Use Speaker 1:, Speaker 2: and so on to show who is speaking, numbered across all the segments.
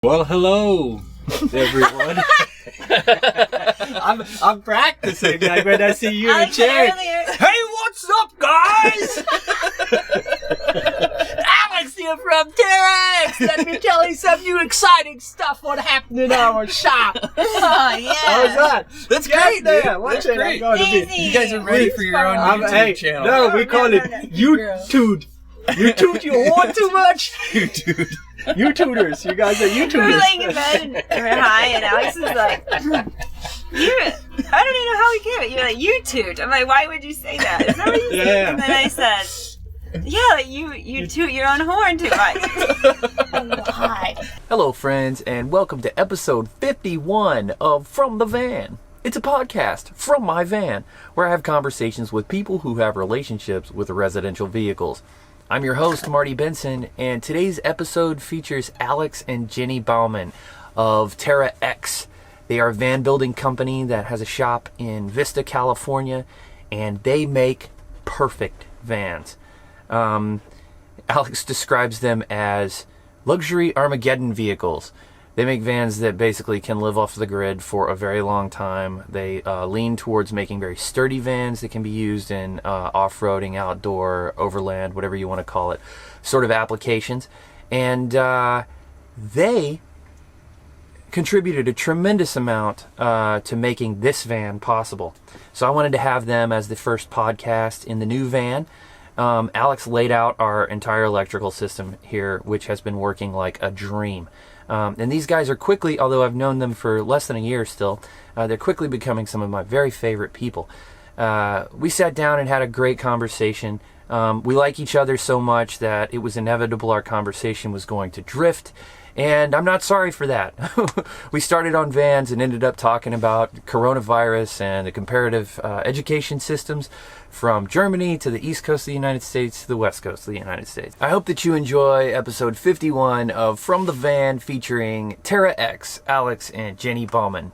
Speaker 1: Well, hello, everyone. I'm practicing like when I see you in the chair. Hey, what's up, guys? Alex here from Terra X. Let me tell you some new exciting stuff what happened in our shop.
Speaker 2: Oh, yeah.
Speaker 1: How's that?
Speaker 3: That's great, dude.
Speaker 1: That's
Speaker 3: great.
Speaker 1: You
Speaker 3: guys are ready for your own YouTube channel.
Speaker 1: No, we call it YouTube. You toot your horn too much?
Speaker 3: YouTube.
Speaker 1: YouTubers. You guys are YouTubers.
Speaker 2: We're laying in bed and we're high, and Alex is like, I don't even know how we came. You're like, you toot. I'm like, why would you say that? Is that what you said?
Speaker 1: Yeah.
Speaker 2: And then I said, yeah, like you toot your own horn too much. Why?
Speaker 3: Hello, friends, and welcome to episode 51 of From the Van. It's a podcast from my van where I have conversations with people who have relationships with residential vehicles. I'm your host, Marty Benson, and today's episode features Alex and Jenny Bauman of Terra X. They are a van building company that has a shop in Vista, California, and they make perfect vans. Alex describes them as luxury Armageddon vehicles. They make vans that basically can live off the grid for a very long time. They lean towards making very sturdy vans that can be used in off-roading, outdoor, overland, whatever you want to call it, sort of applications. And they contributed a tremendous amount to making this van possible. So I wanted to have them as the first podcast in the new van. Alex laid out our entire electrical system here, which has been working like a dream. And these guys are quickly, although I've known them for less than a year still, they're quickly becoming some of my very favorite people. We sat down and had a great conversation. We like each other so much that it was inevitable our conversation was going to drift. And I'm not sorry for that. We started on vans and ended up talking about coronavirus and the comparative education systems from Germany to the East Coast of the United States to the West Coast of the United States. I hope that you enjoy episode 51 of From the Van featuring Terra X, Alex, and Jenny Bauman.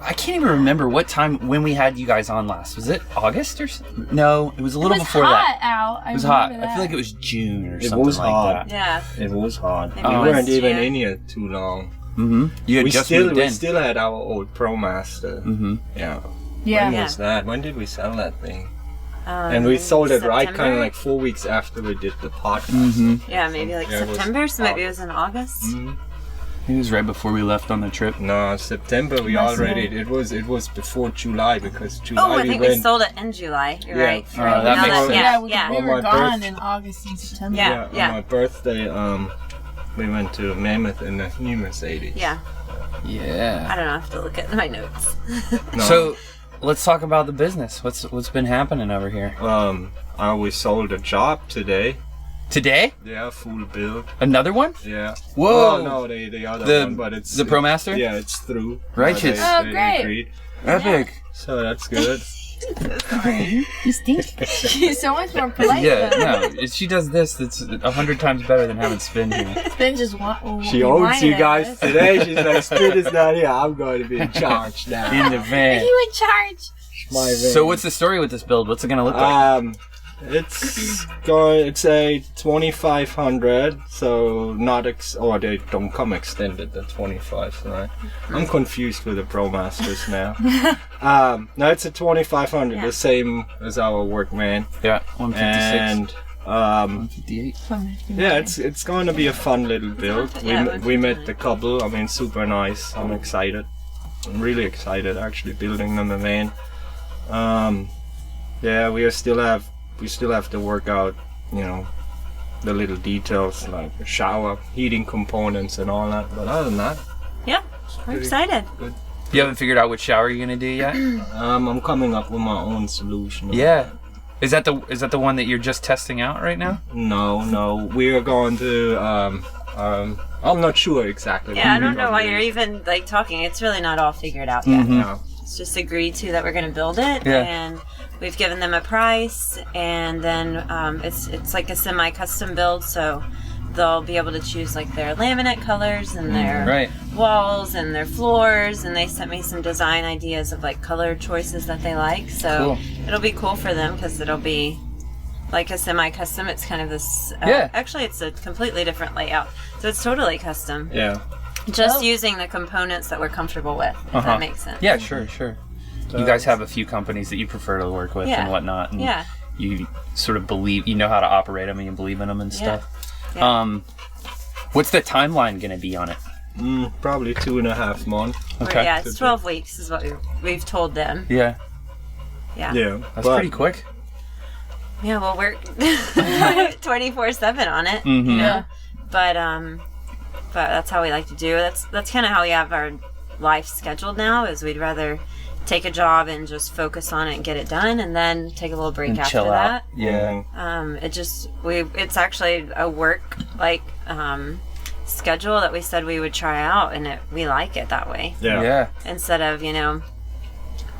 Speaker 4: I can't even remember when we had you guys on last. Was it August or something? No, it was a little before that.
Speaker 5: Out.
Speaker 4: It was hot. I feel like it was June or something
Speaker 1: was
Speaker 4: like
Speaker 1: hot.
Speaker 4: that.
Speaker 2: Yeah.
Speaker 1: It was hot.
Speaker 2: Maybe
Speaker 1: We
Speaker 2: it
Speaker 1: weren't
Speaker 2: was
Speaker 1: even
Speaker 2: June.
Speaker 1: in here too long.
Speaker 4: Mm-hmm. You had just moved
Speaker 1: We
Speaker 4: in.
Speaker 1: still had our old ProMaster.
Speaker 4: Mm-hmm.
Speaker 1: Yeah.
Speaker 5: Yeah.
Speaker 1: When was that? When did we sell that thing?
Speaker 2: And
Speaker 1: And we sold it right kind of like 4 weeks after we did the podcast.
Speaker 4: Mm-hmm.
Speaker 2: Yeah, maybe like
Speaker 1: Yeah, it was
Speaker 2: September, so maybe it was in August.
Speaker 1: Mhm.
Speaker 4: It was right before we left on the trip.
Speaker 1: No, September we
Speaker 5: Must
Speaker 1: already. It was before July because July
Speaker 2: Oh, I think we
Speaker 1: went.
Speaker 2: sold it in July. You're
Speaker 1: Yeah.
Speaker 2: right.
Speaker 4: Oh, that
Speaker 2: Now
Speaker 4: makes sense.
Speaker 5: Yeah,
Speaker 2: Yeah.
Speaker 5: we
Speaker 1: On
Speaker 5: were
Speaker 1: my
Speaker 5: gone
Speaker 1: birth-
Speaker 5: in August and September.
Speaker 2: Yeah.
Speaker 1: On my birthday, we went to Mammoth in the new Mercedes.
Speaker 2: Yeah.
Speaker 4: Yeah.
Speaker 2: I don't know. I have to look at my notes.
Speaker 1: No.
Speaker 4: So, let's talk about the business. What's been happening over here?
Speaker 1: We sold a job today.
Speaker 4: Today?
Speaker 1: Yeah, full build.
Speaker 4: Another one?
Speaker 1: Yeah.
Speaker 4: Whoa.
Speaker 1: Oh, no, the other
Speaker 4: The-
Speaker 1: one, but it's
Speaker 4: the ProMaster?
Speaker 1: Yeah, it's through.
Speaker 4: Righteous.
Speaker 5: Oh, great.
Speaker 1: Agreed.
Speaker 4: Epic.
Speaker 1: So that's good.
Speaker 5: You stink. She's so much more polite.
Speaker 4: Yeah,
Speaker 5: than
Speaker 4: no. She does this. That's 100 times better than having Spin here.
Speaker 5: Ben just
Speaker 1: She owns you guys today. She's like, Spin is not here. I'm going to be in charge now.
Speaker 4: In the van.
Speaker 5: You in charge?
Speaker 1: My van.
Speaker 4: So what's the story with this build? What's it gonna look like?
Speaker 1: It's a 2500, so not they don't come extended the 25, right? I'm confused with the ProMasters now. No, it's a 2500,
Speaker 2: Yeah.
Speaker 1: the same as our Workman,
Speaker 4: Yeah, 156.
Speaker 1: and
Speaker 4: 158.
Speaker 1: yeah, it's going to be a fun little build.
Speaker 2: Yeah,
Speaker 1: We met the couple. I mean, super nice. I'm excited. I'm really excited actually building them a van. Yeah, we still have to work out, the little details like the shower, heating components, and all that. But other than that,
Speaker 2: Yeah. We're excited.
Speaker 1: good.
Speaker 4: You haven't figured out which shower you're gonna do yet?
Speaker 1: I'm coming up with my own solution.
Speaker 4: Yeah. Is that the one that you're just testing out right now?
Speaker 1: No, we are going to. I'm not sure exactly.
Speaker 2: Yeah, I
Speaker 1: what
Speaker 2: don't
Speaker 1: we're
Speaker 2: know why
Speaker 1: gonna
Speaker 2: you're
Speaker 1: do.
Speaker 2: even like talking. It's really not all figured out yet.
Speaker 1: Yeah.
Speaker 2: It's just agreed to that we're going to build it,
Speaker 4: Yeah.
Speaker 2: and we've given them a price, and then it's like a semi-custom build, so they'll be able to choose like their laminate colors and their
Speaker 4: Right.
Speaker 2: walls and their floors, and they sent me some design ideas of like color choices that they like. So
Speaker 4: Cool.
Speaker 2: it'll be cool for them because it'll be like a semi-custom. It's kind of this.
Speaker 4: Yeah.
Speaker 2: Actually, it's a completely different layout, so it's totally custom.
Speaker 1: Yeah.
Speaker 2: Just using the components that we're comfortable with. If that makes sense.
Speaker 4: Yeah, sure. You guys have a few companies that you prefer to work with
Speaker 2: Yeah.
Speaker 4: and whatnot. And
Speaker 2: Yeah.
Speaker 4: you sort of believe, you know how to operate them and you believe in them and stuff.
Speaker 2: Yeah.
Speaker 4: What's the timeline going to be on it?
Speaker 1: Probably 2.5 months.
Speaker 4: Okay.
Speaker 2: Yeah, it's 12 weeks is what we've told them.
Speaker 4: Yeah.
Speaker 2: Yeah.
Speaker 1: Yeah.
Speaker 4: That's pretty quick.
Speaker 2: Yeah, we'll work 24/7 on it. You know? But that's how we like to do. That's kind of how we have our life scheduled now. Is we'd rather take a job and just focus on it and get it done, and then take a little break
Speaker 4: And
Speaker 2: after
Speaker 4: chill out.
Speaker 2: that.
Speaker 4: Yeah.
Speaker 2: It's actually a work schedule that we said we would try out, and we like it that way.
Speaker 4: Yeah.
Speaker 2: Instead of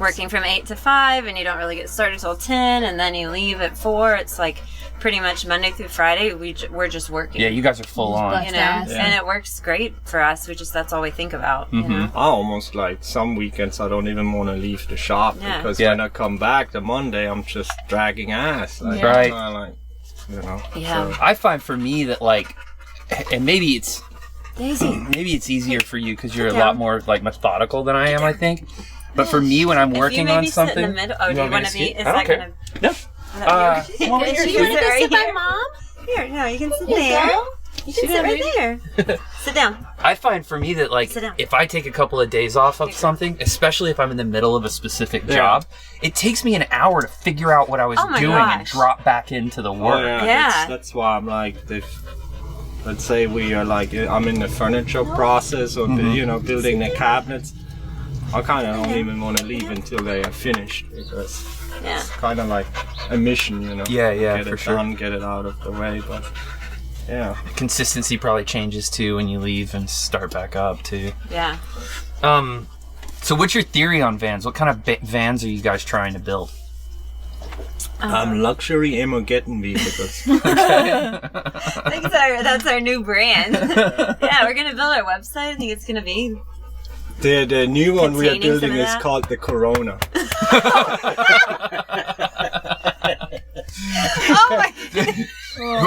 Speaker 2: working from 8 to 5 and you don't really get started till 10 and then you leave at 4. It's like pretty much Monday through Friday we're just working.
Speaker 4: Yeah, you guys are full on.
Speaker 5: But- Yeah.
Speaker 2: And it works great for us. That's all we think about. You know?
Speaker 1: I almost like some weekends I don't even want to leave the shop
Speaker 2: Yeah.
Speaker 1: because
Speaker 4: Yeah.
Speaker 1: when I come back the Monday I'm just dragging ass. Like,
Speaker 5: Yeah.
Speaker 4: Right.
Speaker 2: Yeah.
Speaker 1: So,
Speaker 4: I find for me that and maybe it's
Speaker 2: Daisy.
Speaker 4: easier for you because you're a
Speaker 2: Sit
Speaker 4: lot
Speaker 2: down.
Speaker 4: more like methodical than I am, I think. But for me, when I'm working on
Speaker 2: Sit in
Speaker 4: something,
Speaker 2: the middle. Oh, do you
Speaker 4: want me
Speaker 2: want
Speaker 4: to
Speaker 2: to be?
Speaker 4: sit?
Speaker 2: Is
Speaker 4: I don't
Speaker 2: that
Speaker 4: care.
Speaker 2: gonna?
Speaker 4: No.
Speaker 2: You
Speaker 5: Want to go sit by mom?
Speaker 2: Here, no, you can sit
Speaker 5: You
Speaker 2: there.
Speaker 5: go?
Speaker 2: You can sit right there. Sit down.
Speaker 4: I find for me that
Speaker 2: Sit down.
Speaker 4: if I take a couple of days off of something, especially if I'm in the middle of a specific job, it takes me an hour to figure out what I was
Speaker 2: Oh my
Speaker 4: doing and
Speaker 2: gosh.
Speaker 4: drop back into the work.
Speaker 2: Yeah.
Speaker 1: That's why I'm like, let's say we are like, I'm in the furniture process or building the cabinets. I kind of don't even want to leave until they are finished because
Speaker 2: Yeah.
Speaker 1: it's kind of like a mission,
Speaker 4: Yeah,
Speaker 1: Get
Speaker 4: for
Speaker 1: it
Speaker 4: sure.
Speaker 1: done, get it out of the way, but yeah.
Speaker 4: Consistency probably changes too when you leave and start back up too.
Speaker 2: Yeah.
Speaker 4: So what's your theory on vans? What kind of vans are you guys trying to build?
Speaker 1: Luxury Armageddon vehicles.
Speaker 2: That's our new brand. Yeah, we're gonna build our website. I think it's gonna be.
Speaker 1: The new one we are
Speaker 2: Containing some
Speaker 1: building
Speaker 2: of
Speaker 1: is
Speaker 2: that?
Speaker 1: called the Corona.
Speaker 2: Oh my!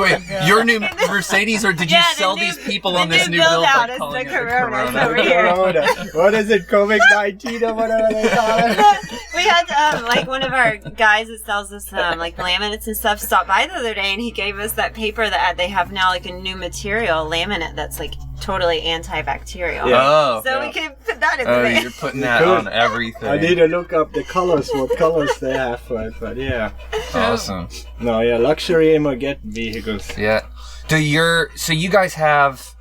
Speaker 4: Wait, your new Mercedes, or did you
Speaker 2: Yeah, the
Speaker 4: sell
Speaker 2: new-
Speaker 4: these people
Speaker 2: the
Speaker 4: on this
Speaker 2: new
Speaker 4: new build
Speaker 2: build-out
Speaker 4: by
Speaker 2: is
Speaker 4: calling
Speaker 2: the
Speaker 4: it the
Speaker 2: Corona.
Speaker 4: Corona?
Speaker 2: Over here.
Speaker 1: Corona. What is it? COVID-19 or whatever they call it?
Speaker 2: We had one of our guys that sells us laminates and stuff stop by the other day, and he gave us that paper that they have now, like a new material laminate that's like totally antibacterial.
Speaker 1: Yeah.
Speaker 4: Oh.
Speaker 2: So we can put that in the
Speaker 4: Oh,
Speaker 2: van.
Speaker 4: you're putting that
Speaker 1: Good.
Speaker 4: on everything.
Speaker 1: I need to look up the colors, what colors they have for it, but yeah.
Speaker 4: Awesome.
Speaker 1: No, yeah, luxury Armageddon vehicles.
Speaker 4: Yeah. So you guys have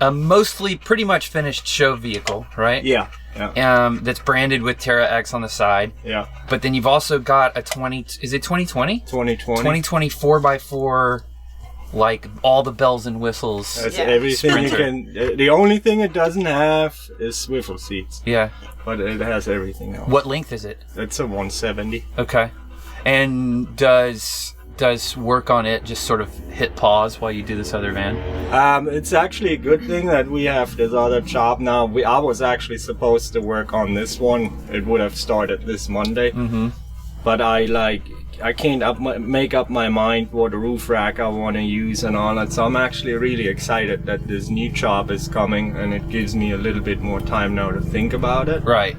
Speaker 4: a mostly pretty much finished show vehicle, right?
Speaker 1: Yeah, yeah,
Speaker 4: That's branded with Terra X on the side.
Speaker 1: yeah.
Speaker 4: But then you've also got a 2020?
Speaker 1: 2020.
Speaker 4: 2020 4x4, like all the bells and whistles.
Speaker 1: That's
Speaker 2: Yeah.
Speaker 1: everything you
Speaker 4: Sprinter.
Speaker 1: can. The only thing it doesn't have is swivel seats,
Speaker 4: Yeah.
Speaker 1: but it has everything else.
Speaker 4: What length is it?
Speaker 1: It's a 170.
Speaker 4: Okay. And does work on it just sort of hit pause while you do this other van?
Speaker 1: It's actually a good thing that we have this other job now. I was actually supposed to work on this one. It would have started this Monday, but I can't make up my mind what roof rack I want to use and all that. So I'm actually really excited that this new job is coming, and it gives me a little bit more time now to think about it.
Speaker 4: Right.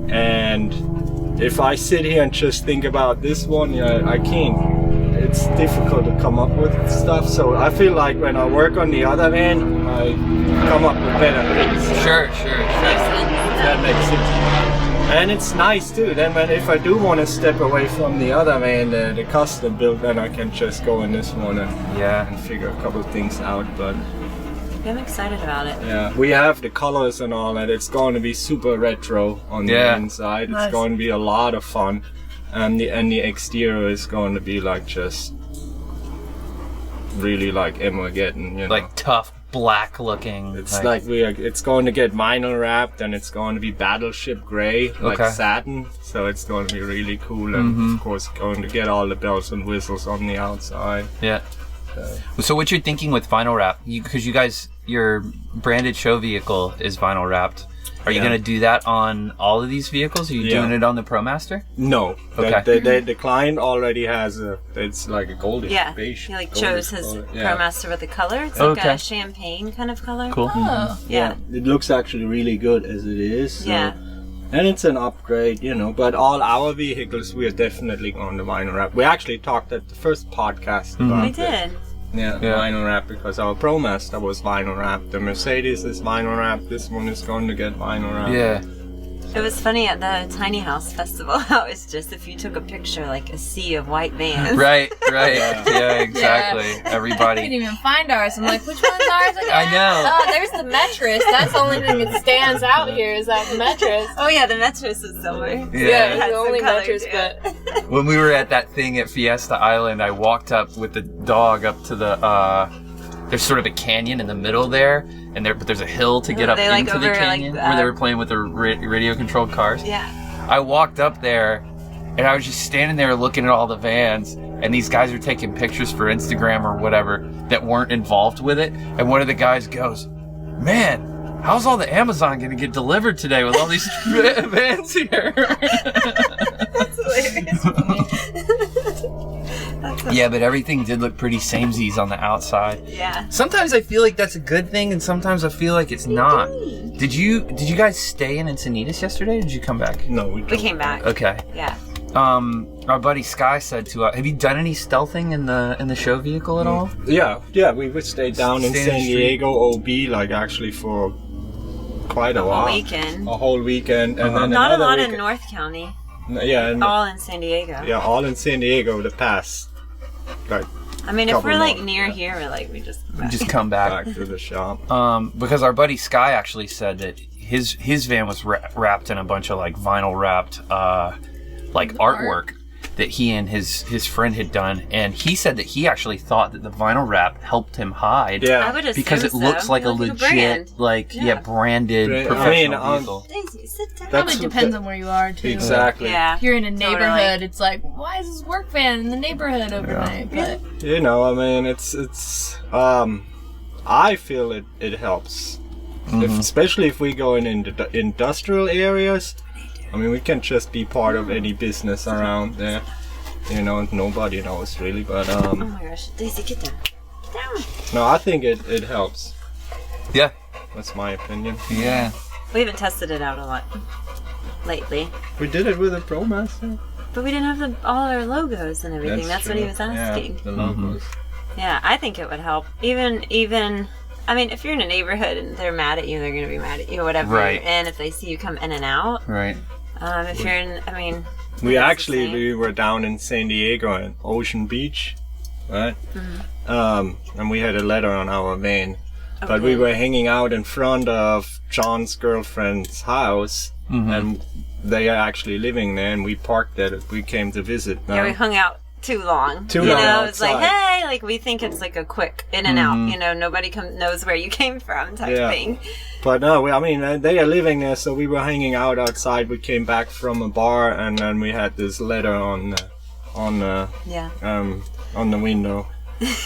Speaker 1: And if I sit here and just think about this one, I can't. It's difficult to come up with stuff. So I feel like when I work on the other van, I come up with better things.
Speaker 4: Sure.
Speaker 1: That makes sense. And it's nice too. Then if I do want to step away from the other van, the custom build, then I can just go in this one and figure a couple of things out. But
Speaker 2: I'm excited about it.
Speaker 1: yeah, we have the colors and all that. It's going to be super retro on the inside. It's going to be a lot of fun, and the exterior is going to be like just really like Armageddon,
Speaker 4: Like tough, black looking.
Speaker 1: It's it's going to get vinyl wrapped, and it's going to be battleship gray, like satin. So it's going to be really cool, and of course going to get all the bells and whistles on the outside.
Speaker 4: Yeah. So what you're thinking with vinyl wrap? Because you guys, your branded show vehicle is vinyl wrapped. Are you going to do that on all of these vehicles? Are you doing it on the ProMaster?
Speaker 1: No.
Speaker 4: Okay.
Speaker 1: The client already has it's like a goldish beige.
Speaker 2: He chose his ProMaster with the color. It's like a champagne kind of color.
Speaker 4: Cool.
Speaker 5: Oh.
Speaker 2: Yeah.
Speaker 1: It looks actually really good as it is. So.
Speaker 2: Yeah.
Speaker 1: And it's an upgrade, but all our vehicles, we are definitely on the vinyl wrap. We actually talked at the first podcast about
Speaker 2: We did.
Speaker 1: vinyl wrap, because our ProMaster was vinyl wrap. The Mercedes is vinyl wrap. This one is going to get vinyl wrap.
Speaker 4: Yeah.
Speaker 2: It was funny at the Tiny House Festival how it's just if you took a picture like a sea of white vans.
Speaker 4: Right. Yeah, exactly.
Speaker 5: I couldn't
Speaker 4: Everybody.
Speaker 5: even find ours. I'm like, which one's ours again?
Speaker 4: I know.
Speaker 5: Oh, there's the Metris. That's the only thing that stands out here is that Metris.
Speaker 2: Oh yeah, the Metris is silver.
Speaker 5: Yeah,
Speaker 2: It had
Speaker 5: the
Speaker 2: some
Speaker 5: only
Speaker 2: color
Speaker 5: Metris,
Speaker 2: to
Speaker 5: but
Speaker 4: When we were at that thing at Fiesta Island, I walked up with the dog up to the, there's sort of a canyon in the middle there, but there's a hill to get up
Speaker 2: They, like,
Speaker 4: into the
Speaker 2: over,
Speaker 4: canyon
Speaker 2: like,
Speaker 4: where they were playing with the radio-controlled cars.
Speaker 2: Yeah.
Speaker 4: I walked up there, and I was just standing there looking at all the vans, and these guys were taking pictures for Instagram or whatever that weren't involved with it, and one of the guys goes, "Man, how's all the Amazon going to get delivered today with all these vans here?"
Speaker 2: That's hilarious.
Speaker 4: Yeah, but everything did look pretty samesies on the outside.
Speaker 2: Yeah.
Speaker 4: Sometimes I feel like that's a good thing, and sometimes I feel like it's not. Did you guys stay in Encinitas yesterday, or did you come back?
Speaker 1: No, we
Speaker 2: came back.
Speaker 4: Okay.
Speaker 2: Yeah.
Speaker 4: Our buddy Sky said to us, have you done any stealthing in the show vehicle at all?
Speaker 1: Yeah, we would stay down in
Speaker 4: Stay in
Speaker 1: San
Speaker 4: the street.
Speaker 1: Diego OB, like actually for quite a while.
Speaker 2: A
Speaker 1: whole weekend, and then
Speaker 2: Not a
Speaker 1: another
Speaker 2: lot
Speaker 1: weekend.
Speaker 2: in North County.
Speaker 1: Yeah, and
Speaker 2: All in San Diego.
Speaker 1: yeah, all in San Diego. The past, like
Speaker 2: I mean, if
Speaker 1: couple
Speaker 2: we're like
Speaker 1: more.
Speaker 2: near here, we're like we just.
Speaker 4: Just come back.
Speaker 1: back to the shop.
Speaker 4: Because our buddy Sky actually said that his van was wrapped in a bunch of like vinyl wrapped like artwork that he and his friend had done, and he said that he actually thought that the vinyl wrap helped him hide.
Speaker 1: Yeah,
Speaker 2: I would assume
Speaker 4: Because it
Speaker 2: so.
Speaker 4: looks like a
Speaker 2: Like
Speaker 4: legit,
Speaker 2: brand.
Speaker 4: branded
Speaker 1: Brand-
Speaker 4: professional
Speaker 1: I mean,
Speaker 4: vehicle.
Speaker 2: Daisy, sit down.
Speaker 1: That's-
Speaker 5: probably depends on where you are too.
Speaker 1: exactly.
Speaker 2: Yeah.
Speaker 5: If you're in a
Speaker 2: Totally.
Speaker 5: neighborhood, it's like, why is this work van in the neighborhood overnight? But
Speaker 1: I mean, it's I feel it helps, especially if we go in the industrial areas. I mean, we can just be part of any business around there. Nobody knows really, but
Speaker 2: Oh my gosh, Daisy, get down. Get down.
Speaker 1: no, I think it helps.
Speaker 4: Yeah.
Speaker 1: That's my opinion.
Speaker 4: Yeah.
Speaker 2: We haven't tested it out a lot lately,
Speaker 1: We did it with a ProMaster.
Speaker 2: but we didn't have all our logos and everything. That's what he
Speaker 1: true.
Speaker 2: was asking.
Speaker 1: Yeah, the logos.
Speaker 2: Yeah, I think it would help. Even, I mean, if you're in a neighborhood and they're mad at you, they're going to be mad at you, whatever.
Speaker 4: Right.
Speaker 2: And if they see you come in and out,
Speaker 4: Right.
Speaker 2: if you're in, I mean,
Speaker 1: We
Speaker 2: it's the
Speaker 1: actually
Speaker 2: same.
Speaker 1: we were down in San Diego at Ocean Beach, right? And we had a letter on our van, but we
Speaker 2: Okay.
Speaker 1: were hanging out in front of John's girlfriend's house, and they are actually living there, and we parked there. We came to visit.
Speaker 2: yeah, we hung out too long.
Speaker 1: Too
Speaker 2: you
Speaker 1: long
Speaker 2: know, it's like,
Speaker 1: outside.
Speaker 2: hey, like we think it's like a quick in and out. Nobody knows where you came from type
Speaker 1: Yeah.
Speaker 2: thing.
Speaker 1: But no, I mean they are living there, so we were hanging out outside. We came back from a bar, and then we had this letter on
Speaker 2: Yeah.
Speaker 1: the window.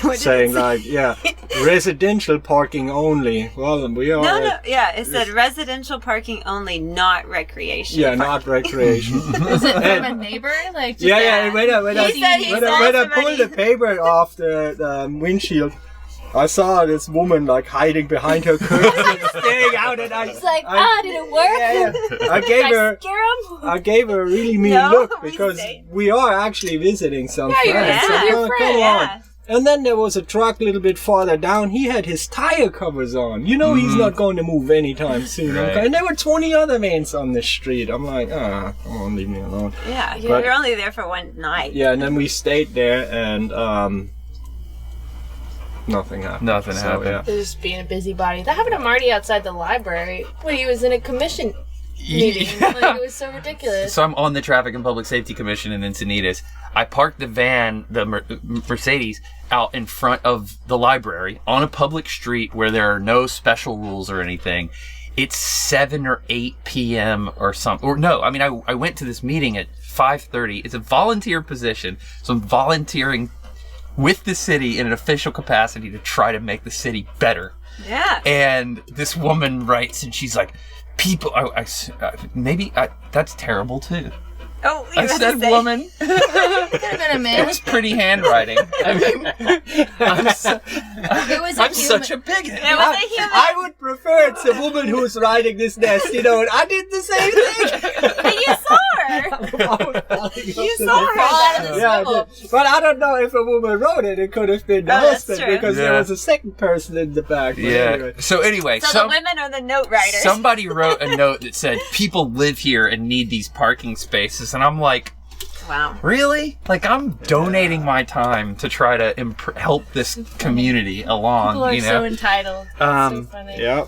Speaker 2: What did
Speaker 1: saying
Speaker 2: it say?
Speaker 1: like, yeah, residential parking only. Well, we are.
Speaker 2: No, yeah, it said residential parking only, not recreation.
Speaker 1: Yeah, not recreation.
Speaker 5: is it from a neighbor? Like, just
Speaker 1: yeah. When I
Speaker 2: He said he
Speaker 1: when
Speaker 2: saw
Speaker 1: I
Speaker 2: somebody-
Speaker 1: pulled the paper off the windshield, I saw this woman like hiding behind her curtain, and staring out, and
Speaker 5: It's like, did it work?
Speaker 1: yeah. I
Speaker 5: Did
Speaker 1: gave
Speaker 5: I
Speaker 1: her.
Speaker 5: scare him?
Speaker 1: I gave her a really mean
Speaker 2: No,
Speaker 1: look
Speaker 2: we
Speaker 1: because
Speaker 2: stayed.
Speaker 1: we are actually visiting some
Speaker 5: Yeah, you're
Speaker 1: friends.
Speaker 2: with
Speaker 1: So
Speaker 5: your
Speaker 1: come
Speaker 5: friend,
Speaker 1: on.
Speaker 2: yeah.
Speaker 1: And then there was a truck a little bit farther down. He had his tire covers on. You know he's not going to move anytime soon.
Speaker 4: Right.
Speaker 1: Okay? And there were 20 other vans on the street. I'm like, come on, leave me alone.
Speaker 2: Yeah,
Speaker 1: But-
Speaker 2: you're only there for one night.
Speaker 1: Yeah, and then we stayed there, and nothing happened.
Speaker 4: Nothing
Speaker 1: So,
Speaker 4: happened.
Speaker 1: yeah.
Speaker 5: Just being a busybody. That happened to Marty outside the library when he was in a commission meeting. Like, it was so ridiculous.
Speaker 4: So I'm on the Traffic and Public Safety Commission in Encinitas. I parked the van, the Mercedes, out in front of the library on a public street where there are no special rules or anything. It's 7 or 8 p.m. or something. Or no, I mean, I went to this meeting at 5:30. It's a volunteer position, so I'm volunteering with the city in an official capacity to try to make the city better.
Speaker 2: Yeah.
Speaker 4: And this woman writes, and she's like, "People, that's terrible too."
Speaker 2: Oh, you
Speaker 4: I
Speaker 2: have
Speaker 4: said
Speaker 2: to say.
Speaker 4: woman.
Speaker 5: Could have been a
Speaker 4: It
Speaker 5: man.
Speaker 4: was pretty handwriting. I mean,
Speaker 5: It was a
Speaker 4: I'm
Speaker 5: human.
Speaker 4: such a bigot.
Speaker 2: It was a human.
Speaker 1: I would prefer it's a woman who's writing this nasty note. I did the same thing.
Speaker 2: But you saw her. You saw her.
Speaker 5: Fall out of the
Speaker 1: Yeah, I
Speaker 5: swivel.
Speaker 1: did. But I don't know if a woman wrote it. It could have been the
Speaker 2: Oh, that's
Speaker 1: husband
Speaker 2: true.
Speaker 1: because there
Speaker 4: Yeah.
Speaker 1: was a second person in the back. But
Speaker 4: Yeah.
Speaker 1: anyway.
Speaker 4: So anyway,
Speaker 2: So the women are the note writers.
Speaker 4: somebody wrote a note that said, "People live here and need these parking spaces," and I'm like,
Speaker 2: Wow.
Speaker 4: really? Like, I'm donating my time to try to help this community along.
Speaker 5: People are
Speaker 4: you know?
Speaker 5: so entitled. It's so funny.
Speaker 1: Yeah.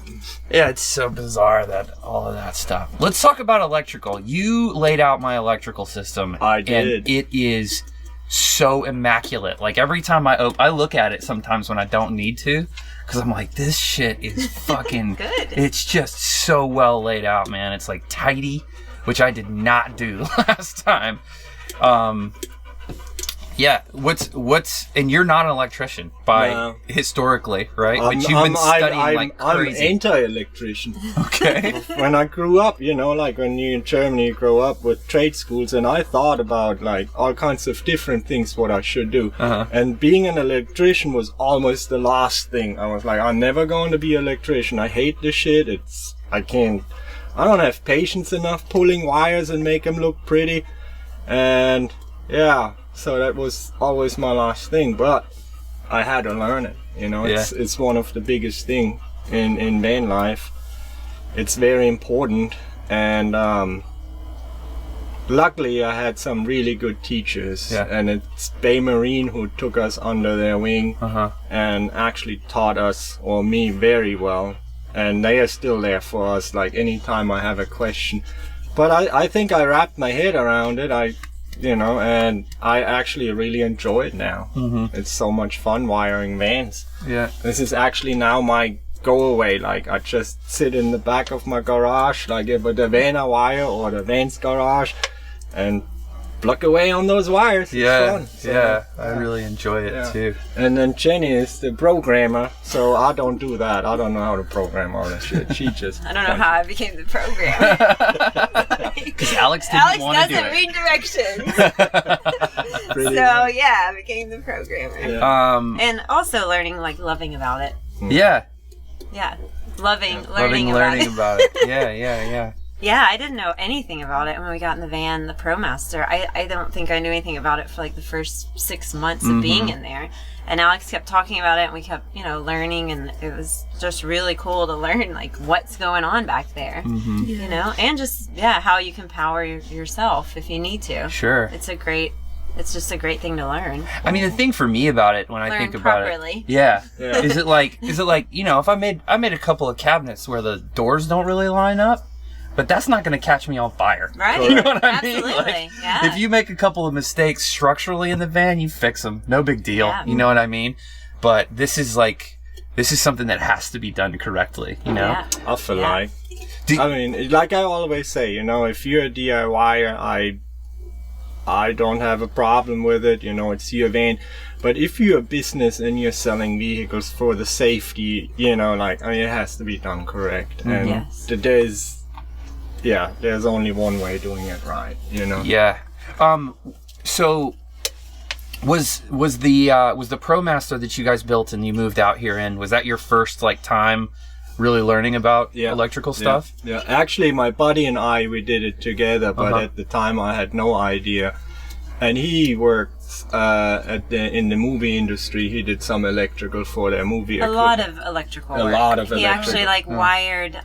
Speaker 4: Yeah, it's so bizarre that all of that stuff. Let's talk about electrical. You laid out my electrical system.
Speaker 1: I did.
Speaker 4: And it is so immaculate. Like, every time I look at it sometimes when I don't need to, because I'm like, this shit is fucking
Speaker 2: Good.
Speaker 4: It's just so well laid out, man. It's like tidy, which I did not do last time. Yeah, what's and you're not an electrician by historically, right? But you've been studying like crazy.
Speaker 1: I'm anti-electrician.
Speaker 4: Okay.
Speaker 1: When I grew up, like when you in Germany grow up with trade schools, and I thought about like all kinds of different things what I should do.
Speaker 4: Uh-huh.
Speaker 1: And being an electrician was almost the last thing. I was like, I'm never going to be an electrician. I hate this shit. I don't have patience enough pulling wires and make them look pretty. And yeah, so that was always my last thing, but I had to learn it. It's one of the biggest thing in van life. It's very important, and luckily I had some really good teachers.
Speaker 4: Yeah.
Speaker 1: And it's Bay Marine who took us under their wing
Speaker 4: Uh-huh.
Speaker 1: and actually taught us, or me, very well. And they are still there for us, like anytime I have a question. But I think I wrapped my head around it. And I actually really enjoy it now.
Speaker 4: Mm-hmm.
Speaker 1: It's so much fun wiring vans.
Speaker 4: Yeah.
Speaker 1: This is actually now my go away. Like, I just sit in the back of my garage, like with the van I wire or the van's garage, and pluck away on those wires.
Speaker 4: Yeah,
Speaker 1: It's fun. So,
Speaker 4: yeah, I really enjoy it
Speaker 1: yeah.
Speaker 4: too.
Speaker 1: And then Jenny is the programmer, so I don't do that. I don't know how to program all that shit. She just.
Speaker 2: I don't know how I became the programmer.
Speaker 4: Because Alex didn't want to do
Speaker 2: doesn't
Speaker 4: it.
Speaker 2: read directions.
Speaker 1: Pretty
Speaker 2: So yeah, I became the programmer.
Speaker 1: Yeah.
Speaker 2: And also loving about it.
Speaker 4: Yeah,
Speaker 2: Yeah. Learning
Speaker 4: learning
Speaker 2: about it.
Speaker 4: about it. Yeah.
Speaker 2: Yeah, I didn't know anything about it when we got in the van, the ProMaster. I don't think I knew anything about it for like the first 6 months of being in there. And Alex kept talking about it, and we kept, learning, and it was just really cool to learn like what's going on back there. And just how you can power yourself if you need to.
Speaker 4: Sure.
Speaker 2: It's just a great thing to learn.
Speaker 4: I mean, the thing for me about it when I
Speaker 2: Learn
Speaker 4: think about
Speaker 2: properly.
Speaker 4: it, yeah.
Speaker 1: Yeah.
Speaker 4: Is it like if I made a couple of cabinets where the doors don't really line up, but that's not going to catch me on fire.
Speaker 2: Right?
Speaker 4: You know what I mean?
Speaker 2: Absolutely.
Speaker 4: Like,
Speaker 2: Yeah.
Speaker 4: if you make a couple of mistakes structurally in the van, you fix them. No big deal.
Speaker 2: Yeah.
Speaker 4: You know what I mean? But this is something that has to be done correctly,
Speaker 2: Yeah.
Speaker 1: I feel
Speaker 2: Yeah.
Speaker 1: like. I mean, like I always say, if you're a DIYer, I don't have a problem with it. It's your van. But if you're a business and you're selling vehicles for the safety, it has to be done correct. And
Speaker 2: Yes.
Speaker 1: there's only one way doing it right.
Speaker 4: Yeah. So was the ProMaster that you guys built and you moved out here in, was that your first time really learning about electrical stuff?
Speaker 1: Yeah. Actually, my buddy and we did it together, but at the time I had no idea. And he worked in the movie industry. He did some electrical for their movie.
Speaker 2: A lot of electrical work. He actually wired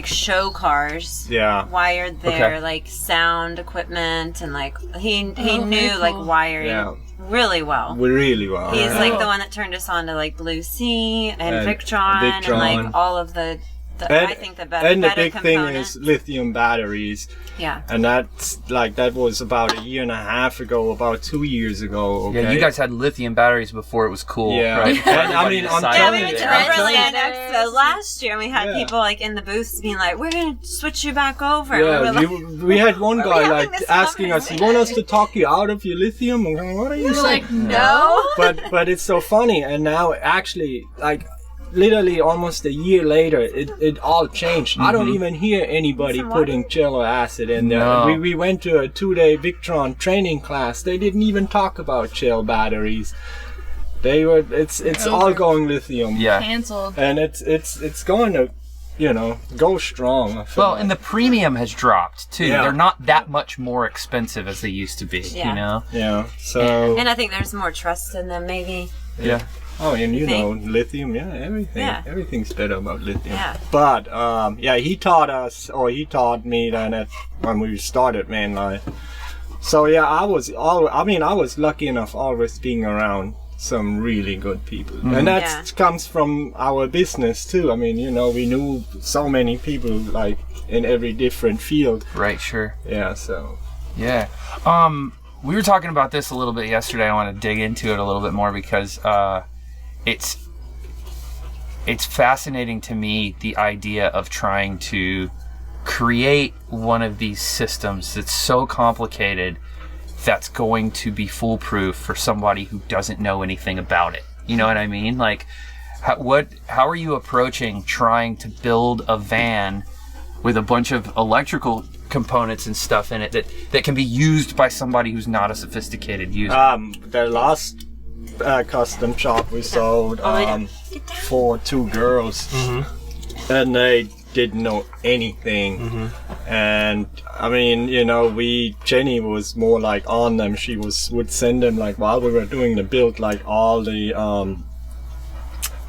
Speaker 2: show cars.
Speaker 1: Yeah.
Speaker 2: Wired their sound equipment, and he knew
Speaker 5: cool.
Speaker 2: wiring really well.
Speaker 1: Really well.
Speaker 2: He's
Speaker 1: yeah.
Speaker 2: the one that turned us on to Blue Sea and
Speaker 1: And
Speaker 2: Victron
Speaker 1: Victron.
Speaker 2: and all of the I think the better
Speaker 1: and the big
Speaker 2: component.
Speaker 1: thing is lithium batteries.
Speaker 2: Yeah.
Speaker 1: And that was about a year and a half ago, about 2 years ago. Okay?
Speaker 4: Yeah, you guys had lithium batteries before it was cool,
Speaker 1: Yeah.
Speaker 4: right? Before
Speaker 1: And I
Speaker 4: everybody
Speaker 1: mean, I'm
Speaker 4: decided
Speaker 2: Yeah,
Speaker 1: telling
Speaker 2: we
Speaker 1: you,
Speaker 2: went to
Speaker 1: I'm telling
Speaker 2: Timberland
Speaker 1: you.
Speaker 2: Expo last year, and we had
Speaker 1: Yeah.
Speaker 2: people like in the booths being like, "We're gonna switch you back over."
Speaker 1: Yeah,
Speaker 2: and we were like,
Speaker 1: we had one
Speaker 2: Are we
Speaker 1: guy
Speaker 2: having
Speaker 1: like
Speaker 2: this
Speaker 1: asking us, "You want us to talk you out of your lithium?" I'm going, "What are you
Speaker 5: We're
Speaker 1: saying?"
Speaker 5: like, no.
Speaker 1: But it's so funny, and now actually, like, literally almost a year later, it all changed. I don't even hear anybody
Speaker 2: Some water?
Speaker 1: putting jello acid in there.
Speaker 4: No.
Speaker 1: We went to a 2-day Victron training class. They didn't even talk about gel batteries. They were. It's all going lithium.
Speaker 4: Yeah.
Speaker 5: Canceled.
Speaker 1: And it's going to, go strong. I feel
Speaker 4: Well,
Speaker 1: like.
Speaker 4: and the premium has dropped too.
Speaker 1: Yeah.
Speaker 4: They're not that much more expensive as they used to be.
Speaker 2: Yeah.
Speaker 4: You know.
Speaker 1: yeah. So.
Speaker 2: and I think there's more trust in them, maybe.
Speaker 4: Yeah.
Speaker 1: Oh, and
Speaker 2: Thing.
Speaker 1: lithium, everything.
Speaker 2: Yeah.
Speaker 1: Everything's better about lithium.
Speaker 2: Yeah.
Speaker 1: But, he taught me then when we started Van Life. So, yeah, I was lucky enough always being around some really good people. And that
Speaker 2: Yeah.
Speaker 1: comes from our business too. I mean, we knew so many people like in every different field.
Speaker 4: Right. Sure.
Speaker 1: Yeah, so.
Speaker 4: Yeah. We were talking about this a little bit yesterday. I want to dig into it a little bit more because it's fascinating to me, the idea of trying to create one of these systems that's so complicated that's going to be foolproof for somebody who doesn't know anything about it. You know what I mean? Like, how are you approaching trying to build a van with a bunch of electrical components and stuff in it that can be used by somebody who's not a sophisticated user?
Speaker 1: The last custom shop we sold for 2 girls, and they didn't know anything. And I mean, Jenny was more like on them. She would send them, like, while we were doing the build, like all the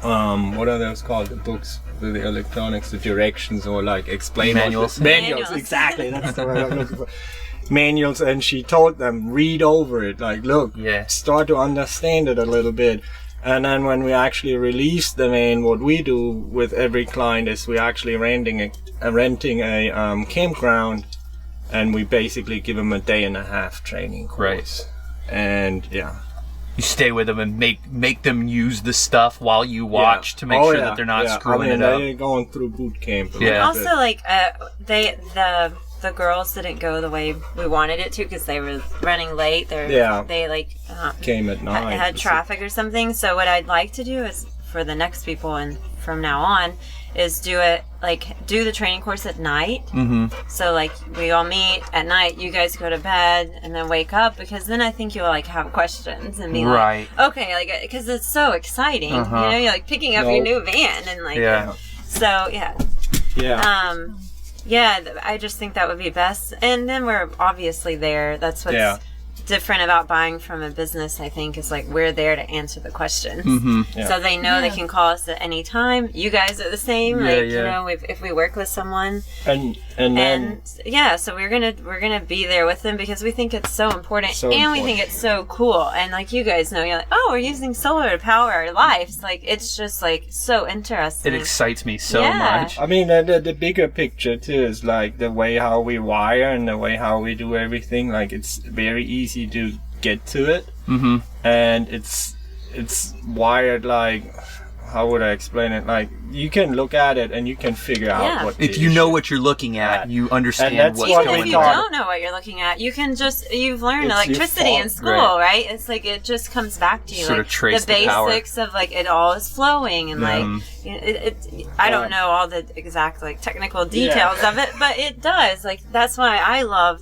Speaker 1: what are those called, the books with the electronics, the directions, or like explain
Speaker 4: Manuals.
Speaker 1: Manuals, exactly, that's the word I'm looking for. Manuals. And she told them, read over it, like, look,
Speaker 4: Yeah.
Speaker 1: start to understand it a little bit. And then when we actually release the van, what we do with every client is we actually renting a campground, and we basically give them a 1.5-day training course.
Speaker 4: Right.
Speaker 1: And yeah.
Speaker 4: You stay with them and make them use the stuff while you watch to make sure that they're not screwing it up.
Speaker 1: They're going through boot camp.
Speaker 4: Yeah.
Speaker 2: Also, like, the girls didn't go the way we wanted it to because they were running late. They
Speaker 1: Came at night.
Speaker 2: had traffic or something. So what I'd like to do is for the next people and from now on is do the training course at night. So like we all meet at night, you guys go to bed and then wake up, because then I think you'll like have questions and be
Speaker 4: Right.
Speaker 2: like, okay, like, because it's so exciting. You're like picking up your new van and like,
Speaker 4: Yeah.
Speaker 2: so yeah. I just think that would be best. And then we're obviously there. That's what's different about buying from a business, I think, is like we're there to answer the questions. So they know they can call us at any time. You guys are the same. If we work with someone.
Speaker 1: And then
Speaker 2: So we're gonna be there with them because we think it's so important, we think it's so cool. And like you guys know, you're like, oh, we're using solar to power our lives. Like it's just like so interesting.
Speaker 4: It excites me so
Speaker 2: Yeah.
Speaker 4: much.
Speaker 1: I mean, the bigger picture too is like the way how we wire and the way how we do everything. Like it's very easy to get to it, and it's wired like, how would I explain it? Like you can look at it and you can figure out what.
Speaker 4: If you know what you're looking at, you understand
Speaker 1: that's
Speaker 4: what's
Speaker 1: what
Speaker 2: Even
Speaker 1: we
Speaker 2: if
Speaker 4: going
Speaker 2: you
Speaker 1: thought.
Speaker 4: on.
Speaker 2: don't know what you're looking at, you've learned
Speaker 1: It's your
Speaker 2: electricity in
Speaker 1: fault.
Speaker 2: school, right? It's like it just comes back to you.
Speaker 4: Sort
Speaker 2: like
Speaker 4: of trace
Speaker 2: the
Speaker 4: the power.
Speaker 2: basics of like it all is flowing and like I don't know all the exact like technical details of it, but it does. Like that's why I love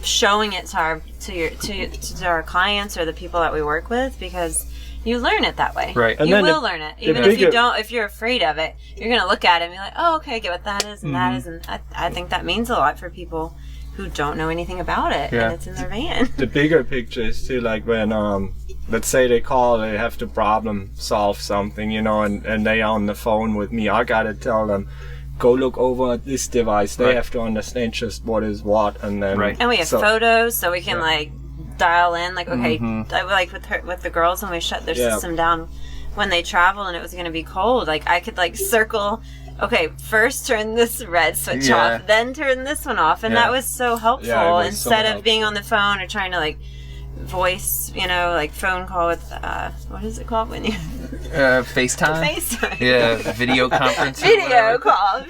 Speaker 2: showing it to our clients or the people that we work with, because you learn it that way.
Speaker 4: Right.
Speaker 1: And
Speaker 2: You
Speaker 1: then
Speaker 2: will learn it. Even if you're afraid of it, you're going to look at it and be like, oh, okay, I get what that is and that is. And I think that means a lot for people who don't know anything about it.
Speaker 4: Yeah.
Speaker 2: And it's in their van.
Speaker 1: The bigger picture is too, like when let's say they have to problem solve something, and they on the phone with me, I gotta tell them, go look over at this device. They have to understand just what is what, and then
Speaker 2: And we have photos, so we can like dial in. Like, okay, like with the girls when we shut their system down when they travel and it was going to be cold. Like I could like circle okay, first turn this red switch
Speaker 4: Yeah.
Speaker 2: off, then turn this one off. And
Speaker 1: Yeah.
Speaker 2: that was so helpful.
Speaker 1: Yeah, it was
Speaker 2: Instead
Speaker 1: so
Speaker 2: of being
Speaker 1: helpful.
Speaker 2: on the phone or trying to like voice, like phone call with, what is it called when you
Speaker 4: FaceTime.
Speaker 2: FaceTime?
Speaker 4: Yeah, video conference. or
Speaker 2: Video
Speaker 4: whatever.
Speaker 2: call.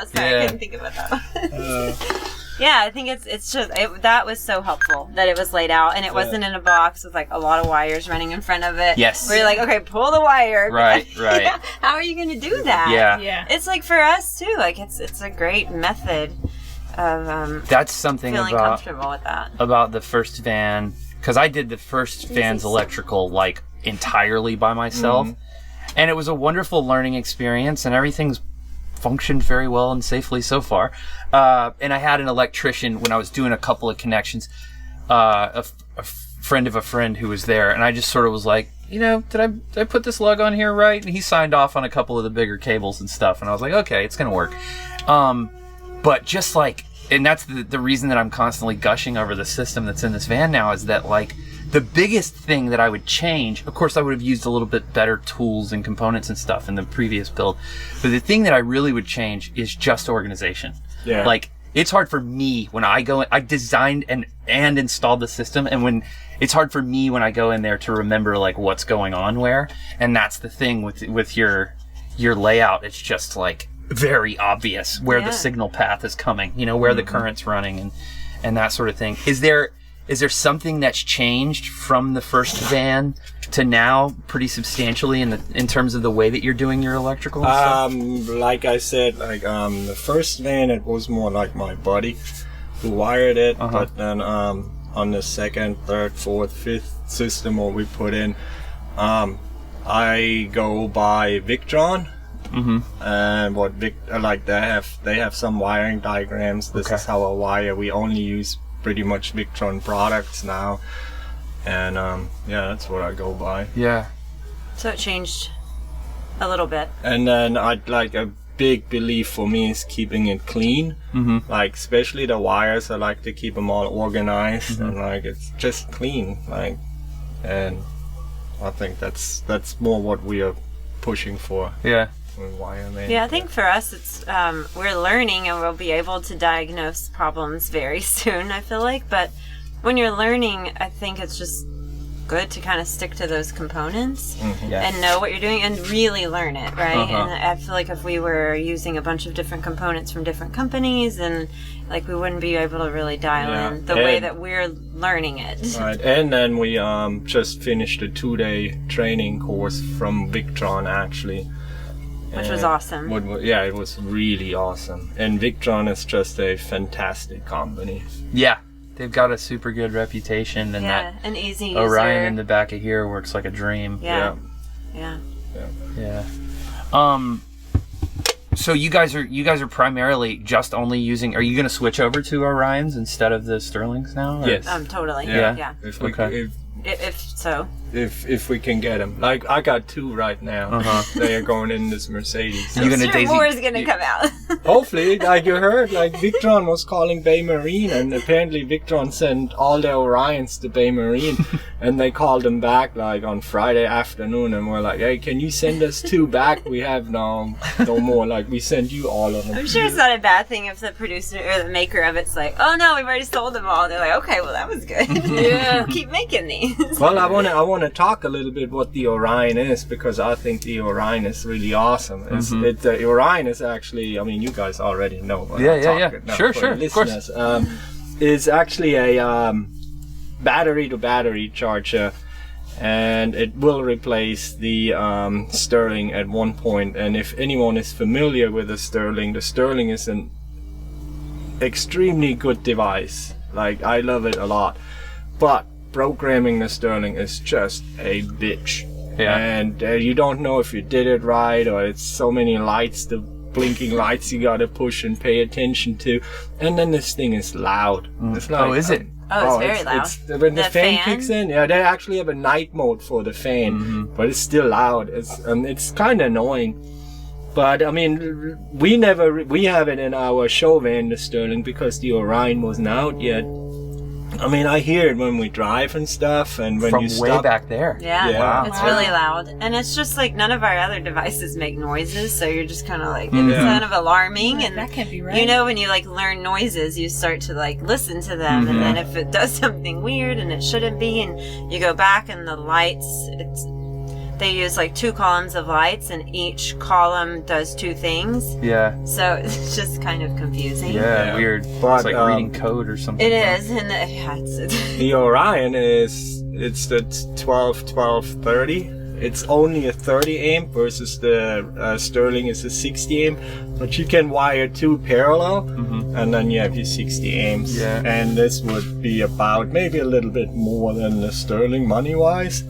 Speaker 2: Sorry,
Speaker 4: Yeah.
Speaker 2: I couldn't think about that. Yeah, I think it's just that was so helpful that it was laid out and it wasn't in a box with like a lot of wires running in front of it.
Speaker 4: Yes.
Speaker 2: Where you're like, okay, pull the wire.
Speaker 4: Right.
Speaker 2: Yeah, how are you going to do that?
Speaker 4: Yeah.
Speaker 5: Yeah.
Speaker 2: It's like for us too. Like it's a great method of
Speaker 4: That's something
Speaker 2: feeling
Speaker 4: about
Speaker 2: comfortable with that.
Speaker 4: the first van, because I did the first van's electrical like entirely by myself, and it was a wonderful learning experience, and everything's functioned very well and safely so far. And I had an electrician when I was doing a couple of connections, a friend of a friend who was there, and I just sort of was like, did I put this lug on here right? And he signed off on a couple of the bigger cables and stuff, and I was like, okay, it's gonna work. But just like, and that's the reason that I'm constantly gushing over the system that's in this van now, is that like the biggest thing that I would change, of course I would have used a little bit better tools and components and stuff in the previous build, but the thing that I really would change is just organization.
Speaker 1: Yeah.
Speaker 4: Like, it's hard for me when I go, I designed and installed the system, and when it's hard for me when I go in there to remember like what's going on where, and that's the thing with your layout. It's just like very obvious where the signal path is coming, where the current's running and that sort of thing. Is there something that's changed from the first van to now pretty substantially in terms of the way that you're doing your electrical and stuff?
Speaker 1: Like I said, the first van, it was more like my buddy who wired it, but then on the second, third, fourth, fifth system what we put in, I go by Victron. And what they have some wiring diagrams. This is how I wire. We only use pretty much Victron products now, and that's what I go by.
Speaker 4: Yeah.
Speaker 2: So it changed a little bit.
Speaker 1: And then I'd like a big belief for me is keeping it clean. Like especially the wires, I like to keep them all organized and like it's just clean. Like, and I think that's more what we are pushing for.
Speaker 4: Yeah.
Speaker 2: Yeah, I think for us, it's we're learning and we'll be able to diagnose problems very soon, I feel like. But when you're learning, I think it's just good to kind of stick to those components and know what you're doing and really learn it, right? And I feel like if we were using a bunch of different components from different companies, and like we wouldn't be able to really dial in the way that we're learning it.
Speaker 1: Right, and then we just finished a 2-day training course from Victron actually.
Speaker 2: Which was awesome.
Speaker 1: Yeah, it was really awesome. And Victron is just a fantastic company.
Speaker 4: Yeah. They've got a super good reputation, and that
Speaker 2: an easy user.
Speaker 4: Orion in the back of here works like a dream.
Speaker 2: Yeah.
Speaker 4: So you guys are primarily just only using. Are you going to switch over to Orions instead of the Sterlings now? Or?
Speaker 1: Yes.
Speaker 2: Totally.
Speaker 4: Yeah.
Speaker 2: Yeah.
Speaker 1: If we,
Speaker 4: Okay.
Speaker 2: If so.
Speaker 1: if we can get them. Like, I got 2 right now. They are going in this Mercedes.
Speaker 4: You're gonna
Speaker 2: Sure,
Speaker 4: Daisy.
Speaker 2: more is gonna come out.
Speaker 1: Hopefully, like you heard, like Victron was calling Bay Marine, and apparently Victron sent all their Orions to Bay Marine, and they called them back like on Friday afternoon, and we're like, hey, can you send us 2 back? We have no more. Like, we sent you all of them.
Speaker 2: I'm sure it's not a bad thing if the producer or the maker of it's like, oh no, we've already sold them all. And they're like, okay, well that was good.
Speaker 5: Yeah.
Speaker 2: Keep making these.
Speaker 1: Well, I want to talk a little bit what the Orion is, because I think the Orion is really awesome. The Orion is actually, I mean, you guys already know. But
Speaker 4: Yeah,
Speaker 1: I'll talk
Speaker 4: yeah.
Speaker 1: it now
Speaker 4: Sure,
Speaker 1: for
Speaker 4: sure,
Speaker 1: the
Speaker 4: of course.
Speaker 1: listeners. Is actually a battery-to-battery charger, and it will replace the Sterling at one point. And if anyone is familiar with the Sterling is an extremely good device. Like, I love it a lot, but programming the Sterling is just a bitch.
Speaker 4: Yeah.
Speaker 1: And you don't know if you did it right, or it's so many lights, the blinking lights you gotta push and pay attention to. And then this thing is loud. It's like,
Speaker 4: Oh, is it?
Speaker 2: Oh, it's very loud.
Speaker 1: When the
Speaker 2: The
Speaker 1: fan
Speaker 2: fan?
Speaker 1: kicks in, yeah, they actually have a night mode for the fan, but it's still loud. It's kind of annoying. But I mean, we have it in our show van, the Sterling, because the Orion wasn't out yet. I mean, I hear it when we drive and stuff, and when
Speaker 3: From
Speaker 1: you
Speaker 3: way
Speaker 1: stop.
Speaker 3: back there.
Speaker 2: Yeah,
Speaker 1: Yeah.
Speaker 2: it's
Speaker 5: Wow.
Speaker 2: really loud, and it's just like none of our other devices make noises, so you're just kind of like
Speaker 3: Mm.
Speaker 2: it's
Speaker 1: Yeah.
Speaker 2: kind of alarming. And
Speaker 5: That can't be right.
Speaker 2: you know, when you like learn noises, you start to like listen to them, and then if it does something weird and it shouldn't be, and you go back and the lights, they use like 2 columns of lights, and each column does 2 things,
Speaker 3: Yeah.
Speaker 2: so it's just kind of confusing.
Speaker 3: Yeah,
Speaker 1: Yeah.
Speaker 3: weird.
Speaker 1: But,
Speaker 3: It's like reading code or something.
Speaker 2: It is, and it's
Speaker 1: The Orion it's the 12-12-30. It's only a 30 amp versus the Sterling is a 60 amp, but you can wire 2 parallel, and then you have your 60 amps.
Speaker 3: Yeah.
Speaker 1: And this would be about maybe a little bit more than the Sterling money-wise.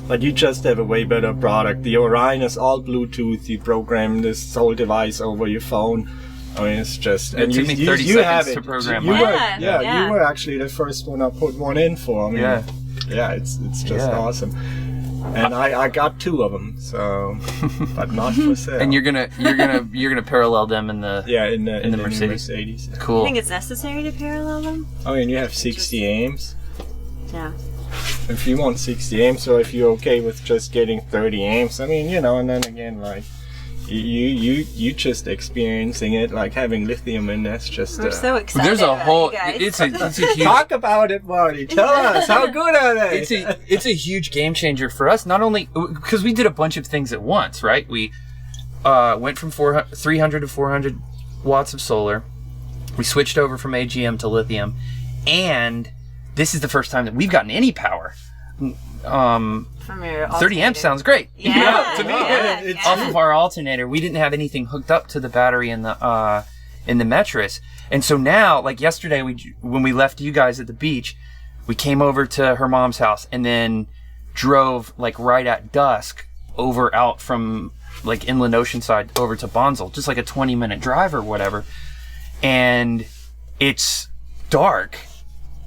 Speaker 1: But you just have a way better product. The Orion is all Bluetooth. You program this whole device over your phone. I mean, it's just...
Speaker 4: It took me 30
Speaker 1: you
Speaker 4: seconds
Speaker 1: have
Speaker 4: to
Speaker 1: it.
Speaker 4: program
Speaker 1: You
Speaker 4: mine.
Speaker 1: were,
Speaker 2: Yeah.
Speaker 1: you were actually the first one I put one in for. I mean,
Speaker 3: Yeah.
Speaker 1: yeah, it's just
Speaker 3: Yeah.
Speaker 1: awesome. And I got 2 of them, so... but not for sale.
Speaker 4: And you're gonna parallel them in the
Speaker 1: Yeah, in the
Speaker 4: in the
Speaker 1: new
Speaker 4: Mercedes.
Speaker 2: I
Speaker 4: Cool.
Speaker 2: think it's necessary to parallel them.
Speaker 1: I mean, you have 60 amps.
Speaker 2: Yeah.
Speaker 1: If you want 60 amps, or if you're okay with just getting 30 amps, I mean, you know, and then again, like, you just experiencing it, like having lithium in that's just...
Speaker 2: We're so excited.
Speaker 4: There's a
Speaker 2: about
Speaker 4: whole.
Speaker 2: you guys.
Speaker 4: It's a huge.
Speaker 1: Talk about it, Marty. Tell us, how good are they?
Speaker 4: It's a huge game changer for us. Not only because we did a bunch of things at once, right? We went from 300 to 400 watts of solar. We switched over from AGM to lithium, and this is the first time that we've gotten any power.
Speaker 2: From your
Speaker 4: 30 amps
Speaker 2: alternator.
Speaker 4: sounds great.
Speaker 2: Yeah,
Speaker 4: to me,
Speaker 2: yeah,
Speaker 1: it's-
Speaker 4: off of our alternator, we didn't have anything hooked up to the battery in the Metris, and so now, like yesterday, when we left you guys at the beach, we came over to her mom's house and then drove like right at dusk over out from like Inland Oceanside over to Bonsall, just like a 20-minute drive or whatever, and it's dark.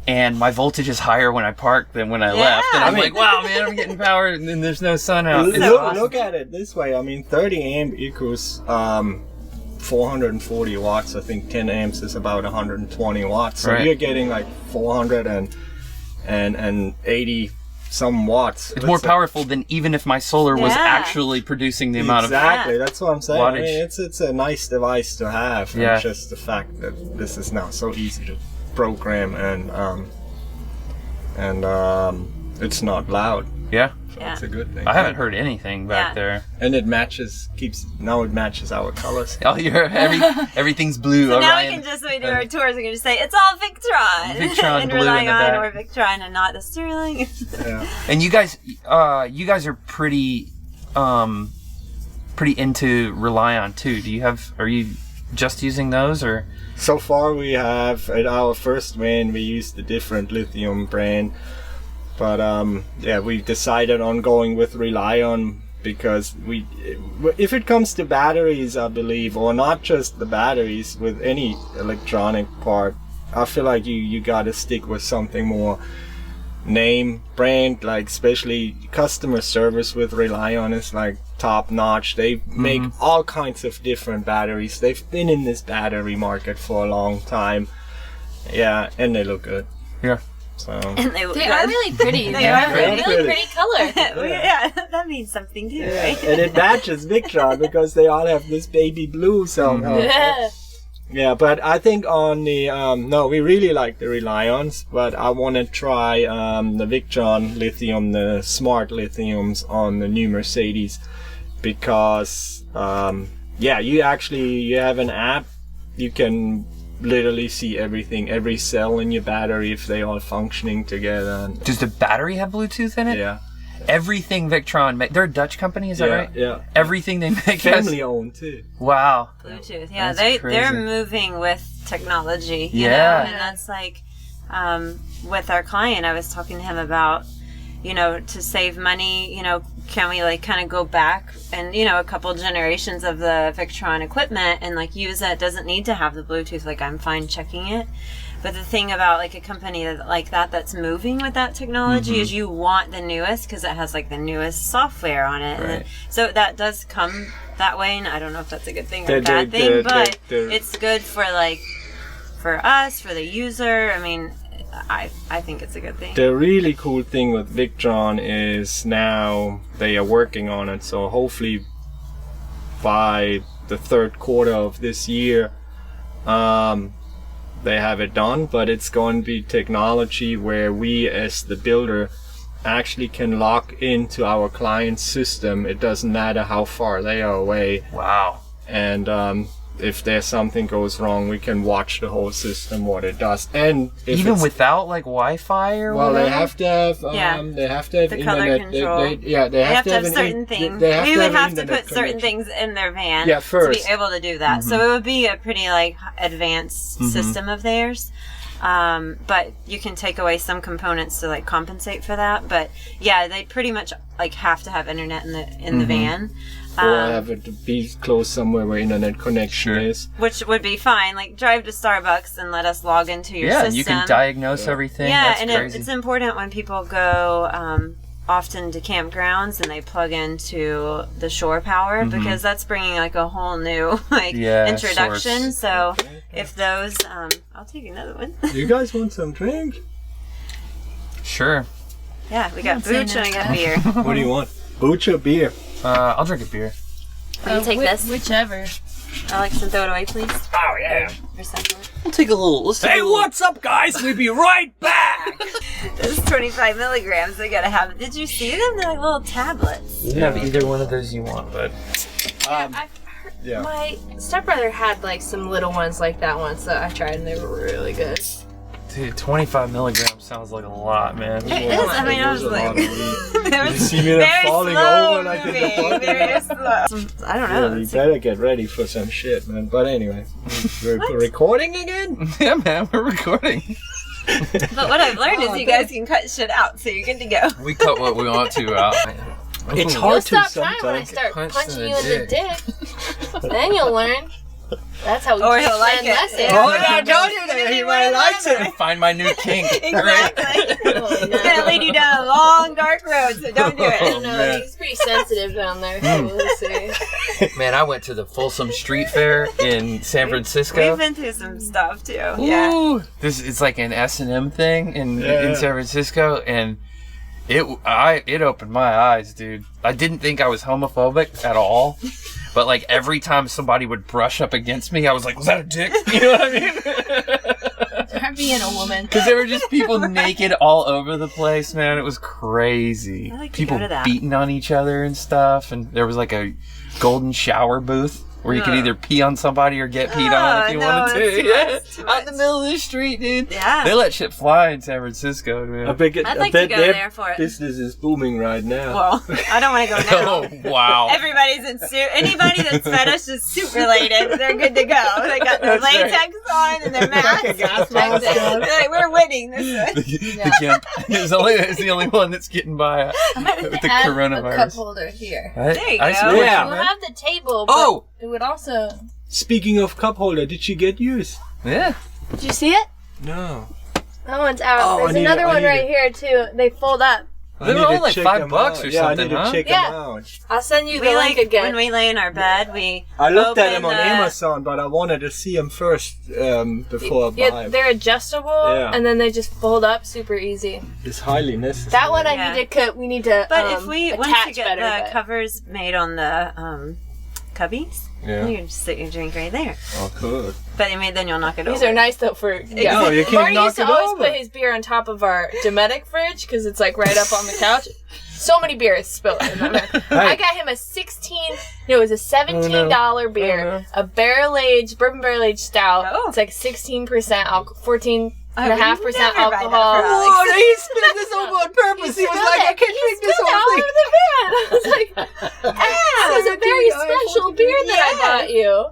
Speaker 4: And my voltage is higher when I parked than when I left. And I'm like, wow, man, I'm getting power, and then there's no sun out. It's awesome.
Speaker 1: Look at it this way. I mean, 30 amp equals 440 watts. I think 10 amps is about 120 watts. So
Speaker 4: Right.
Speaker 1: you're getting like 480 some watts.
Speaker 4: It's more powerful than even if my solar was
Speaker 2: Yeah.
Speaker 4: actually producing the amount of.
Speaker 1: Exactly, that's what I'm saying. I
Speaker 4: wattage.
Speaker 1: mean, it's a nice device to have.
Speaker 4: Yeah.
Speaker 1: And just the fact that this is now so easy to program and it's not loud.
Speaker 4: Yeah,
Speaker 2: Yeah.
Speaker 1: It's a good thing.
Speaker 4: I haven't heard anything back
Speaker 2: Yeah.
Speaker 4: there.
Speaker 1: And it matches our colors.
Speaker 4: Oh, everything's blue.
Speaker 2: So now we
Speaker 4: Orion.
Speaker 2: can just, when we do our tours, we can just say, it's all Victron.
Speaker 4: Victron
Speaker 2: and
Speaker 4: blue
Speaker 2: rely
Speaker 4: in the
Speaker 2: on
Speaker 4: back.
Speaker 2: or Victron and not the Sterling.
Speaker 1: Yeah.
Speaker 4: And you guys are pretty into Relion too. Are you just using those or?
Speaker 1: So far we have, at our first van, we used a different lithium brand. But we decided on going with Relion because if it comes to batteries, I believe, or not just the batteries, with any electronic part, I feel like you gotta stick with something more name brand, like especially customer service with Relion is like top notch. They make all kinds of different batteries. They've been in this battery market for a long time. Yeah, and they look good.
Speaker 4: Yeah.
Speaker 1: So
Speaker 2: And they look
Speaker 5: They
Speaker 2: good.
Speaker 5: are really pretty.
Speaker 2: They
Speaker 5: They're
Speaker 2: are
Speaker 5: a
Speaker 2: pretty.
Speaker 5: really pretty color.
Speaker 2: Yeah, that means something too, right?
Speaker 1: and it matches Victron because they all have this baby blue somehow.
Speaker 5: Yeah.
Speaker 1: Yeah, but I think on the we really like the Relions, but I want to try the Victron lithium, the smart lithiums on the new Mercedes, because you have an app. You can literally see everything, every cell in your battery, if they are functioning together. And,
Speaker 4: Does the battery have Bluetooth in it?
Speaker 1: yeah,
Speaker 4: Everything Victron they're a Dutch company, is that right?
Speaker 1: Yeah,
Speaker 4: Everything they make
Speaker 1: family owned too.
Speaker 4: Wow.
Speaker 2: Bluetooth. Yeah,
Speaker 4: That's
Speaker 2: they're
Speaker 4: crazy.
Speaker 2: moving with technology. You
Speaker 4: Yeah.
Speaker 2: know? And that's like with our client, I was talking to him about, to save money, can we like kind of go back and, a couple generations of the Victron equipment and like use that. It doesn't need to have the Bluetooth. Like I'm fine checking it. But the thing about like a company like that's moving with that technology is you want the newest because it has like the newest software on it.
Speaker 1: Right.
Speaker 2: And so that does come that way, and I don't know if that's a good thing or a
Speaker 1: The-
Speaker 2: bad
Speaker 1: the-
Speaker 2: thing,
Speaker 1: the-
Speaker 2: but
Speaker 1: the-
Speaker 2: it's good for us, for the user. I mean, I think it's a good thing.
Speaker 1: The really cool thing with Victron is now they are working on it, so hopefully by the third quarter of this year they have it done, but it's going to be technology where we as the builder actually can log into our client's system. It doesn't matter how far they are away,
Speaker 4: Wow.
Speaker 1: and if there's something goes wrong, we can watch the whole system what it does. And if
Speaker 4: Even
Speaker 1: it's,
Speaker 4: without like Wi-Fi or
Speaker 1: well,
Speaker 4: whatever?
Speaker 1: they have to have
Speaker 2: Yeah.
Speaker 1: the
Speaker 2: color
Speaker 1: internet.
Speaker 2: control.
Speaker 1: They have
Speaker 2: They have to have
Speaker 1: an
Speaker 2: certain things.
Speaker 1: They have
Speaker 2: We
Speaker 1: to
Speaker 2: would
Speaker 1: have
Speaker 2: have
Speaker 1: an
Speaker 2: to
Speaker 1: internet
Speaker 2: put certain
Speaker 1: connection.
Speaker 2: things in their van
Speaker 1: Yeah,
Speaker 2: to
Speaker 1: first.
Speaker 2: be able to do that. So it would be a pretty like advanced system of theirs. But you can take away some components to like compensate for that. But yeah, they pretty much like have to have internet in the van.
Speaker 1: Or have it be close somewhere where internet connection is.
Speaker 2: Which would be fine. Like drive to Starbucks and let us log into your
Speaker 4: Yeah,
Speaker 2: system.
Speaker 4: you can diagnose everything.
Speaker 2: Yeah,
Speaker 4: That's
Speaker 2: and
Speaker 4: crazy.
Speaker 2: it's important when people go often to campgrounds and they plug into the shore power because that's bringing like a whole new like introduction.
Speaker 4: source.
Speaker 2: So if those, I'll take another one.
Speaker 1: You guys want some drink?
Speaker 4: Sure.
Speaker 2: Yeah, we got booch and I got beer.
Speaker 1: What do you want? Booch or beer?
Speaker 4: I'll drink a beer.
Speaker 2: Will you take this,
Speaker 5: Whichever.
Speaker 2: Alex, and throw it away, please?
Speaker 1: Oh yeah.
Speaker 2: Or something.
Speaker 3: We'll take a little. Let's take
Speaker 1: Hey,
Speaker 3: a little,
Speaker 1: what's up, guys? We'll be right back.
Speaker 2: This is 25 milligrams. They gotta have. Did you see them? They're like little tablets.
Speaker 3: You can have either one of those you want, but
Speaker 5: I've heard,
Speaker 1: Yeah.
Speaker 5: my stepbrother had like some little ones like that once that I tried and they were really good.
Speaker 4: Dude, 25 milligrams sounds like a lot, man.
Speaker 2: It is. I mean, I was like, there
Speaker 1: You
Speaker 2: was
Speaker 1: see me then
Speaker 2: very
Speaker 1: falling
Speaker 2: slow
Speaker 1: over like in the
Speaker 2: moving,
Speaker 1: parking
Speaker 2: very
Speaker 1: lot?
Speaker 2: slow. I don't know.
Speaker 1: Yeah, you
Speaker 2: It's
Speaker 1: better get ready for some shit, man. But anyway, we're recording again?
Speaker 4: Yeah, man, we're recording.
Speaker 2: But what I've learned is you guys can cut shit out, so you're good to go.
Speaker 4: We cut what we want to out.
Speaker 1: It's
Speaker 5: You'll
Speaker 1: hard to
Speaker 5: stop trying when I
Speaker 1: sometimes.
Speaker 5: start
Speaker 4: Punch
Speaker 5: punching
Speaker 4: in
Speaker 5: you
Speaker 4: the
Speaker 5: in the dick. Then you'll learn. That's how we
Speaker 2: Or
Speaker 5: teach
Speaker 2: he'll like
Speaker 5: men
Speaker 2: it.
Speaker 5: lessons.
Speaker 2: Oh,
Speaker 1: I told you that he might likes it.
Speaker 4: Find my new kink.
Speaker 2: Exactly.
Speaker 5: Oh,
Speaker 2: It's gonna lead you down a long, dark road, so don't do
Speaker 5: I
Speaker 2: it.
Speaker 5: don't know. He's pretty sensitive down there. So we'll see.
Speaker 4: Man, I went to the Folsom Street Fair in San Francisco.
Speaker 2: We've been through some stuff too. Yeah.
Speaker 4: Ooh, it's like an S&M thing in San Francisco, and it opened my eyes, dude. I didn't think I was homophobic at all, but like every time somebody would brush up against me, I was like, was that a dick? You know what I mean?
Speaker 5: Start being a woman.
Speaker 4: Because there were just people naked all over the place, man. It was crazy.
Speaker 2: I like to
Speaker 4: People
Speaker 2: go to that.
Speaker 4: beating on each other and stuff, and there was like a golden shower booth where you could
Speaker 2: Ugh.
Speaker 4: either pee on somebody or get peed on if you
Speaker 2: no,
Speaker 4: wanted
Speaker 2: that's
Speaker 4: to.
Speaker 2: too
Speaker 4: Yeah,
Speaker 2: much, too
Speaker 4: out in the
Speaker 2: much.
Speaker 4: middle of the street, dude.
Speaker 2: Yeah.
Speaker 4: They let shit fly in San Francisco, man.
Speaker 2: I'd like to go there for it.
Speaker 1: Business is booming right now.
Speaker 2: Well, I don't want to go now.
Speaker 4: Oh, wow.
Speaker 2: Everybody's in suit. Anybody that's fetish is suit related, they're good to go. They got their
Speaker 1: That's right.
Speaker 2: latex on and their masks.
Speaker 1: gas mask on.
Speaker 2: They're like, we're winning this one.
Speaker 4: The gimp is the only one that's getting by with the
Speaker 5: Add a
Speaker 4: coronavirus.
Speaker 5: cup holder here.
Speaker 4: I
Speaker 2: you
Speaker 4: I
Speaker 2: go.
Speaker 4: support
Speaker 1: Yeah.
Speaker 4: you,
Speaker 5: We'll
Speaker 4: man.
Speaker 5: have the table, but
Speaker 4: Oh!
Speaker 5: it would also...
Speaker 1: Speaking of cup holder, did you get yours?
Speaker 4: Yeah.
Speaker 5: Did you see it?
Speaker 1: No.
Speaker 5: That one's out.
Speaker 1: Oh,
Speaker 5: There's
Speaker 1: I need
Speaker 5: another
Speaker 1: it, I
Speaker 5: one
Speaker 1: need
Speaker 5: right
Speaker 1: it.
Speaker 5: here, too. They fold up.
Speaker 4: They were only like $5 or
Speaker 1: Yeah, I
Speaker 4: something,
Speaker 1: need to
Speaker 4: huh?
Speaker 1: check
Speaker 5: Yeah.
Speaker 1: them out.
Speaker 5: I'll send you the
Speaker 2: We
Speaker 5: link
Speaker 2: like
Speaker 5: again.
Speaker 2: when we lay in our bed, we
Speaker 1: I looked at
Speaker 2: open
Speaker 1: them on
Speaker 2: the-
Speaker 1: Amazon, but I wanted to see them first before I buy
Speaker 5: Yeah,
Speaker 1: 'em.
Speaker 5: they're adjustable,
Speaker 1: Yeah.
Speaker 5: and then they just fold up super easy.
Speaker 1: It's highly necessary.
Speaker 5: That one I
Speaker 2: Yeah.
Speaker 5: need to cut. We need to
Speaker 2: But if we once
Speaker 5: attach
Speaker 2: you get
Speaker 5: better.
Speaker 2: the
Speaker 5: but-
Speaker 2: covers made on the cubbies,
Speaker 1: Yeah.
Speaker 2: you can just sit your drink right there.
Speaker 1: Oh, good.
Speaker 2: But I mean, then you'll knock it
Speaker 5: These
Speaker 2: over.
Speaker 5: are nice though for yeah.
Speaker 1: No, you can't
Speaker 5: Marty
Speaker 1: knock
Speaker 5: used to
Speaker 1: it
Speaker 5: always
Speaker 1: over.
Speaker 5: put his beer on top of our Dometic fridge because it's like right up on the couch. So many beers spilled. In that. I got him a it was a $17 beer, a bourbon barrel aged stout.
Speaker 2: Oh.
Speaker 5: It's like 16% alcohol, 14.5%
Speaker 2: I would never buy that for
Speaker 5: alcohol.
Speaker 2: Alex.
Speaker 1: Oh, he spilled this over on purpose. He was like, I can't drink this
Speaker 5: Spilled it all
Speaker 1: whole
Speaker 5: over
Speaker 1: thing.
Speaker 5: the van. I was like, this is a very special beer that I bought you.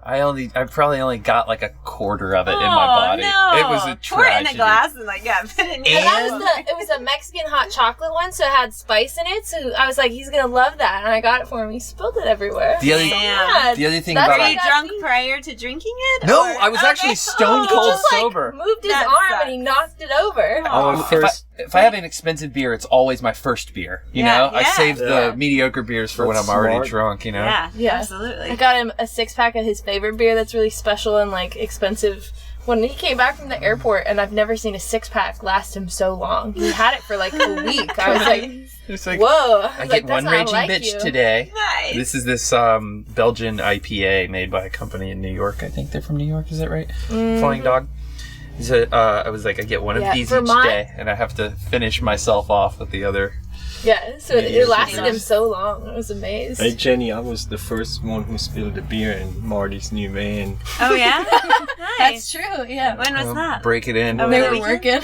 Speaker 4: I probably only got like a quarter of it in my
Speaker 2: Oh,
Speaker 4: body.
Speaker 2: no.
Speaker 4: It was a
Speaker 2: Pour it in
Speaker 4: tragedy.
Speaker 2: a glass and like put it in your
Speaker 5: And that
Speaker 2: mouth.
Speaker 5: was it was a Mexican hot chocolate one, so it had spice in it. So I was like, he's gonna love that, and I got it for him. He spilled it everywhere.
Speaker 4: The other,
Speaker 2: Damn.
Speaker 4: the other thing
Speaker 5: That's
Speaker 4: about
Speaker 2: Were
Speaker 5: why
Speaker 2: you
Speaker 5: I got
Speaker 2: drunk
Speaker 5: these.
Speaker 2: prior to drinking it?
Speaker 4: No,
Speaker 2: or-
Speaker 4: I was actually
Speaker 2: Okay.
Speaker 4: stone
Speaker 5: He
Speaker 4: cold
Speaker 5: just like
Speaker 4: sober.
Speaker 5: moved his
Speaker 2: That
Speaker 5: arm
Speaker 2: sucks.
Speaker 5: and he knocked it over.
Speaker 1: Our first,
Speaker 4: If I have an expensive beer, it's always my first beer. You
Speaker 2: Yeah,
Speaker 4: know, I
Speaker 2: yeah.
Speaker 4: save
Speaker 1: Yeah.
Speaker 4: the mediocre beers for when
Speaker 1: That's
Speaker 4: I'm already
Speaker 1: smart.
Speaker 4: drunk. You know.
Speaker 2: Yeah,
Speaker 5: Yeah.
Speaker 2: absolutely.
Speaker 5: I got him a 6-pack of his favorite beer that's really special and like expensive when he came back from the airport, and I've never seen a 6-pack last him so long. He had it for like a week. I was like,
Speaker 4: It's like,
Speaker 5: whoa.
Speaker 4: I
Speaker 5: Like,
Speaker 4: get one
Speaker 5: that's
Speaker 4: raging
Speaker 5: not like
Speaker 4: bitch
Speaker 5: you.
Speaker 4: today.
Speaker 2: Nice.
Speaker 4: This is this Belgian IPA made by a company in New York. I think they're from New York. Is that right? Flying Dog. So, I was like, I get one of these
Speaker 5: for
Speaker 4: each day, and I have to finish myself off with the other.
Speaker 5: Yeah, so
Speaker 4: Yeah,
Speaker 5: it lasted
Speaker 2: yeah.
Speaker 5: him so long. I was amazed.
Speaker 1: Hey Jenny, I was the first one who spilled the beer in Marty's new van.
Speaker 2: Oh yeah. Nice.
Speaker 5: true, yeah.
Speaker 2: When was that?
Speaker 4: Break it in.
Speaker 2: Oh,
Speaker 5: They
Speaker 2: really?
Speaker 5: were working.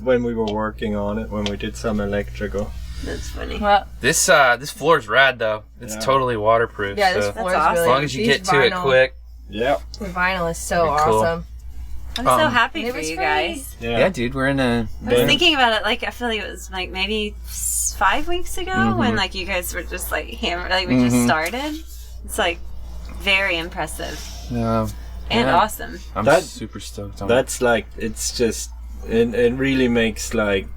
Speaker 1: when we were working on it, when we did some electrical.
Speaker 2: That's funny.
Speaker 5: Well,
Speaker 4: This floor's rad though. It's
Speaker 1: Yeah.
Speaker 4: totally waterproof.
Speaker 5: yeah, this
Speaker 4: so
Speaker 5: floor is
Speaker 2: awesome.
Speaker 5: really
Speaker 4: as long as you
Speaker 5: these
Speaker 4: get to it
Speaker 5: vinyl-
Speaker 4: quick.
Speaker 1: Yeah.
Speaker 5: The vinyl is so
Speaker 4: Pretty cool.
Speaker 5: awesome.
Speaker 2: I'm so happy
Speaker 5: It
Speaker 2: for
Speaker 5: was
Speaker 2: you
Speaker 5: free.
Speaker 2: guys.
Speaker 4: Yeah, dude, we're in a.
Speaker 2: I was thinking about it, like, I feel like it was, like, maybe 5 weeks ago when, like, you guys were just, like, hammered, like, we just started. It's, like, very impressive and
Speaker 4: Yeah.
Speaker 2: awesome.
Speaker 4: I'm
Speaker 1: That-
Speaker 4: super stoked on
Speaker 1: That's like, it's just, it really makes like,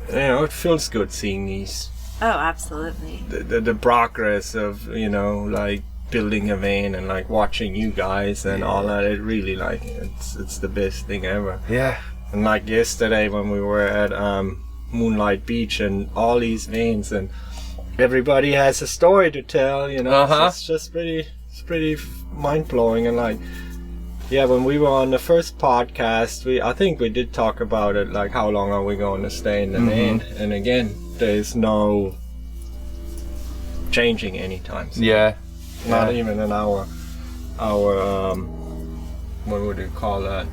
Speaker 1: it feels good seeing these,
Speaker 2: Oh, absolutely.
Speaker 1: the progress of, like building a van and like watching you guys and all that. It really like, it's the best thing ever.
Speaker 4: it. Yeah.
Speaker 1: And like yesterday when we were at Moonlight Beach and all these vans and everybody has a story to tell,
Speaker 4: Uh-huh.
Speaker 1: It's just pretty mind blowing. And like, yeah, when we were on the first podcast, I think we did talk about it, like how long are we going to stay in the van? And again, there's no changing anytime soon.
Speaker 4: Yeah.
Speaker 1: Not even an hour. What would you call that?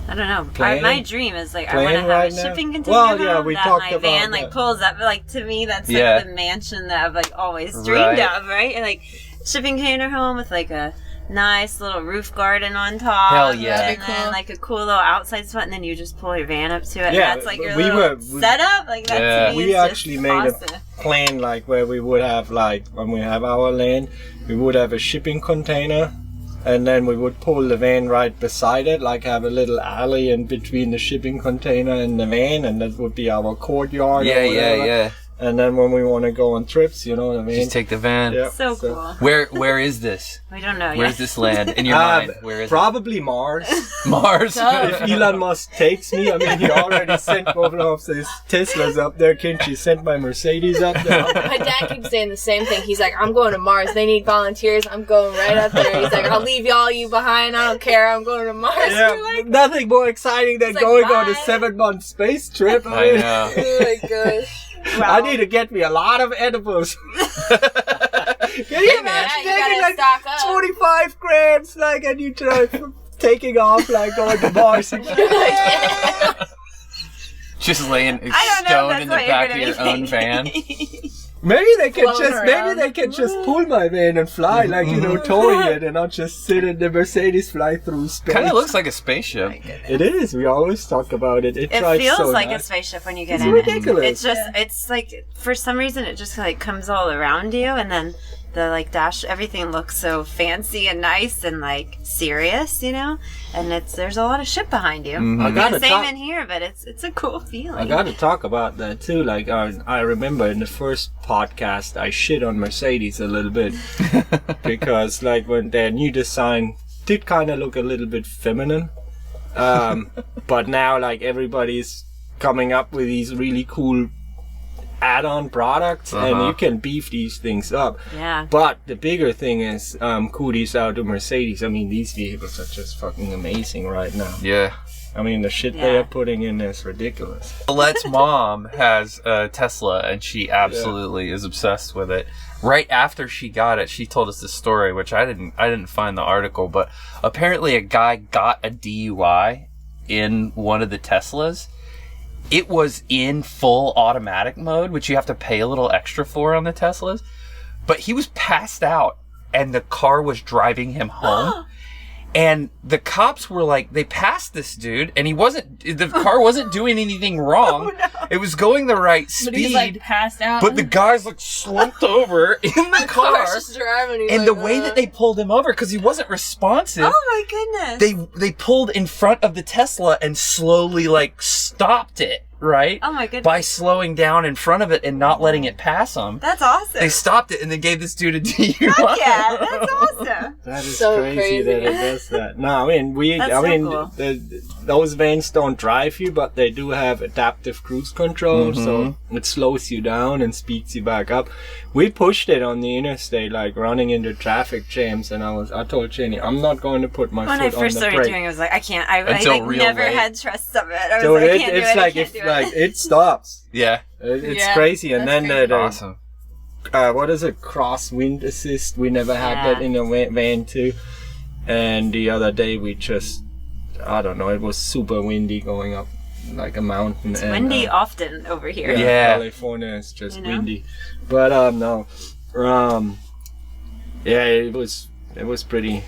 Speaker 2: I don't know.
Speaker 1: Plan?
Speaker 2: My dream is, like, I want to
Speaker 1: Plan
Speaker 2: have
Speaker 1: right
Speaker 2: a
Speaker 1: now?
Speaker 2: shipping container
Speaker 1: Well, yeah,
Speaker 2: home
Speaker 1: we
Speaker 2: that
Speaker 1: talked
Speaker 2: my
Speaker 1: about
Speaker 2: van,
Speaker 1: that.
Speaker 2: like, pulls up. Like, to me, that's, like,
Speaker 4: Yeah.
Speaker 2: the mansion that I've, like, always dreamed
Speaker 4: Right.
Speaker 2: of, right? And, like, shipping container home with, like, a nice little roof garden on top.
Speaker 4: Hell yeah.
Speaker 2: And
Speaker 5: That'd be
Speaker 2: then,
Speaker 5: cool.
Speaker 2: like, a cool little outside spot, and then you just pull your van up to it.
Speaker 1: Yeah,
Speaker 2: and that's, like, your
Speaker 1: we
Speaker 2: little
Speaker 1: were-
Speaker 2: setup. Like, that
Speaker 4: Yeah.
Speaker 2: to me
Speaker 1: We
Speaker 2: is
Speaker 1: actually
Speaker 2: just
Speaker 1: made
Speaker 2: awesome.
Speaker 1: a plan like where we would have like when we have our land, we would have a shipping container, and then we would pull the van right beside it, like have a little alley in between the shipping container and the van, and that would be our courtyard.
Speaker 4: Yeah,
Speaker 1: or
Speaker 4: yeah,
Speaker 1: whatever.
Speaker 4: yeah.
Speaker 1: And then when we want to go on trips, you know what I mean?
Speaker 4: Just take the van.
Speaker 1: Yeah,
Speaker 2: So cool.
Speaker 4: Where is this?
Speaker 2: We don't know
Speaker 4: Where's
Speaker 2: yet.
Speaker 4: this land in your mind? Where is
Speaker 1: Probably Mars.
Speaker 4: it? Mars.
Speaker 1: If Elon Musk takes me, I mean, he already sent one of his Teslas up there. Can't you send my Mercedes up there?
Speaker 5: My dad keeps saying the same thing. He's like, I'm going to Mars. They need volunteers. I'm going right up there. He's like, I'll leave you behind. I don't care. I'm going to Mars.
Speaker 1: Yeah,
Speaker 5: We're like,
Speaker 1: nothing more exciting than
Speaker 5: It's like,
Speaker 1: going on a
Speaker 5: bye.
Speaker 1: 7-month space trip.
Speaker 4: I
Speaker 1: mean,
Speaker 4: know.
Speaker 5: oh my gosh.
Speaker 1: I need to get me a lot of edibles. Can you
Speaker 5: Yeah,
Speaker 1: imagine
Speaker 5: you gotta
Speaker 1: taking like
Speaker 5: stock up.
Speaker 1: 25 grams, like, and you try taking off, like going to Mars and shit?
Speaker 4: Just laying
Speaker 2: I don't know if
Speaker 4: stoned
Speaker 2: that's
Speaker 4: in the
Speaker 2: what
Speaker 4: back
Speaker 2: you're
Speaker 4: of
Speaker 2: gonna
Speaker 4: your
Speaker 2: be
Speaker 4: own van.
Speaker 2: thinking.
Speaker 1: Maybe they can
Speaker 5: Floating
Speaker 1: just
Speaker 5: around.
Speaker 1: pull my van and fly, like, towing it, and not just sit in the Mercedes, fly through space.
Speaker 4: Kind of looks like a spaceship.
Speaker 1: It is. We always talk about it. It
Speaker 2: It
Speaker 1: drives
Speaker 2: feels
Speaker 1: so
Speaker 2: like a
Speaker 1: nice.
Speaker 2: spaceship when you get
Speaker 1: It's
Speaker 2: in
Speaker 1: ridiculous.
Speaker 2: it. It's just, it's like, for some reason, it just like comes all around you, and then the like dash, everything looks so fancy and nice and like serious, And there's a lot of shit behind you.
Speaker 1: I
Speaker 2: It's
Speaker 1: gotta
Speaker 2: the same
Speaker 1: talk-
Speaker 2: in here, but it's a cool feeling.
Speaker 1: I gotta talk about that too. Like, I remember in the first podcast, I shit on Mercedes a little bit because, like, when their new design did kind of look a little bit feminine, but now, like, everybody's coming up with these really cool add-on products, and you can beef these things up.
Speaker 2: Yeah.
Speaker 1: But the bigger thing is, kudos out to Mercedes. I mean, these vehicles are just fucking amazing right now.
Speaker 4: Yeah.
Speaker 1: I mean, the shit they
Speaker 2: Yeah.
Speaker 1: are putting in is ridiculous.
Speaker 4: Colette's mom has a Tesla, and she absolutely is obsessed with it. Right after she got it, she told us this story, which I didn't find the article, but apparently a guy got a DUI in one of the Teslas. It was in full automatic mode, which you have to pay a little extra for on the Teslas. But he was passed out, and the car was driving him home. And the cops were like, they passed this dude, and the car wasn't doing anything wrong.
Speaker 2: Oh, no.
Speaker 4: It was going the right
Speaker 5: But he's like
Speaker 4: speed.
Speaker 5: passed out.
Speaker 4: But the guy's like slumped over in the car.
Speaker 5: car's just driving. He's
Speaker 4: And
Speaker 5: like,
Speaker 4: the way that they pulled him over, because he wasn't responsive,
Speaker 2: Oh my goodness.
Speaker 4: they pulled in front of the Tesla and slowly like stopped it,
Speaker 3: right?
Speaker 2: Oh my goodness.
Speaker 3: By slowing down in front of it and not letting it pass them.
Speaker 2: That's awesome.
Speaker 3: They stopped it and they gave this dude a DUI.
Speaker 2: Fuck yeah, that's awesome.
Speaker 1: That is
Speaker 5: So
Speaker 1: crazy that it does that. No, I mean
Speaker 2: That's so cool.
Speaker 1: those vans don't drive you, but they do have adaptive cruise control, so it slows you down and speeds you back up. We pushed it on the interstate, like running into traffic jams, and I told Jenny, I'm not going to put my
Speaker 2: When
Speaker 1: foot
Speaker 2: I
Speaker 1: on the
Speaker 2: first started
Speaker 1: brake.
Speaker 2: doing it, I was like, I can't. I
Speaker 3: Until
Speaker 2: like,
Speaker 3: real
Speaker 2: never
Speaker 3: late.
Speaker 2: had trust of it. I was
Speaker 1: Dude,
Speaker 2: like, I can't do
Speaker 1: it's
Speaker 2: it.
Speaker 1: like
Speaker 2: I can't do
Speaker 1: like it stops.
Speaker 3: Yeah.
Speaker 1: It's
Speaker 5: Yeah,
Speaker 1: crazy, and
Speaker 5: that's
Speaker 1: then
Speaker 5: crazy.
Speaker 1: the
Speaker 3: Awesome.
Speaker 1: what is it? Cross wind assist. We never had
Speaker 2: Yeah.
Speaker 1: that in a van too. And the other day we just, I don't know, it was super windy going up like a mountain.
Speaker 2: It's
Speaker 1: and,
Speaker 2: windy often over here.
Speaker 3: Yeah.
Speaker 1: California is just
Speaker 2: You know?
Speaker 1: windy. But no, yeah, it was pretty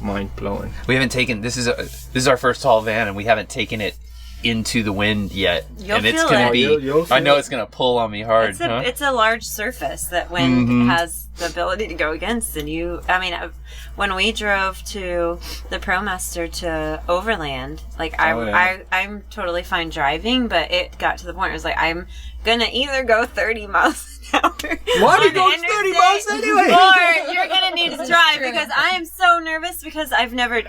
Speaker 1: mind blowing.
Speaker 3: We haven't taken this is our first tall van and we haven't taken it into the wind yet.
Speaker 2: You'll
Speaker 3: and it's
Speaker 2: feel
Speaker 3: gonna
Speaker 2: it.
Speaker 3: be
Speaker 1: You'll feel
Speaker 3: I know
Speaker 1: it.
Speaker 3: it's gonna pull on me hard.
Speaker 2: It's a large surface that wind has the ability to go against. And when we drove to the ProMaster to Overland, like I'm totally fine driving, but it got to the point where it was like, I'm gonna either go 30 miles an hour.
Speaker 1: Why do you
Speaker 2: on
Speaker 1: go
Speaker 2: the
Speaker 1: 30 miles
Speaker 2: interstate,
Speaker 1: anyway?
Speaker 2: Or you're gonna need to drive because I am so nervous because I've never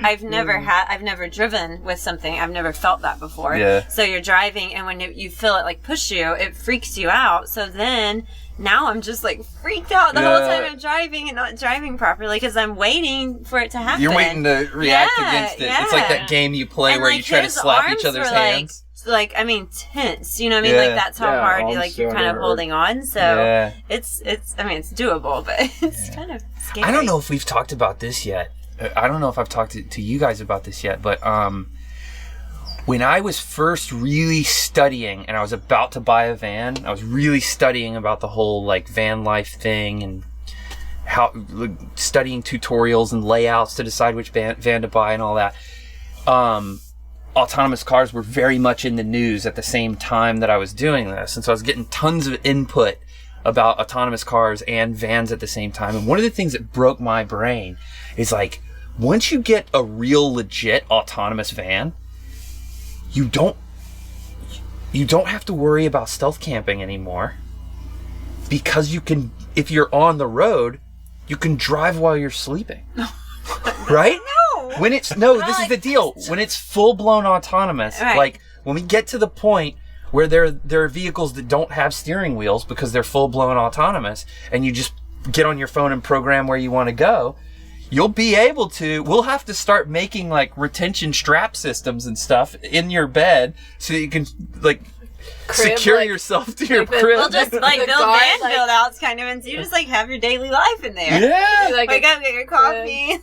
Speaker 2: driven with something. I've never felt that before.
Speaker 3: Yeah.
Speaker 2: So you're driving, and when you feel it like push you, it freaks you out. So then now I'm just like freaked out the whole time I'm driving and not driving properly because I'm waiting for it to happen.
Speaker 3: You're waiting to react
Speaker 2: Yeah,
Speaker 3: against it.
Speaker 2: yeah.
Speaker 3: It's like that game you play
Speaker 2: And,
Speaker 3: where
Speaker 2: like,
Speaker 3: you try to
Speaker 2: his
Speaker 3: slap
Speaker 2: arms
Speaker 3: each other's
Speaker 2: were, like,
Speaker 3: hands.
Speaker 2: Like, I mean, tense. You know what I mean?
Speaker 3: Yeah.
Speaker 2: Like that's how
Speaker 1: Yeah,
Speaker 2: hard
Speaker 1: arms
Speaker 2: you're
Speaker 1: still
Speaker 2: kind of
Speaker 1: hurt.
Speaker 2: holding on. So
Speaker 3: Yeah.
Speaker 2: it's doable, but it's kind of scary.
Speaker 3: I don't know if we've talked about this yet. I don't know if I've talked to you guys about this yet, but when I was first really studying and I was about to buy a van, I was really studying about the whole like van life thing and how studying tutorials and layouts to decide which van to buy and all that. Autonomous cars were very much in the news at the same time that I was doing this. And so I was getting tons of input about autonomous cars and vans at the same time. And one of the things that broke my brain is like, once you get a real legit autonomous van, you don't have to worry about stealth camping anymore because you can, if you're on the road, you can drive while you're sleeping. Right? When it's this is the deal. When it's full blown autonomous,
Speaker 2: Right.
Speaker 3: like when we get to the point where there are vehicles that don't have steering wheels because they're full blown autonomous, and you just get on your phone and program where you want to go, you'll be able to. We'll have to start making like retention strap systems and stuff in your bed so that you can like
Speaker 5: Crib,
Speaker 3: secure
Speaker 5: like-
Speaker 3: yourself to your
Speaker 5: like the-
Speaker 3: crib.
Speaker 2: We'll just like
Speaker 5: The
Speaker 2: build
Speaker 5: guard,
Speaker 2: van
Speaker 5: like-
Speaker 2: build outs kind of, and so you just like have your daily life in there.
Speaker 3: yeah.
Speaker 5: Like
Speaker 2: Wake
Speaker 5: a-
Speaker 2: up, get your coffee,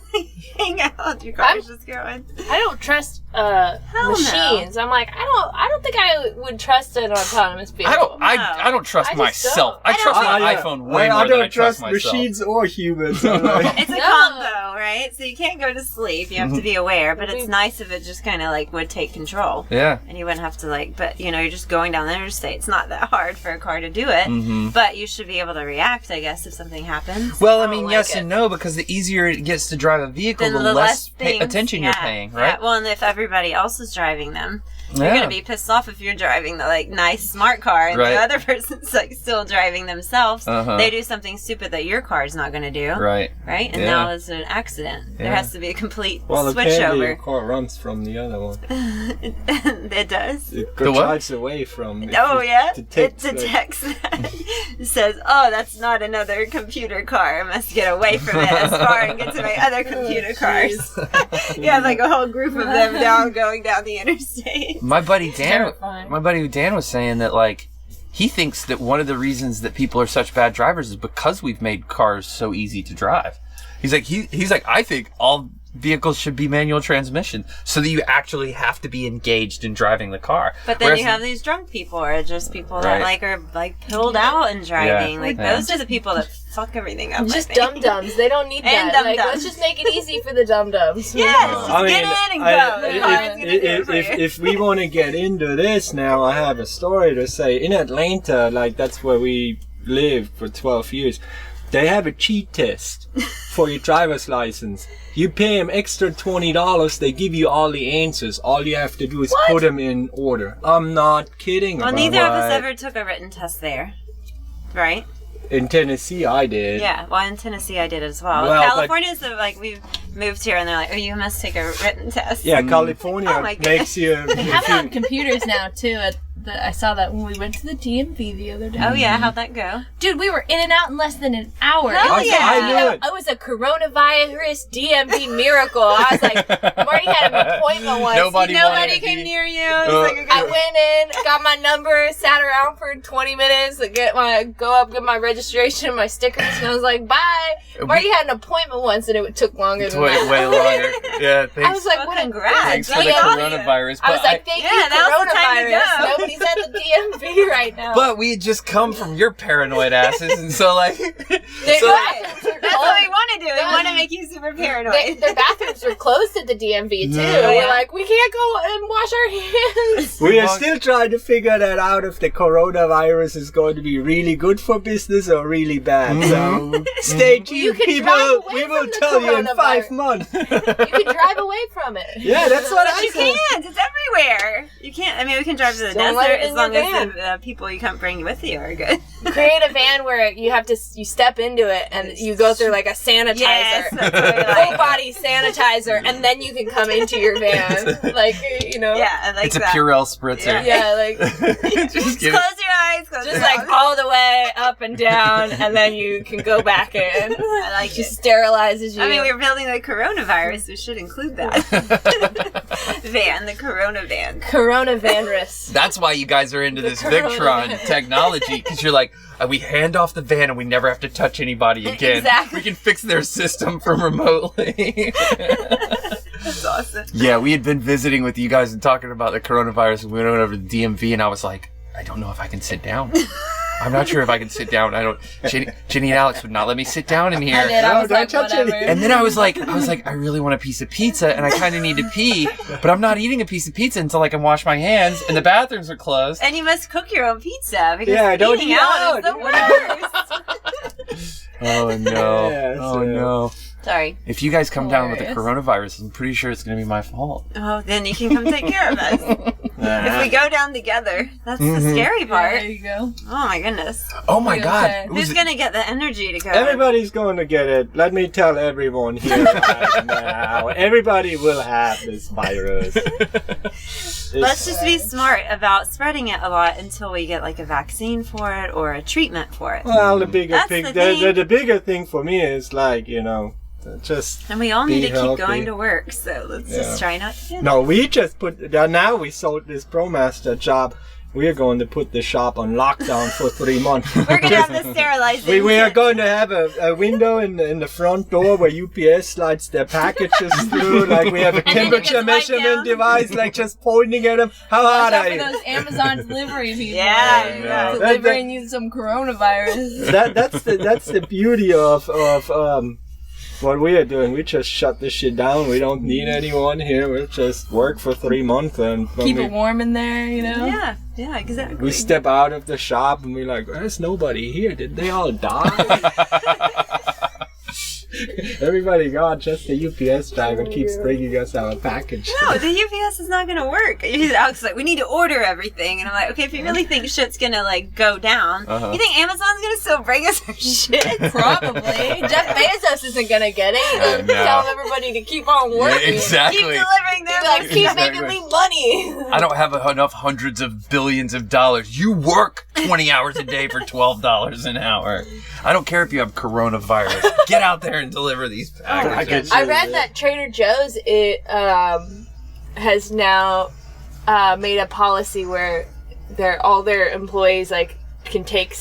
Speaker 2: hang out. Your car's just going.
Speaker 5: I don't trust
Speaker 2: no.
Speaker 5: machines. I'm like, I don't think I would trust an autonomous vehicle.
Speaker 3: I don't trust
Speaker 5: I just
Speaker 3: myself.
Speaker 5: don't.
Speaker 3: I trust my
Speaker 1: yeah.
Speaker 3: iPhone way more
Speaker 1: I
Speaker 3: than
Speaker 1: don't
Speaker 3: I trust myself.
Speaker 1: machines or humans. I'm like,
Speaker 2: It's a
Speaker 5: No.
Speaker 2: combo, right? So you can't go to sleep. You have to be aware, but it's nice if it just kind of like would take control.
Speaker 3: Yeah.
Speaker 2: And you wouldn't have to like, but you know, you're just going down the interstate. It's not that hard for a car to do it, but you should be able to react, I guess, if something happens.
Speaker 3: Well, I
Speaker 5: don't
Speaker 3: mean,
Speaker 5: like
Speaker 3: yes
Speaker 5: it.
Speaker 3: and no, because the easier it gets to drive a vehicle,
Speaker 2: Then
Speaker 3: the less
Speaker 2: things-
Speaker 3: attention you're
Speaker 2: yeah,
Speaker 3: paying,
Speaker 2: yeah.
Speaker 3: right?
Speaker 2: Well, and if everybody else is driving them, you're
Speaker 3: Yeah.
Speaker 2: gonna be pissed off if you're driving the like nice smart car and
Speaker 3: Right.
Speaker 2: the other person's like still driving themselves.
Speaker 3: Uh-huh.
Speaker 2: They do something stupid that your car's not gonna do,
Speaker 3: Right.
Speaker 2: right? And
Speaker 3: Yeah.
Speaker 2: now it's an accident. There
Speaker 3: Yeah.
Speaker 2: has to be a complete
Speaker 1: well, apparently your
Speaker 2: switchover.
Speaker 1: car runs from the other one.
Speaker 2: It does.
Speaker 1: It
Speaker 3: The what?
Speaker 1: drives away from.
Speaker 2: Oh yeah,
Speaker 1: detects,
Speaker 2: it
Speaker 1: like-
Speaker 2: detects that. It says, "Oh, that's not another computer car. I must get away from it as far and get to my other computer cars." You have like a whole group of them down going down the interstate.
Speaker 3: My buddy Dan,
Speaker 5: Terrifying.
Speaker 3: was saying that like he thinks that one of the reasons that people are such bad drivers is because we've made cars so easy to drive. He's like I think all vehicles should be manual transmission so that you actually have to be engaged in driving the car.
Speaker 2: But then
Speaker 3: Whereas-
Speaker 2: you have these drunk people, or just people
Speaker 3: Right.
Speaker 2: that like are like pilled out and driving.
Speaker 3: Yeah.
Speaker 2: Like
Speaker 3: Yeah.
Speaker 2: those are the people that fuck everything up. I
Speaker 5: Just
Speaker 2: think.
Speaker 5: dum dums. They don't need
Speaker 2: And
Speaker 5: that. Like,
Speaker 2: dum-dums.
Speaker 5: let's just make it easy for the dum dums.
Speaker 2: Yes, just
Speaker 1: I mean,
Speaker 2: get in and go. The car is gonna do it for you.
Speaker 1: if we want to get into this now, I have a story to say. In Atlanta, like that's where we lived for 12 years. they have a cheat test for your driver's license. You pay them extra $20. They give you all the answers. All you have to do is put them in order. I'm not kidding.
Speaker 2: Well, neither of us ever took a written test there, right?
Speaker 1: In Tennessee, I did.
Speaker 2: Yeah, well, in Tennessee, I did as well.
Speaker 1: Well,
Speaker 2: California's like we moved here, and they're like, "Oh, you must take a written test."
Speaker 1: Yeah, California makes you.
Speaker 5: They have it on computers now too. I saw that when we went to the DMV the other day.
Speaker 2: Oh yeah, how'd that go?
Speaker 5: Dude, we were in and out in less than an hour.
Speaker 2: Hell yeah!
Speaker 1: I knew it.
Speaker 5: It was a coronavirus DMV miracle. I was like, Marty had an appointment once.
Speaker 4: Nobody
Speaker 2: came near you.
Speaker 5: I went in, got my number, sat around for 20 minutes to get my registration, my stickers, and I was like, bye. Marty had an appointment once, and it took longer than that.
Speaker 4: Way longer. Yeah, thanks.
Speaker 5: I was like, what
Speaker 2: congrats.
Speaker 4: Thanks for the coronavirus.
Speaker 5: I was like, thank you,
Speaker 2: now's the time to
Speaker 5: coronavirus.
Speaker 2: go.
Speaker 5: Nobody's at the DMV right now.
Speaker 4: But we had just come from your paranoid asses, and so like,
Speaker 2: That's what we want to do. We want to make you super paranoid.
Speaker 5: Their bathrooms were closed at the DMV too.
Speaker 1: No.
Speaker 5: We're like, we can't go and wash our hands.
Speaker 1: We are still trying to figure that out if the coronavirus is going to be really good for business or really bad. So stay tuned,
Speaker 5: You can
Speaker 1: people.
Speaker 5: drive away
Speaker 1: We will
Speaker 5: from the
Speaker 1: tell you in 5
Speaker 5: coronavirus.
Speaker 1: months.
Speaker 5: You can drive away from it.
Speaker 1: Yeah, that's what I
Speaker 2: You
Speaker 1: said.
Speaker 2: can't. It's everywhere. You can't. I mean, we can drive to the
Speaker 5: Don't let
Speaker 2: desert
Speaker 5: it in
Speaker 2: as long
Speaker 5: your
Speaker 2: as the people you can't bring with you are good.
Speaker 5: Create a van where you step into it and you go through like a sanitizer.
Speaker 2: Yes, that's what we
Speaker 5: Full
Speaker 2: like.
Speaker 5: body sanitizer, and then you can come into your van. Like, you know.
Speaker 2: Yeah, I like
Speaker 4: it's a
Speaker 2: that.
Speaker 4: Purell spritzer.
Speaker 5: Yeah, like
Speaker 2: Just close your eyes. Close
Speaker 5: just
Speaker 2: your
Speaker 5: like
Speaker 2: eyes.
Speaker 5: all the way up and down, and then you can go back in.
Speaker 2: I like
Speaker 5: Just
Speaker 2: it.
Speaker 5: sterilizes you.
Speaker 2: I mean, we're building the coronavirus. We should include that. Van, the corona van.
Speaker 5: Coronavirus.
Speaker 4: That's why you guys are into this
Speaker 5: corona
Speaker 4: Victron
Speaker 5: van.
Speaker 4: technology, because you're like, we hand off the van and we never have to touch anybody again.
Speaker 2: Exactly.
Speaker 4: We can fix their system from remotely.
Speaker 2: That's awesome.
Speaker 4: Yeah, we had been visiting with you guys and talking about the coronavirus, and we went over to the DMV, and I was like, I don't know if I can sit down. I'm not sure if I can sit down. Jenny and Alex would not let me sit down in here.
Speaker 5: I did. I
Speaker 1: No,
Speaker 5: was
Speaker 1: don't
Speaker 5: like,
Speaker 1: touch
Speaker 5: whatever.
Speaker 1: anything.
Speaker 4: And then I was like, I really want a piece of pizza, and I kind of need to pee, but I'm not eating a piece of pizza until I can wash my hands, and the bathrooms are closed.
Speaker 2: And you must cook your own pizza because
Speaker 1: Yeah, don't
Speaker 2: eating
Speaker 1: eat
Speaker 2: out is
Speaker 1: out.
Speaker 2: the worst.
Speaker 4: Oh no!
Speaker 1: Yeah,
Speaker 4: Oh
Speaker 1: so-
Speaker 4: no!
Speaker 2: Sorry.
Speaker 4: If you guys come down with the
Speaker 5: Hilarious.
Speaker 4: coronavirus, I'm pretty sure it's going to be my fault.
Speaker 2: Oh, then you can come take care of us. If we go down together, that's the scary part.
Speaker 5: There you go.
Speaker 2: Oh my goodness.
Speaker 4: Oh my
Speaker 5: Okay.
Speaker 4: God! It was
Speaker 2: Who's gonna get the energy to go?
Speaker 1: Everybody's going to get it. Let me tell everyone here right now. Everybody will have this virus.
Speaker 2: Let's just be smart about spreading it a lot until we get like a vaccine for it or a treatment for it.
Speaker 1: Well, the bigger
Speaker 2: That's
Speaker 1: thing,
Speaker 2: the thing.
Speaker 1: the bigger thing for me is like, just
Speaker 2: And we all need
Speaker 1: Be
Speaker 2: to keep
Speaker 1: healthy.
Speaker 2: going to work, so let's just try not to.
Speaker 1: no. We just now we sold this ProMaster job. We are going to put the shop on lockdown for 3 months.
Speaker 2: We're gonna have the sterilizing.
Speaker 1: We are
Speaker 2: kit.
Speaker 1: going to have a window in the front door where UPS slides their packages through. Like we have a
Speaker 2: then it
Speaker 1: temperature
Speaker 2: gets wiped
Speaker 1: measurement
Speaker 2: down.
Speaker 1: device, like just pointing at them. How hot
Speaker 5: Watch
Speaker 1: are
Speaker 5: out for
Speaker 1: you?
Speaker 5: those Amazon delivery people.
Speaker 2: Yeah.
Speaker 5: Delivering you some coronavirus.
Speaker 1: That's the beauty of what we are doing. We just shut this shit down. We don't need anyone here. We'll just work for 3 months and when
Speaker 5: Keep
Speaker 1: we,
Speaker 5: it warm in there, you know?
Speaker 2: Yeah, exactly.
Speaker 1: we step out of the shop and we're like, there's nobody here. Did they all die? Everybody gone. Just the UPS driver keeps bringing us our package.
Speaker 2: No, the UPS is not gonna work. Alex is like, we need to order everything, and I'm like, okay, if you really think shit's gonna like go down, you think Amazon's gonna still bring us our shit?
Speaker 5: Probably. Jeff Bezos isn't gonna get it. He's gonna
Speaker 4: no.
Speaker 5: tell everybody to keep on working.
Speaker 2: Keep
Speaker 4: exactly.
Speaker 2: delivering them.
Speaker 5: He's like, keep
Speaker 4: Exactly.
Speaker 5: making me money.
Speaker 4: I don't have enough hundreds of billions of dollars. You work 20 hours a day for $12 an hour. I don't care if you have coronavirus. Get out there and deliver these packages.
Speaker 5: I read that Trader Joe's has now made a policy where all their employees like can take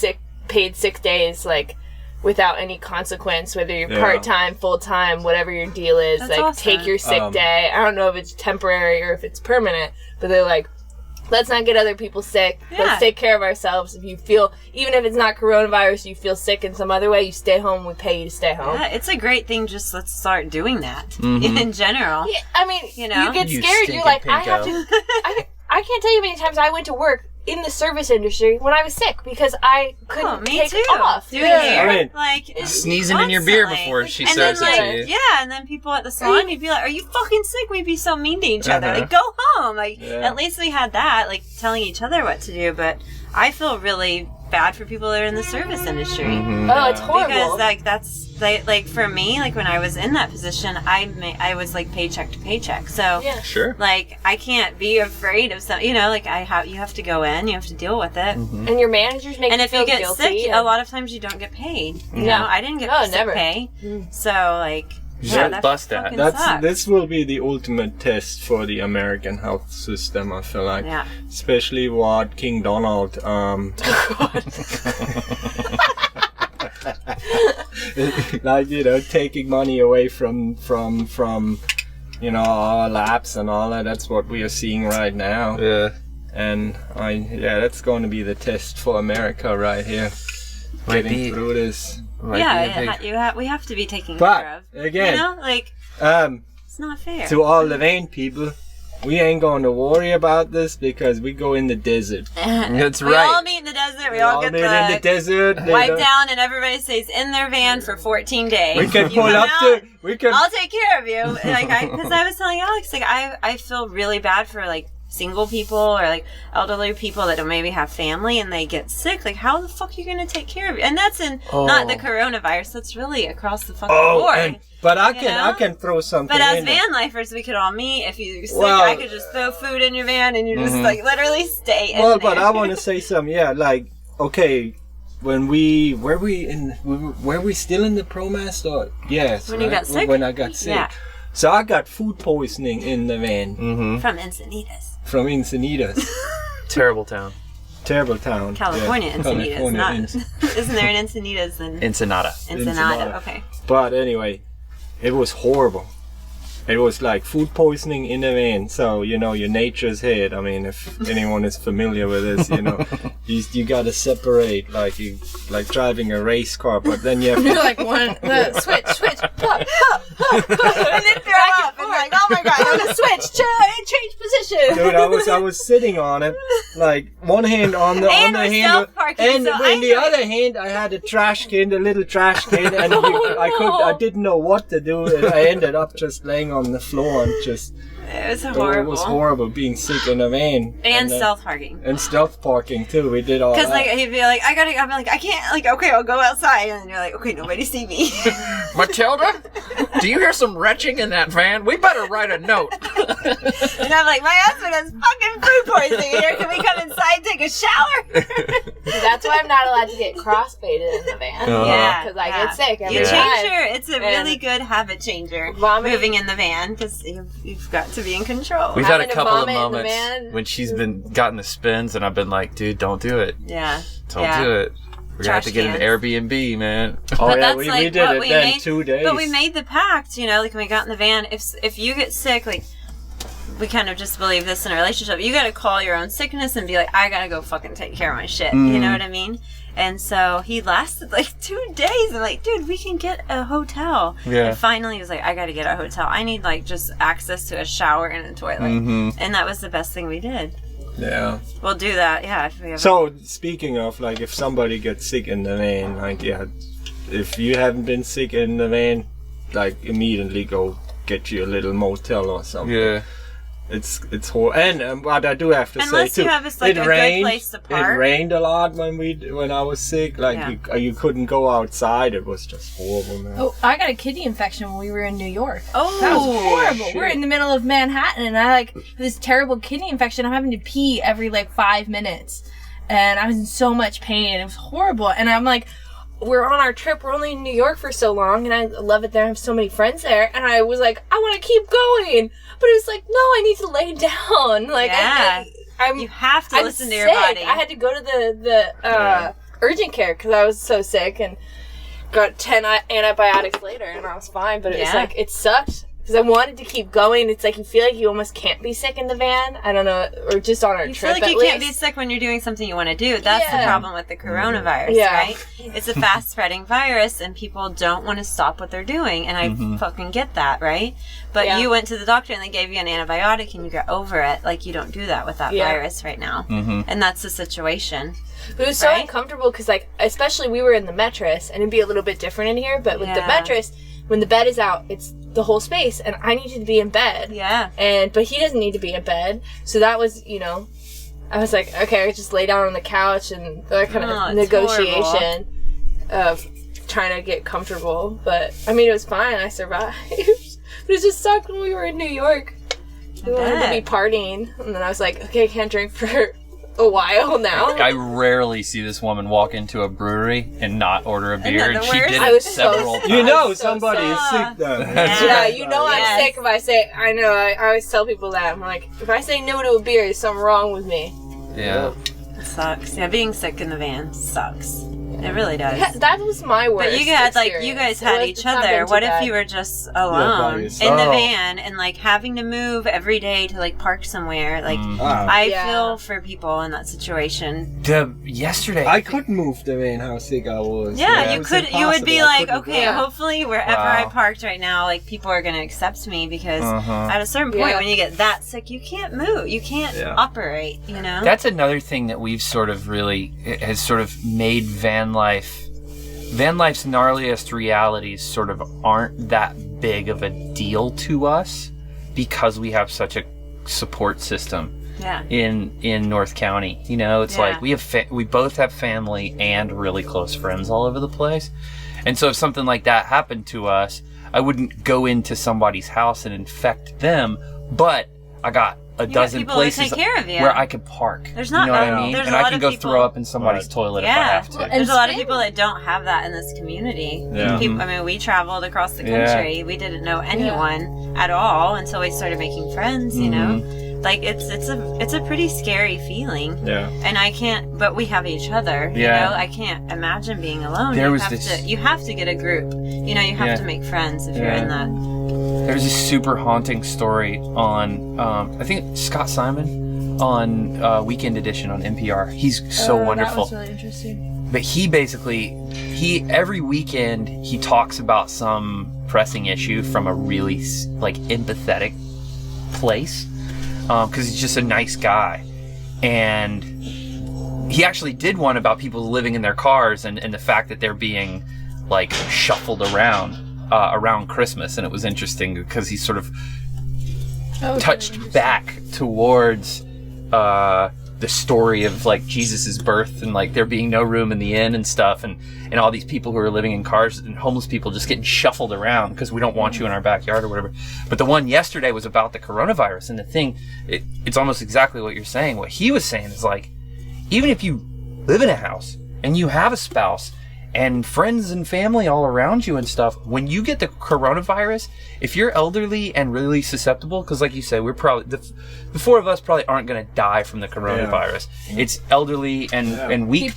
Speaker 5: paid sick days like without any consequence, whether you're part-time, full-time, whatever your deal is.
Speaker 2: That's
Speaker 5: like
Speaker 2: awesome.
Speaker 5: take your sick day. I don't know if it's temporary or if it's permanent, but they're like, let's not get other people sick.
Speaker 2: Yeah.
Speaker 5: Let's take care of ourselves. If you feel, even if it's not coronavirus, you feel sick in some other way, you stay home. We pay you to stay home.
Speaker 2: Yeah, it's a great thing. Just let's start doing that in general.
Speaker 5: Yeah, I mean,
Speaker 2: You know?
Speaker 5: you get
Speaker 3: You
Speaker 5: scared. You're
Speaker 3: stinking
Speaker 5: like, I have
Speaker 3: pinko.
Speaker 5: to. I can't tell you how many times I went to work in the service industry when I was sick because I couldn't take off.
Speaker 2: Doing hair,
Speaker 1: I mean,
Speaker 2: like
Speaker 4: sneezing in your beer before she
Speaker 2: and
Speaker 4: serves
Speaker 2: then,
Speaker 4: it
Speaker 2: like,
Speaker 4: to you.
Speaker 2: Yeah, and then people at the salon, you'd be like, "Are you fucking sick?" We'd be so mean to each other. Like, go home. Like, at least we had that, like telling each other what to do. But I feel really bad for people that are in the service industry.
Speaker 5: Oh, it's horrible.
Speaker 2: Because like for me, like when I was in that position, I was like paycheck to paycheck. So
Speaker 4: Sure.
Speaker 2: like I can't be afraid of some. You know, like you have to go in, you have to deal with it.
Speaker 5: And your managers make
Speaker 2: And
Speaker 5: you
Speaker 2: if
Speaker 5: feel
Speaker 2: you get
Speaker 5: guilty.
Speaker 2: sick, a lot of times you don't get paid. You know, I didn't get sick
Speaker 5: never.
Speaker 2: pay. So like.
Speaker 4: Yeah,
Speaker 2: that
Speaker 4: bust that.
Speaker 2: fucking sucks.
Speaker 1: This will be the ultimate test for the American health system, I feel like.
Speaker 2: Yeah.
Speaker 1: Especially what King Donald like, you know, taking money away from you know, our labs and all that. That's what we are seeing right now.
Speaker 4: Yeah.
Speaker 1: And that's going to be the test for America right here. Getting through this.
Speaker 2: We have to be taken care
Speaker 1: But
Speaker 2: of.
Speaker 1: again,
Speaker 2: You know, like it's not fair.
Speaker 1: to all the vain people, we ain't going to worry about this because we go in the desert.
Speaker 4: That's
Speaker 2: we
Speaker 4: right.
Speaker 2: all meet in the desert. We all get
Speaker 1: meet in the desert.
Speaker 2: wipe down, and everybody stays in their van for 14 days.
Speaker 1: We can
Speaker 2: You
Speaker 1: pull
Speaker 2: come
Speaker 1: up
Speaker 2: out,
Speaker 1: to. We can.
Speaker 2: I'll take care of you. Like because I was telling Alex, like I feel really bad for like single people or like elderly people that don't maybe have family and they get sick. Like how the fuck are you gonna take care of you? And that's not the coronavirus. That's really across the fucking board.
Speaker 1: But I can throw something.
Speaker 2: But as
Speaker 1: in
Speaker 2: van lifers, we could all meet. If you're sick,
Speaker 1: Well-
Speaker 2: I could just throw food in your van and you just like literally stay in
Speaker 1: Well,
Speaker 2: there.
Speaker 1: but I want to say something. Yeah, like okay, were we still in the ProMaster? Or, yes.
Speaker 2: When you got sick?
Speaker 1: When I got sick.
Speaker 2: Yeah.
Speaker 1: So I got food poisoning in the van
Speaker 2: From Encinitas.
Speaker 1: from Encinitas.
Speaker 3: Terrible town.
Speaker 1: Terrible town.
Speaker 2: California
Speaker 1: Yeah,
Speaker 2: Encinitas.
Speaker 1: California
Speaker 2: Isn't there an Encinitas in
Speaker 4: Ensenada.
Speaker 2: Ensenada? Okay.
Speaker 1: But anyway, it was horrible. It was like food poisoning in a van. So, you know, your nature's head. I mean, if anyone is familiar with this, you know, you gotta separate like driving a race car, but then you have
Speaker 5: You're
Speaker 1: to,
Speaker 5: like switch, pop,
Speaker 2: And then throw up and like, oh my god,
Speaker 5: on the switch, change position.
Speaker 1: dude, I was sitting on it, like one hand on the
Speaker 2: And
Speaker 1: on the
Speaker 2: we're
Speaker 1: handle,
Speaker 2: self-parking,
Speaker 1: and
Speaker 2: so I
Speaker 1: in the
Speaker 2: know
Speaker 1: other hand I had a trash can, a little trash can, and I didn't know what to do, and I ended up just laying on the floor and just.
Speaker 2: It was
Speaker 1: It
Speaker 2: horrible.
Speaker 1: was horrible being sick in a van.
Speaker 2: And
Speaker 1: then-
Speaker 2: stealth parking.
Speaker 1: And stealth parking too. We did all that.
Speaker 2: Because like he'd be like, I'm like, I can't. Like, okay, I'll go outside, and you're like, okay, nobody see me.
Speaker 4: Matilda, do you hear some retching in that van? We better write a note.
Speaker 2: And I'm like, my husband has fucking food poisoning here. Can we come inside and take a shower?
Speaker 5: That's why I'm not allowed to get cross-baited in the van.
Speaker 2: Yeah,
Speaker 5: Because I get sick every
Speaker 2: You
Speaker 5: time.
Speaker 2: change it's a really good habit changer.
Speaker 5: Vomiting.
Speaker 2: Moving in the van because you've got to be in control.
Speaker 4: We've had a
Speaker 5: Having to
Speaker 4: couple of
Speaker 5: vomit in the
Speaker 4: moments
Speaker 5: van.
Speaker 4: when she's gotten the spins, and I've been like, dude, don't do it.
Speaker 2: Yeah.
Speaker 4: Don't do it. We're gonna have to get an
Speaker 2: Trash
Speaker 4: Airbnb, man.
Speaker 1: Oh
Speaker 2: But
Speaker 1: yeah,
Speaker 2: that's
Speaker 1: we
Speaker 2: like
Speaker 1: did
Speaker 2: what
Speaker 1: it
Speaker 2: we
Speaker 1: then
Speaker 2: made-
Speaker 1: 2 days.
Speaker 2: But we made the pact, you know, like when we got in the van, if you get sick, like we kind of just believe this in a relationship. You gotta call your own sickness and be like, I gotta go fucking take care of my shit. You know what I mean? And so he lasted like 2 days. And like, dude, we can get a hotel.
Speaker 4: Yeah.
Speaker 2: And finally he was like, I gotta get a hotel. I need like just access to a shower and a toilet. And that was the best thing we did.
Speaker 1: Yeah.
Speaker 2: We'll do that, yeah. If we have
Speaker 1: So speaking of, like, if somebody gets sick in the van, like, yeah, if you haven't been sick in the van, like, immediately go get you a little motel or something.
Speaker 4: Yeah.
Speaker 1: It's horrible. And what I do have to
Speaker 2: Unless
Speaker 1: say too,
Speaker 2: you have like, a good place to park.
Speaker 1: It rained a lot when I was sick. Like you couldn't go outside. It was just horrible, man.
Speaker 6: Oh, I got a kidney infection when we were in New York.
Speaker 2: Oh,
Speaker 6: That was horrible.
Speaker 1: shit.
Speaker 6: We're in the middle of Manhattan, and I have this terrible kidney infection. I'm having to pee every 5 minutes, and I was in so much pain. It was horrible. And I'm like,
Speaker 5: We're on our trip. We're only in New York for so long, and I love it there. I have so many friends there, and I was like, I want to keep going, but it was like, no, I need to lay down. Like,
Speaker 2: Yeah.
Speaker 5: I'm
Speaker 2: you have to
Speaker 5: I'm
Speaker 2: listen to
Speaker 5: sick.
Speaker 2: your body.
Speaker 5: I had to go to the urgent care because I was so sick, and got 10 antibiotics later, and I was fine. But it was
Speaker 2: Yeah.
Speaker 5: like, it sucked because I wanted to keep going. It's like you feel like you almost can't be sick in the van. I don't know, or just on our
Speaker 2: You
Speaker 5: trip.
Speaker 2: feel like you
Speaker 5: at
Speaker 2: can't be
Speaker 5: least.
Speaker 2: sick when you're doing something you want to do. That's the
Speaker 5: Yeah.
Speaker 2: problem with the coronavirus,
Speaker 5: Yeah.
Speaker 2: right? It's a fast spreading virus and people don't want to stop what they're doing. And I fucking get that, right? But
Speaker 5: Yeah.
Speaker 2: you went to the doctor and they gave you an antibiotic and you got over it. Like, you don't do that with that
Speaker 5: Yeah.
Speaker 2: virus right now. And that's the situation.
Speaker 5: But it was so
Speaker 2: Right?
Speaker 5: uncomfortable because, like, especially we were in the mattress, and it'd be a little bit different in here. But with the
Speaker 2: Yeah.
Speaker 5: mattress, when the bed is out, it's the whole space, and I needed to be in bed.
Speaker 2: Yeah.
Speaker 5: But he doesn't need to be in bed, so that was, I was like, okay, I just lay down on the couch, and that kind
Speaker 2: Oh,
Speaker 5: of
Speaker 2: it's
Speaker 5: negotiation of trying to get comfortable. But I mean, it was fine. I survived. But it just sucked when we were in New York. We wanted to be partying, and then I was like, okay, I can't drink for a while now.
Speaker 4: I rarely see this woman walk into a brewery and not order a beer,
Speaker 2: that
Speaker 4: and
Speaker 2: the
Speaker 4: she
Speaker 2: worst?
Speaker 4: did
Speaker 5: I
Speaker 4: it
Speaker 5: was so
Speaker 4: several
Speaker 5: sad.
Speaker 4: times.
Speaker 1: You know
Speaker 5: I'm so
Speaker 1: somebody is
Speaker 2: sorry.
Speaker 1: sick though.
Speaker 5: Yeah, you know I'm
Speaker 2: Yes.
Speaker 5: sick if I say, I know, I always tell people that. I'm like, if I say no to a beer, there's something wrong with me.
Speaker 4: Yeah.
Speaker 2: It sucks. Yeah, being sick in the van sucks. It really does.
Speaker 5: Yeah, that was my worst.
Speaker 2: But you guys, like,
Speaker 5: experience.
Speaker 2: you guys
Speaker 5: It
Speaker 2: had
Speaker 5: was-
Speaker 2: each
Speaker 5: it's not
Speaker 2: other.
Speaker 5: been too
Speaker 2: What if
Speaker 5: bad.
Speaker 2: you were just
Speaker 1: by
Speaker 2: alone in
Speaker 1: yourself.
Speaker 2: the
Speaker 4: Oh.
Speaker 2: van and, like, having to move every day to, like, park somewhere? Like, I
Speaker 5: Yeah.
Speaker 2: feel for people in that situation.
Speaker 4: Yesterday,
Speaker 1: I couldn't move the van how sick I was.
Speaker 2: Yeah,
Speaker 1: it
Speaker 2: you
Speaker 1: was
Speaker 2: could. You would be
Speaker 1: impossible. I
Speaker 2: like,
Speaker 1: couldn't
Speaker 2: okay,
Speaker 5: Yeah.
Speaker 2: hopefully wherever I
Speaker 4: Wow.
Speaker 2: parked right now, like, people are gonna accept me because
Speaker 4: Uh-huh.
Speaker 2: at a certain point,
Speaker 5: Yeah.
Speaker 2: when you get that sick, you can't move. You can't
Speaker 1: Yeah.
Speaker 2: operate. You know.
Speaker 4: That's another thing that we've sort of really it has sort of made van life's gnarliest realities sort of aren't that big of a deal to us because we have such a support system
Speaker 2: yeah.
Speaker 4: in North County. You know, it's
Speaker 2: Yeah.
Speaker 4: like we both have family and really close friends all over the place. And so if something like that happened to us, I wouldn't go into somebody's house and infect them, but I got a
Speaker 2: got
Speaker 4: dozen
Speaker 2: people that
Speaker 4: places
Speaker 2: take care of you.
Speaker 4: where I could park.
Speaker 2: There's not-
Speaker 4: you know what I mean?
Speaker 2: there's
Speaker 4: And
Speaker 2: a
Speaker 4: I
Speaker 2: lot
Speaker 4: can
Speaker 2: of
Speaker 4: go
Speaker 2: people-
Speaker 4: throw up in somebody's
Speaker 1: Right.
Speaker 4: toilet if I
Speaker 2: Yeah.
Speaker 4: have to.
Speaker 5: Well,
Speaker 2: There's a lot of
Speaker 5: Spain-
Speaker 2: people that don't have that in this community.
Speaker 1: Yeah.
Speaker 2: People, I mean, we traveled across the
Speaker 4: Yeah.
Speaker 2: country. We didn't know anyone at all until we started making friends. You know, like it's a pretty scary feeling.
Speaker 1: Yeah.
Speaker 2: And I can't, but we have each other.
Speaker 4: Yeah.
Speaker 2: You know, I can't imagine being alone.
Speaker 4: There
Speaker 2: you
Speaker 4: was
Speaker 2: have
Speaker 4: this-
Speaker 2: you have to get a group. You know, you have
Speaker 4: Yeah.
Speaker 2: to make friends if you're
Speaker 4: Yeah.
Speaker 2: in that.
Speaker 4: There's a super haunting story on, I think Scott Simon on Weekend Edition on NPR. He's so wonderful.
Speaker 6: That was really interesting.
Speaker 4: But he basically, every weekend he talks about some pressing issue from a really like empathetic place, because he's just a nice guy. And he actually did one about people living in their cars and the fact that they're being like shuffled around Christmas. And it was interesting because he sort of touched back towards the story of like Jesus's birth and like there being no room in the inn and stuff, and all these people who are living in cars and homeless people just getting shuffled around because we don't want you in our backyard or whatever. But the one yesterday was about the coronavirus, and the thing, it's almost exactly what you're saying. What he was saying is like, even if you live in a house and you have a spouse and friends and family all around you and stuff, when you get the coronavirus, if you're elderly and really susceptible, because like you said, we're probably the four of us probably aren't going to die from the coronavirus. It's elderly and weak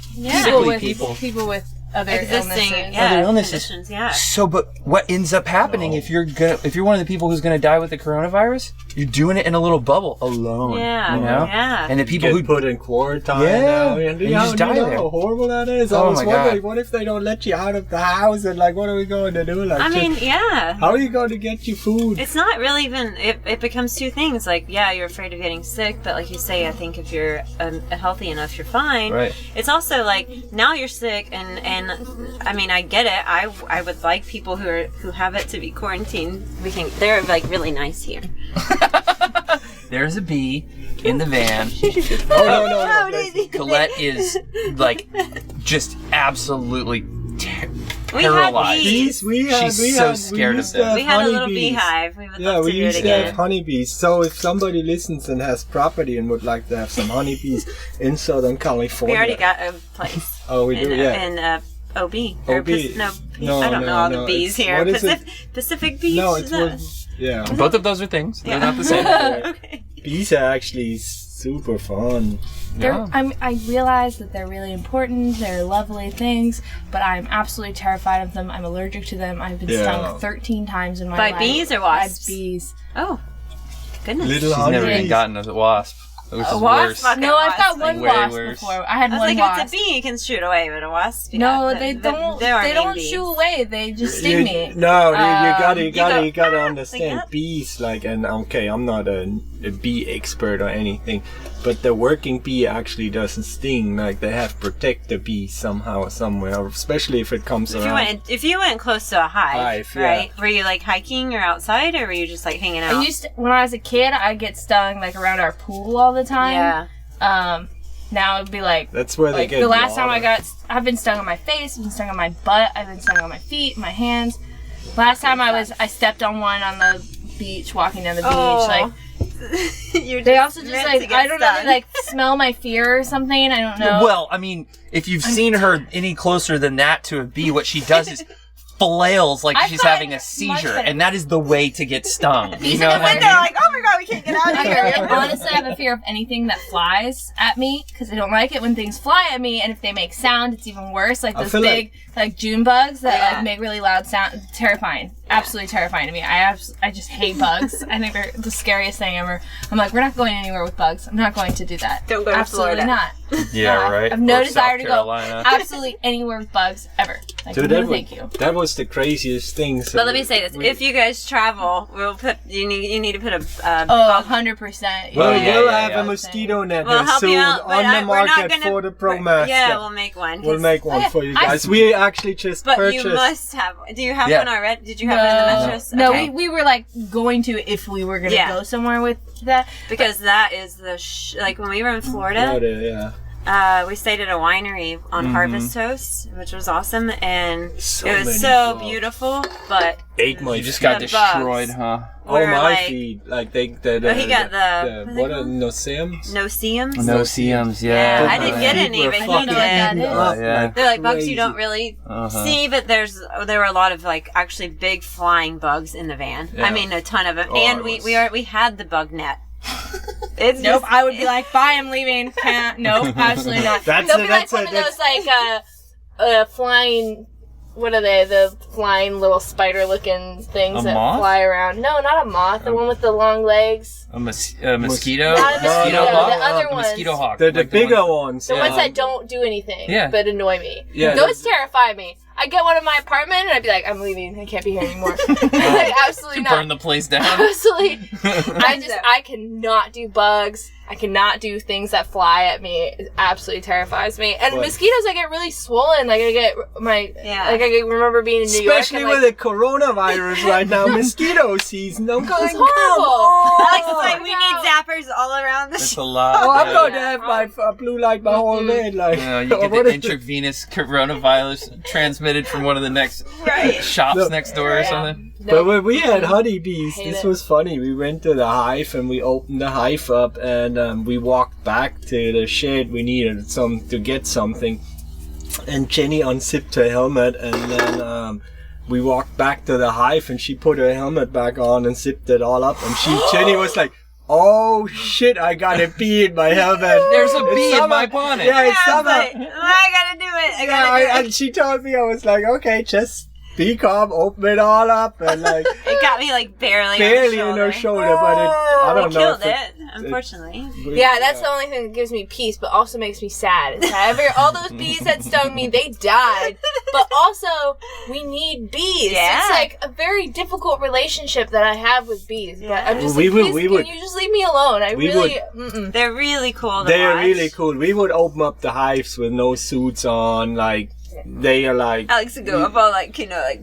Speaker 6: People with other
Speaker 2: Existing,
Speaker 6: illnesses.
Speaker 2: yeah,
Speaker 4: Other illnesses.
Speaker 2: conditions, yeah.
Speaker 4: So, but what ends up happening if you're one of the people who's going to die with the coronavirus, you're doing it in a little bubble alone.
Speaker 2: Yeah,
Speaker 4: you know?
Speaker 2: yeah.
Speaker 4: And the people
Speaker 1: Get
Speaker 4: who
Speaker 1: put in quarantine
Speaker 4: Yeah,
Speaker 1: now,
Speaker 4: and you just die there.
Speaker 1: how horrible that is. I
Speaker 4: Oh
Speaker 1: was
Speaker 4: my
Speaker 1: wondering,
Speaker 4: God.
Speaker 1: what if they don't let you out of the house, and like, what are we going to do? Like,
Speaker 2: I mean,
Speaker 1: just-
Speaker 2: yeah.
Speaker 1: how are you going to get your food?
Speaker 2: It's not really even. It becomes two things. Like, yeah, you're afraid of getting sick, but like you say, I think if you're healthy enough, you're fine.
Speaker 4: Right.
Speaker 2: It's also like now you're sick, and I mean, I get it. I would like people who have it to be quarantined. They're like really nice here.
Speaker 4: there's a bee in the van.
Speaker 1: Oh, no.
Speaker 4: Colette is like just absolutely
Speaker 2: We had
Speaker 4: paralyzed.
Speaker 2: bees.
Speaker 4: She's so scared of them.
Speaker 2: We had a little beehive. We would
Speaker 1: Yeah,
Speaker 2: love
Speaker 1: we
Speaker 2: to do it
Speaker 1: used to have
Speaker 2: again.
Speaker 1: honeybees. So if somebody listens and has property and would like to have some honeybees in Southern California.
Speaker 2: We already got a place.
Speaker 1: Oh, we do, yeah.
Speaker 2: In OB. Or
Speaker 1: OB.
Speaker 2: I don't know all the bees
Speaker 1: it's-
Speaker 2: here.
Speaker 1: what is it?
Speaker 2: Pacific bees?
Speaker 1: No,
Speaker 2: is
Speaker 1: it's
Speaker 2: that-
Speaker 1: was, yeah.
Speaker 4: Both of those are things. They're not the same.
Speaker 2: Okay.
Speaker 1: Bees are actually super fun.
Speaker 6: I realize that they're really important. They're lovely things, but I'm absolutely terrified of them. I'm allergic to them. I've been stung 13 times in my life.
Speaker 2: By bees or wasps?
Speaker 6: By bees.
Speaker 2: Oh, goodness.
Speaker 1: Little
Speaker 4: She's never
Speaker 1: honeybees.
Speaker 4: even gotten a wasp. Which is
Speaker 2: wasp?
Speaker 4: worse.
Speaker 2: Fucking
Speaker 6: No, I've got
Speaker 2: wasp.
Speaker 6: one
Speaker 4: Way
Speaker 6: wasp
Speaker 4: worse.
Speaker 6: before. I had
Speaker 2: I was
Speaker 6: one
Speaker 2: like,
Speaker 6: wasp.
Speaker 2: if it's a bee, you can shoot away, but a wasp?
Speaker 6: No, they don't. They don't
Speaker 2: bees.
Speaker 6: shoot away. They just sting me.
Speaker 1: No, you
Speaker 2: go,
Speaker 1: gotta
Speaker 2: "Ah,"
Speaker 1: understand
Speaker 2: like that.
Speaker 1: bees. Like, and okay, I'm not a bee expert or anything, but the working bee actually doesn't sting. Like, they have protect the bee somehow, somewhere, especially if it comes around.
Speaker 2: If you went close to a hive,
Speaker 1: Hive, yeah.
Speaker 2: right? Were you like hiking or outside, or were you just like hanging out?
Speaker 6: When I was a kid, I'd get stung like around our pool all the time.
Speaker 2: Yeah.
Speaker 6: Now it'd be like
Speaker 1: That's where they get
Speaker 6: the last time
Speaker 1: water.
Speaker 6: I've been stung on my face, I've been stung on my butt, I've been stung on my feet, my hands. Last time I stepped on one on the beach, walking down the beach. Like they also just like I don't know, they like smell my fear or something. I don't know.
Speaker 4: Well, I mean, if you've seen her any closer than that to a bee, what she does is flails like
Speaker 6: I've
Speaker 4: she's
Speaker 6: got
Speaker 4: having a
Speaker 6: much
Speaker 4: seizure,
Speaker 6: better.
Speaker 4: and that is the way to get stung. You know what I
Speaker 2: And they're
Speaker 4: mean?
Speaker 2: like, oh my god, we can't get out of
Speaker 6: I
Speaker 2: here.
Speaker 6: really, honestly, I have a fear of anything that flies at me because I don't like it when things fly at me, and if they make sound, it's even worse. Like
Speaker 1: I
Speaker 6: those
Speaker 1: feel
Speaker 6: big, like June bugs that
Speaker 2: Yeah.
Speaker 6: like make really loud sound. Terrifying, absolutely terrifying to me. I just hate bugs. I think they're the scariest thing ever. I'm like, we're not going anywhere with bugs. I'm not going to do that.
Speaker 2: Don't go to
Speaker 6: absolutely
Speaker 2: Florida.
Speaker 6: not.
Speaker 4: Yeah,
Speaker 6: No,
Speaker 4: right.
Speaker 6: I have no
Speaker 4: Or
Speaker 6: desire
Speaker 4: South
Speaker 6: to go
Speaker 4: Carolina.
Speaker 6: absolutely anywhere with bugs ever. Like,
Speaker 1: Dude,
Speaker 6: no, thank you.
Speaker 1: that was the craziest thing. So
Speaker 2: But let me say this: if you guys travel, we'll put you need to put a
Speaker 6: Oh, 100%.
Speaker 1: Well,
Speaker 4: yeah,
Speaker 1: we'll
Speaker 4: yeah,
Speaker 1: have
Speaker 4: yeah.
Speaker 1: a mosquito net
Speaker 2: We'll help
Speaker 1: soon
Speaker 2: you out, but
Speaker 1: on the
Speaker 2: we're not
Speaker 1: market
Speaker 2: gonna,
Speaker 1: for the ProMaster.
Speaker 2: Yeah, we'll make one.
Speaker 1: We'll make one
Speaker 6: Okay,
Speaker 1: for you
Speaker 6: I-
Speaker 1: guys. We actually just
Speaker 2: But
Speaker 1: purchased.
Speaker 2: you must have. Do you have
Speaker 4: Yeah.
Speaker 2: one already? Did you have it in the mattress?
Speaker 6: No,
Speaker 2: Okay.
Speaker 6: we were like going to if we were gonna
Speaker 2: Yeah.
Speaker 6: go somewhere with that.
Speaker 2: Because that is the like when we were in Florida.
Speaker 1: Yeah.
Speaker 2: We stayed at a winery on Harvest Toast, which was awesome, and
Speaker 1: So
Speaker 2: it was
Speaker 1: many
Speaker 2: so
Speaker 1: bugs.
Speaker 2: beautiful. But
Speaker 1: Ate my
Speaker 4: You just
Speaker 1: feet.
Speaker 4: got
Speaker 2: The
Speaker 4: destroyed,
Speaker 2: bugs.
Speaker 4: huh?
Speaker 1: Oh,
Speaker 2: we're
Speaker 1: my
Speaker 2: like
Speaker 1: feet. Like they,
Speaker 2: Oh, he got the-
Speaker 1: what are no-see-ums?
Speaker 2: no-see-ums.
Speaker 4: No-see-ums,
Speaker 2: Yeah,
Speaker 4: yeah.
Speaker 2: I didn't get any, but he
Speaker 6: fucking
Speaker 2: did.
Speaker 6: eaten
Speaker 1: up
Speaker 4: Yeah.
Speaker 1: like
Speaker 2: They're like bugs
Speaker 1: crazy.
Speaker 2: you don't really
Speaker 4: Uh-huh.
Speaker 2: see, but there were a lot of like actually big flying bugs in the van.
Speaker 4: Yeah.
Speaker 2: I mean, a ton of them,
Speaker 1: Oh,
Speaker 2: and
Speaker 1: it
Speaker 2: we
Speaker 1: was-
Speaker 2: we had the bug net. It's
Speaker 6: Nope,
Speaker 2: just-
Speaker 6: I would be like, bye, I'm leaving. Can't. Nope, absolutely not.
Speaker 1: That's
Speaker 5: They'll
Speaker 1: a-
Speaker 5: be like
Speaker 1: that's a-
Speaker 5: one of
Speaker 1: that's-
Speaker 5: those like flying. What are they? The flying little spider-looking things
Speaker 4: A
Speaker 5: that
Speaker 4: moth?
Speaker 5: fly around. No, not a moth. The one with the long legs.
Speaker 4: A mosquito?
Speaker 5: Not a mosquito.
Speaker 1: no,
Speaker 5: The
Speaker 1: no,
Speaker 5: other
Speaker 4: A
Speaker 5: ones.
Speaker 4: mosquito hawk.
Speaker 1: The
Speaker 4: like
Speaker 1: bigger
Speaker 4: one-
Speaker 1: ones.
Speaker 5: The
Speaker 1: yeah.
Speaker 5: ones that don't do anything,
Speaker 4: Yeah.
Speaker 5: but annoy me.
Speaker 1: Yeah,
Speaker 5: Those terrify me. I get one in my apartment and I'd be like, I'm leaving. I can't be here anymore. Like, absolutely
Speaker 4: To burn
Speaker 5: not.
Speaker 4: the place down.
Speaker 5: Absolutely. I cannot do bugs. I cannot do things that fly at me. It absolutely terrifies me. And
Speaker 1: What?
Speaker 5: mosquitoes, I get really swollen. Like I get remember being in New York.
Speaker 1: Especially
Speaker 5: and,
Speaker 1: with
Speaker 5: like,
Speaker 1: the coronavirus right now, mosquito season. I'm going,
Speaker 5: it's horrible.
Speaker 2: Alex is like, we need zappers all around the
Speaker 4: That's a lot.
Speaker 1: Oh, I'm
Speaker 4: yeah.
Speaker 1: going to have my blue light my whole day. Like,
Speaker 4: You get
Speaker 1: what
Speaker 4: the
Speaker 1: is it?
Speaker 4: intravenous coronavirus transmitted from one of the next
Speaker 2: Right.
Speaker 4: shops
Speaker 1: No.
Speaker 4: next door or something.
Speaker 1: But when we had honeybees,
Speaker 5: Hate
Speaker 1: this
Speaker 5: it.
Speaker 1: was funny. We went to the hive and we opened the hive up and we walked back to the shed. We needed to get something. And Jenny unzipped her helmet and then we walked back to the hive and she put her helmet back on and zipped it all up. And Jenny was like, oh shit, I got a bee in my helmet.
Speaker 4: There's a
Speaker 1: It's
Speaker 4: bee in
Speaker 1: summer.
Speaker 4: my bonnet.
Speaker 1: Yeah, it's
Speaker 2: I was
Speaker 1: summer.
Speaker 2: like, I gotta do it. I
Speaker 1: Yeah,
Speaker 2: gotta do it.
Speaker 1: and she told me, I was like, okay, just be calm, open it all up, and like
Speaker 2: It got me like barely
Speaker 1: barely in her shoulder, but I don't
Speaker 2: It
Speaker 1: know.
Speaker 2: killed
Speaker 1: if
Speaker 2: it, unfortunately.
Speaker 5: Yeah, that's the only thing that gives me peace, but also makes me sad. It's that all those bees that stung me, they died. But also, we need bees.
Speaker 2: Yeah.
Speaker 5: It's like a very difficult relationship that I have with bees. But I'm just
Speaker 1: We
Speaker 5: like,
Speaker 1: would-
Speaker 5: please,
Speaker 1: we
Speaker 5: can
Speaker 1: would-
Speaker 5: you just leave me alone? I
Speaker 1: we
Speaker 5: really... Mm-mm.
Speaker 2: They're really cool to
Speaker 1: They are
Speaker 2: watch.
Speaker 1: really cool. We would open up the hives with no suits on, like they are like.
Speaker 2: Alex would go up all like, like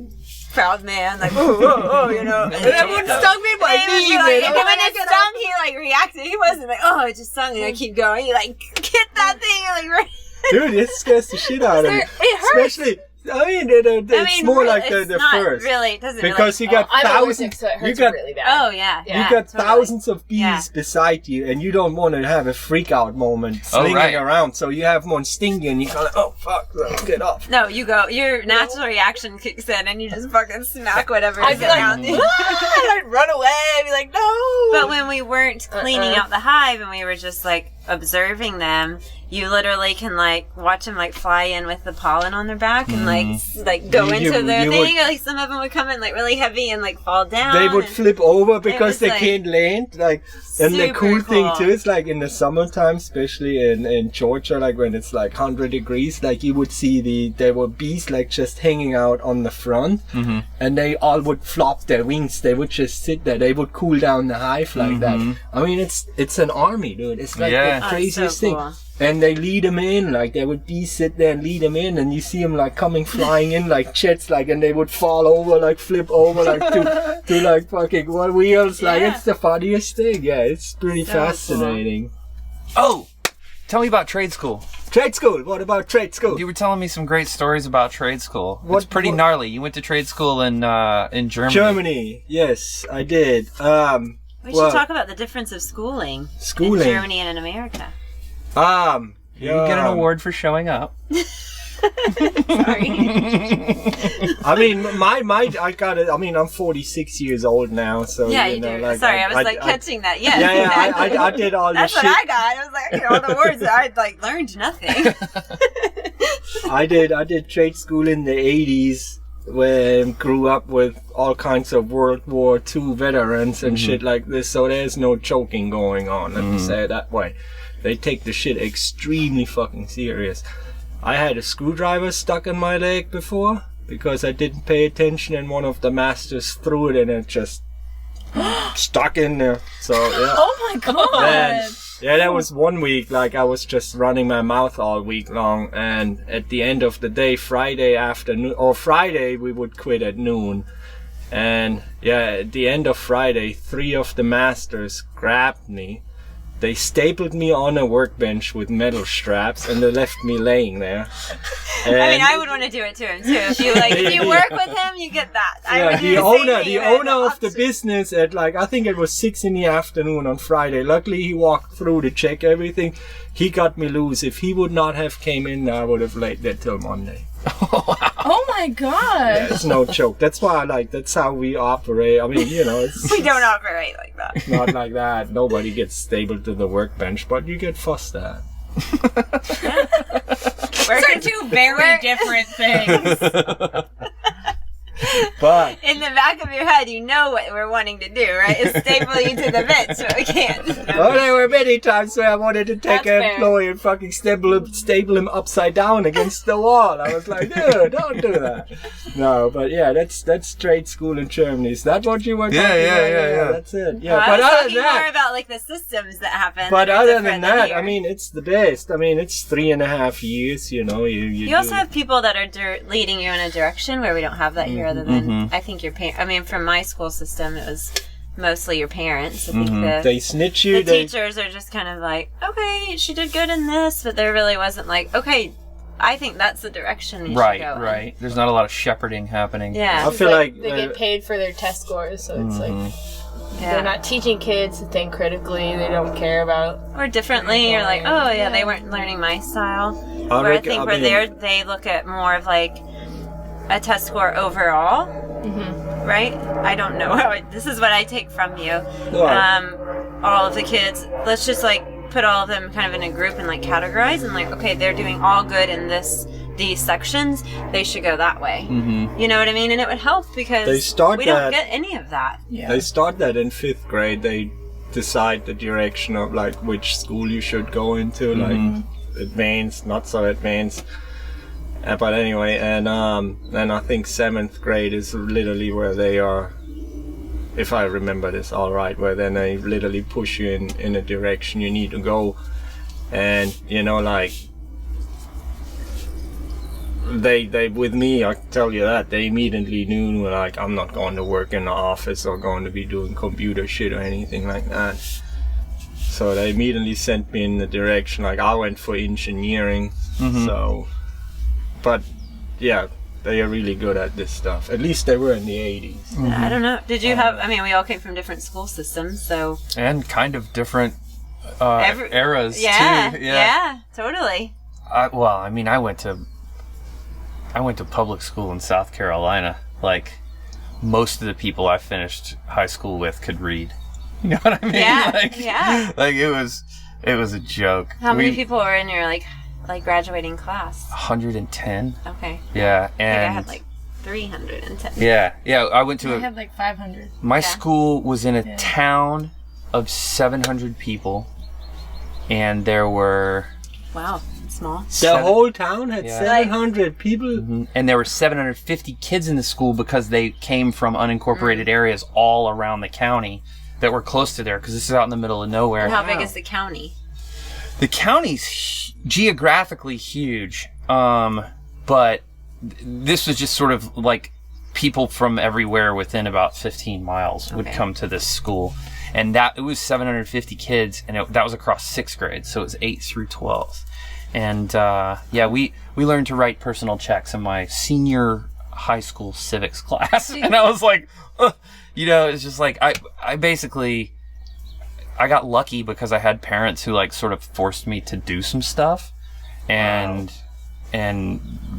Speaker 2: proud man, like, oh, And everyone stung me by
Speaker 1: knee,
Speaker 2: like,
Speaker 1: man.
Speaker 2: and when it stung, he like reacted. He wasn't like, oh, it just stung, and I keep going. He like, get that thing, like,
Speaker 1: Dude, it scares the shit out of me.
Speaker 5: It hurts.
Speaker 1: Especially, I mean, it's more like
Speaker 2: it's
Speaker 1: the
Speaker 2: not
Speaker 1: first.
Speaker 2: Really, it doesn't
Speaker 1: Because
Speaker 2: really.
Speaker 1: you got
Speaker 5: I'm allergic,
Speaker 1: thousands.
Speaker 5: so it
Speaker 1: You
Speaker 5: hurts
Speaker 1: got
Speaker 5: really bad.
Speaker 2: Oh yeah,
Speaker 5: Yeah.
Speaker 1: you got
Speaker 2: totally.
Speaker 1: thousands of bees
Speaker 2: Yeah.
Speaker 1: beside you, and you don't want to have a freak out moment
Speaker 4: Oh,
Speaker 1: slinging
Speaker 4: right.
Speaker 1: around. So you have one sting you, and you go, like, oh fuck, let's get off.
Speaker 2: No, you go. Your natural reaction kicks in, and you just fucking smack whatever
Speaker 5: I'd
Speaker 2: is
Speaker 5: be like,
Speaker 2: around you.
Speaker 5: I'd run away. I'd be like, no.
Speaker 2: But when we weren't cleaning out the hive and we were just like observing them, you literally can like watch them like fly in with the pollen on their back and like go into their thing. Like some of them would come in like really heavy and like fall down.
Speaker 1: They would flip over because they
Speaker 2: like,
Speaker 1: can't land. Like, and the cool thing
Speaker 2: cool.
Speaker 1: too is like in the summertime, especially in Georgia, like when it's like 100 degrees, like you would see there were bees like just hanging out on the front, and they all would flop their wings. They would just sit there. They would cool down the hive like that. I mean, it's an army, dude. It's like the craziest thing.
Speaker 2: Cool.
Speaker 1: And they lead them in, like there would bees sit there and lead them in, and you see them like coming flying in like jets, like, and they would fall over, like flip over, like to like fucking one wheels, like it's the funniest thing. Yeah, it's pretty fascinating.
Speaker 4: Oh, tell me about trade school.
Speaker 1: Trade school. What about trade school?
Speaker 4: You were telling me some great stories about trade school. It's pretty gnarly. You went to trade school in Germany.
Speaker 1: Germany, yes, I did.
Speaker 2: We should talk about the difference of schooling in Germany and in America.
Speaker 4: You get an award for showing up.
Speaker 2: Sorry.
Speaker 1: I mean, I got it. I mean, I'm 46 years old now, so
Speaker 2: yeah,
Speaker 1: you know,
Speaker 2: do.
Speaker 1: like,
Speaker 2: sorry, I was catching that. Yeah,
Speaker 1: I did all
Speaker 2: That's
Speaker 1: the
Speaker 2: what
Speaker 1: shit.
Speaker 2: I got. I was like, all the words that I'd like learned nothing.
Speaker 1: I did trade school in the 80s, where I grew up with all kinds of World War II veterans and shit like this. So there's no joking going on. Let me say it that way. They take the shit extremely fucking serious. I had a screwdriver stuck in my leg before because I didn't pay attention and one of the masters threw it and it just stuck in there. So yeah.
Speaker 5: Oh my god.
Speaker 1: And, yeah, that was 1 week. Like I was just running my mouth all week long, and at the end of the day, Friday afternoon or Friday, we would quit at noon. And yeah, at the end of Friday, 3 of the masters grabbed me. They stapled me on a workbench with metal straps, and they left me laying there. And
Speaker 2: I mean, I would want to do it to him too. If you work with him, you get that.
Speaker 1: yeah, the owner of the business at like, I think it was 6 in the afternoon on Friday. Luckily, he walked through to check everything. He got me loose. If he would not have came in, I would have laid there till Monday.
Speaker 5: Oh my god.
Speaker 1: Yeah, it's no joke. That's why that's how we operate. I mean, you know,
Speaker 2: we don't operate like that.
Speaker 1: Not like that. Nobody gets stapled to the workbench, but you get fussed at.
Speaker 6: Those are two very different things.
Speaker 1: But
Speaker 2: in the back of your head, you know what we're wanting to do, right? Is staple you to the bench, but we can't.
Speaker 1: Well, there were many times where I wanted to take an employee and fucking staple him upside down against the wall. I was like, dude, don't do that. No, but yeah, that's trade school in Germany. Is that what you were talking about? Yeah. That's it. Yeah,
Speaker 2: Well,
Speaker 1: but
Speaker 2: I was
Speaker 1: other
Speaker 2: talking
Speaker 1: than that,
Speaker 2: more about like the systems that happen.
Speaker 1: but
Speaker 2: that are
Speaker 1: other
Speaker 2: different
Speaker 1: than that,
Speaker 2: here.
Speaker 1: I mean, it's the best. I mean, it's 3.5 years. You know,
Speaker 2: You also have people that are leading you in a direction where we don't have that here, other than I think your parents. I mean, from my school system, it was mostly your parents. I think
Speaker 1: they snitch you.
Speaker 2: the teachers are just kind of like, okay, she did good in this, but there really wasn't like, okay, I think that's the direction you should go in.
Speaker 4: Right. There's not a lot of shepherding happening.
Speaker 2: Yeah.
Speaker 1: I feel like
Speaker 5: they get paid for their test scores, so it's like they're not teaching kids to think critically. They don't care about
Speaker 2: or differently. You're like, oh yeah, they weren't learning my style. Where I think they look at more of like a test score overall, right? I don't know how. This is what I take from you. All of the kids. Let's just like put all of them kind of in a group and like categorize and like, okay, they're doing all good in these sections. They should go that way. You know what I mean? And it would help because we don't get any of that.
Speaker 1: Yeah. They start that in 5th grade. They decide the direction of like which school you should go into, like advanced, not so advanced. But anyway, and I think 7th grade is literally where they are, if I remember this all right, where then they literally push you in a direction you need to go. And you know, like they with me, I tell you that they immediately knew like I'm not going to work in the office or going to be doing computer shit or anything like that. So they immediately sent me in the direction, like I went for engineering. So but yeah, they are really good at this stuff. At least they were in the 80s.
Speaker 2: I don't know. Did you have, I mean, we all came from different school systems, so.
Speaker 4: And kind of different eras, too.
Speaker 2: Yeah, totally.
Speaker 4: Well, I mean, I went to I went to public school in South Carolina. Like, most of the people I finished high school with could read. You know what I mean?
Speaker 2: Yeah.
Speaker 4: Like, like it was a joke.
Speaker 2: How many people were in your like graduating class?
Speaker 4: 110.
Speaker 2: Okay.
Speaker 4: Yeah,
Speaker 2: I
Speaker 4: and
Speaker 2: think I had like 310.
Speaker 4: yeah. I went to
Speaker 6: I had like 500.
Speaker 4: my school was in a town of 700 people, and there were
Speaker 2: Wow, small.
Speaker 1: The whole town had
Speaker 4: Yeah.
Speaker 1: 700 people.
Speaker 4: and there were 750 kids in the school because they came from unincorporated areas all around the county that were close to there, because this is out in the middle of nowhere.
Speaker 2: And how big is the county?
Speaker 4: The county's geographically huge, but this was just sort of like people from everywhere within about 15 miles would come to this school. And it was 750 kids, and that was across 6th grade, so it was 8 through 12. And we learned to write personal checks in my senior high school civics class. And I was like, it's just like, I basically, I got lucky because I had parents who like sort of forced me to do some stuff, and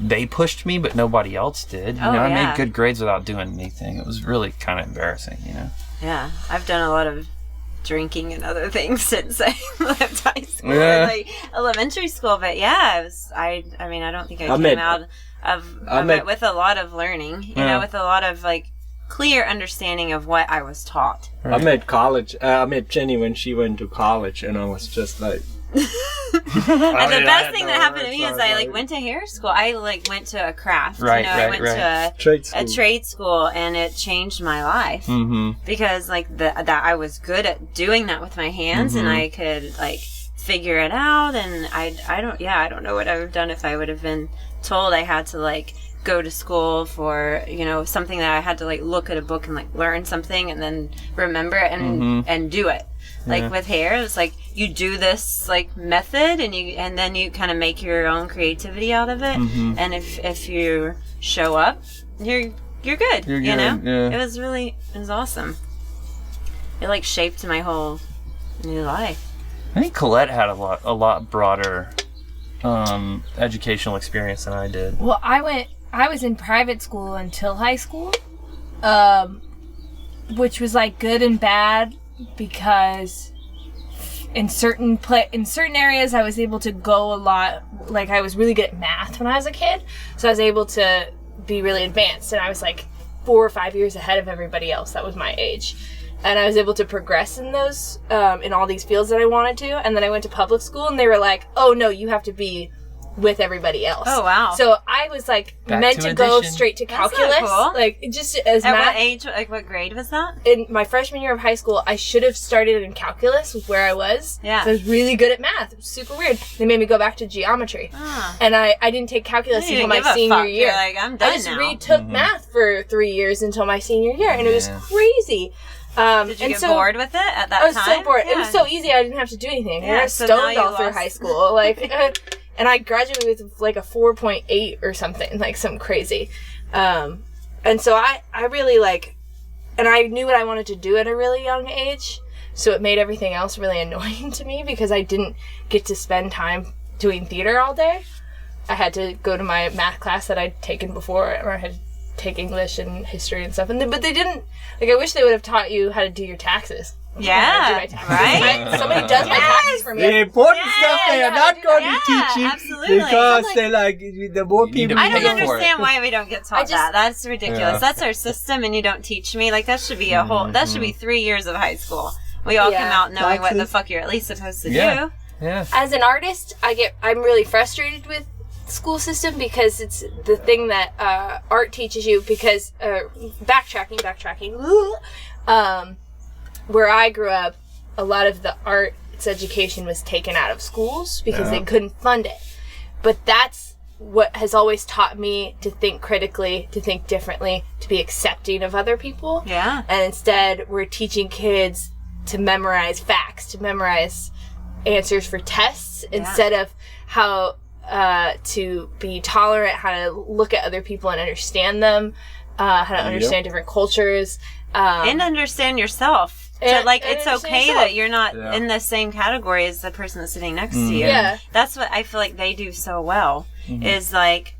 Speaker 4: they pushed me, but nobody else did. I made good grades without doing anything. It was really kind of embarrassing,
Speaker 2: Yeah, I've done a lot of drinking and other things since I left high school, like elementary school. But yeah, I don't think I came out of it with a lot of learning, with a lot of like clear understanding of what I was taught.
Speaker 1: I met college. I met Jenny when she went to college, and I was just like.
Speaker 2: And the best thing that happened to me is I like went to hair school. I like went to a craft. I went to a trade school, and it changed my life because like that I was good at doing that with my hands, and I could like figure it out. And I don't know what I would have done if I would have been told I had to like go to school for something that I had to like look at a book and like learn something and then remember it and do it. Like with hair, it's like you do this like method and then you kind of make your own creativity out of it. And if you show up, you're good. It was awesome. It like shaped my whole new life.
Speaker 4: I think Colette had a lot broader educational experience than I did.
Speaker 6: Well, I was in private school until high school, which was like good and bad. Because in certain areas I was able to go a lot, like I was really good at math when I was a kid, so I was able to be really advanced, and I was like 4 or 5 years ahead of everybody else that was my age, and I was able to progress in those in all these fields that I wanted to. And then I went to public school, and they were like, oh no, you have to be with everybody else.
Speaker 2: Oh wow.
Speaker 6: So I was like meant to go straight to calculus.
Speaker 2: That's not cool.
Speaker 6: Like just as
Speaker 2: at
Speaker 6: math.
Speaker 2: What age, like what grade was that?
Speaker 6: In my freshman year of high school, I should have started in calculus with where I was.
Speaker 2: Yeah.
Speaker 6: So I was really good at math. It was super weird. They made me go back to geometry. And I didn't take calculus until my senior year.
Speaker 2: You're like, I'm done
Speaker 6: I just
Speaker 2: now.
Speaker 6: retook math for 3 years until my senior year, and it was crazy.
Speaker 2: Did you get bored with it at that time?
Speaker 6: I was so bored. Yeah. It was so easy. I didn't have to do anything.
Speaker 2: Yeah,
Speaker 6: I was stoned all through high school. Like, and I graduated with like a 4.8 or something, like something crazy. And so I really like, and I knew what I wanted to do at a really young age. So it made everything else really annoying to me because I didn't get to spend time doing theater all day. I had to go to my math class that I'd taken before, or I had to take English and history and stuff. But they didn't, like, I wish they would have taught you how to do your taxes.
Speaker 2: Yeah, right?
Speaker 6: Somebody does my taxes for me.
Speaker 1: The important stuff they are not going to teach you
Speaker 2: absolutely.
Speaker 1: because they like the more people.
Speaker 2: I don't
Speaker 4: pay for
Speaker 2: understand why we don't get taught that. That's ridiculous.
Speaker 1: Yeah.
Speaker 2: That's our system, and you don't teach me. Like that should be a whole. That should be 3 years of high school. We all come out knowing what the fuck you're at least supposed to do.
Speaker 4: Yeah.
Speaker 6: As an artist, I'm really frustrated with the school system because it's the thing that art teaches you. Because backtracking. Where I grew up, a lot of the arts education was taken out of schools because they couldn't fund it. But that's what has always taught me to think critically, to think differently, to be accepting of other people.
Speaker 2: Yeah.
Speaker 6: And instead, we're teaching kids to memorize facts, to memorize answers for tests, instead of how to be tolerant, how to look at other people and understand them, how to understand different cultures.
Speaker 2: And understand yourself. So, like, it's okay
Speaker 6: yourself.
Speaker 2: that you're not in the same category as the person that's sitting next to you.
Speaker 6: Yeah.
Speaker 2: That's what I feel like they do so well. Is like,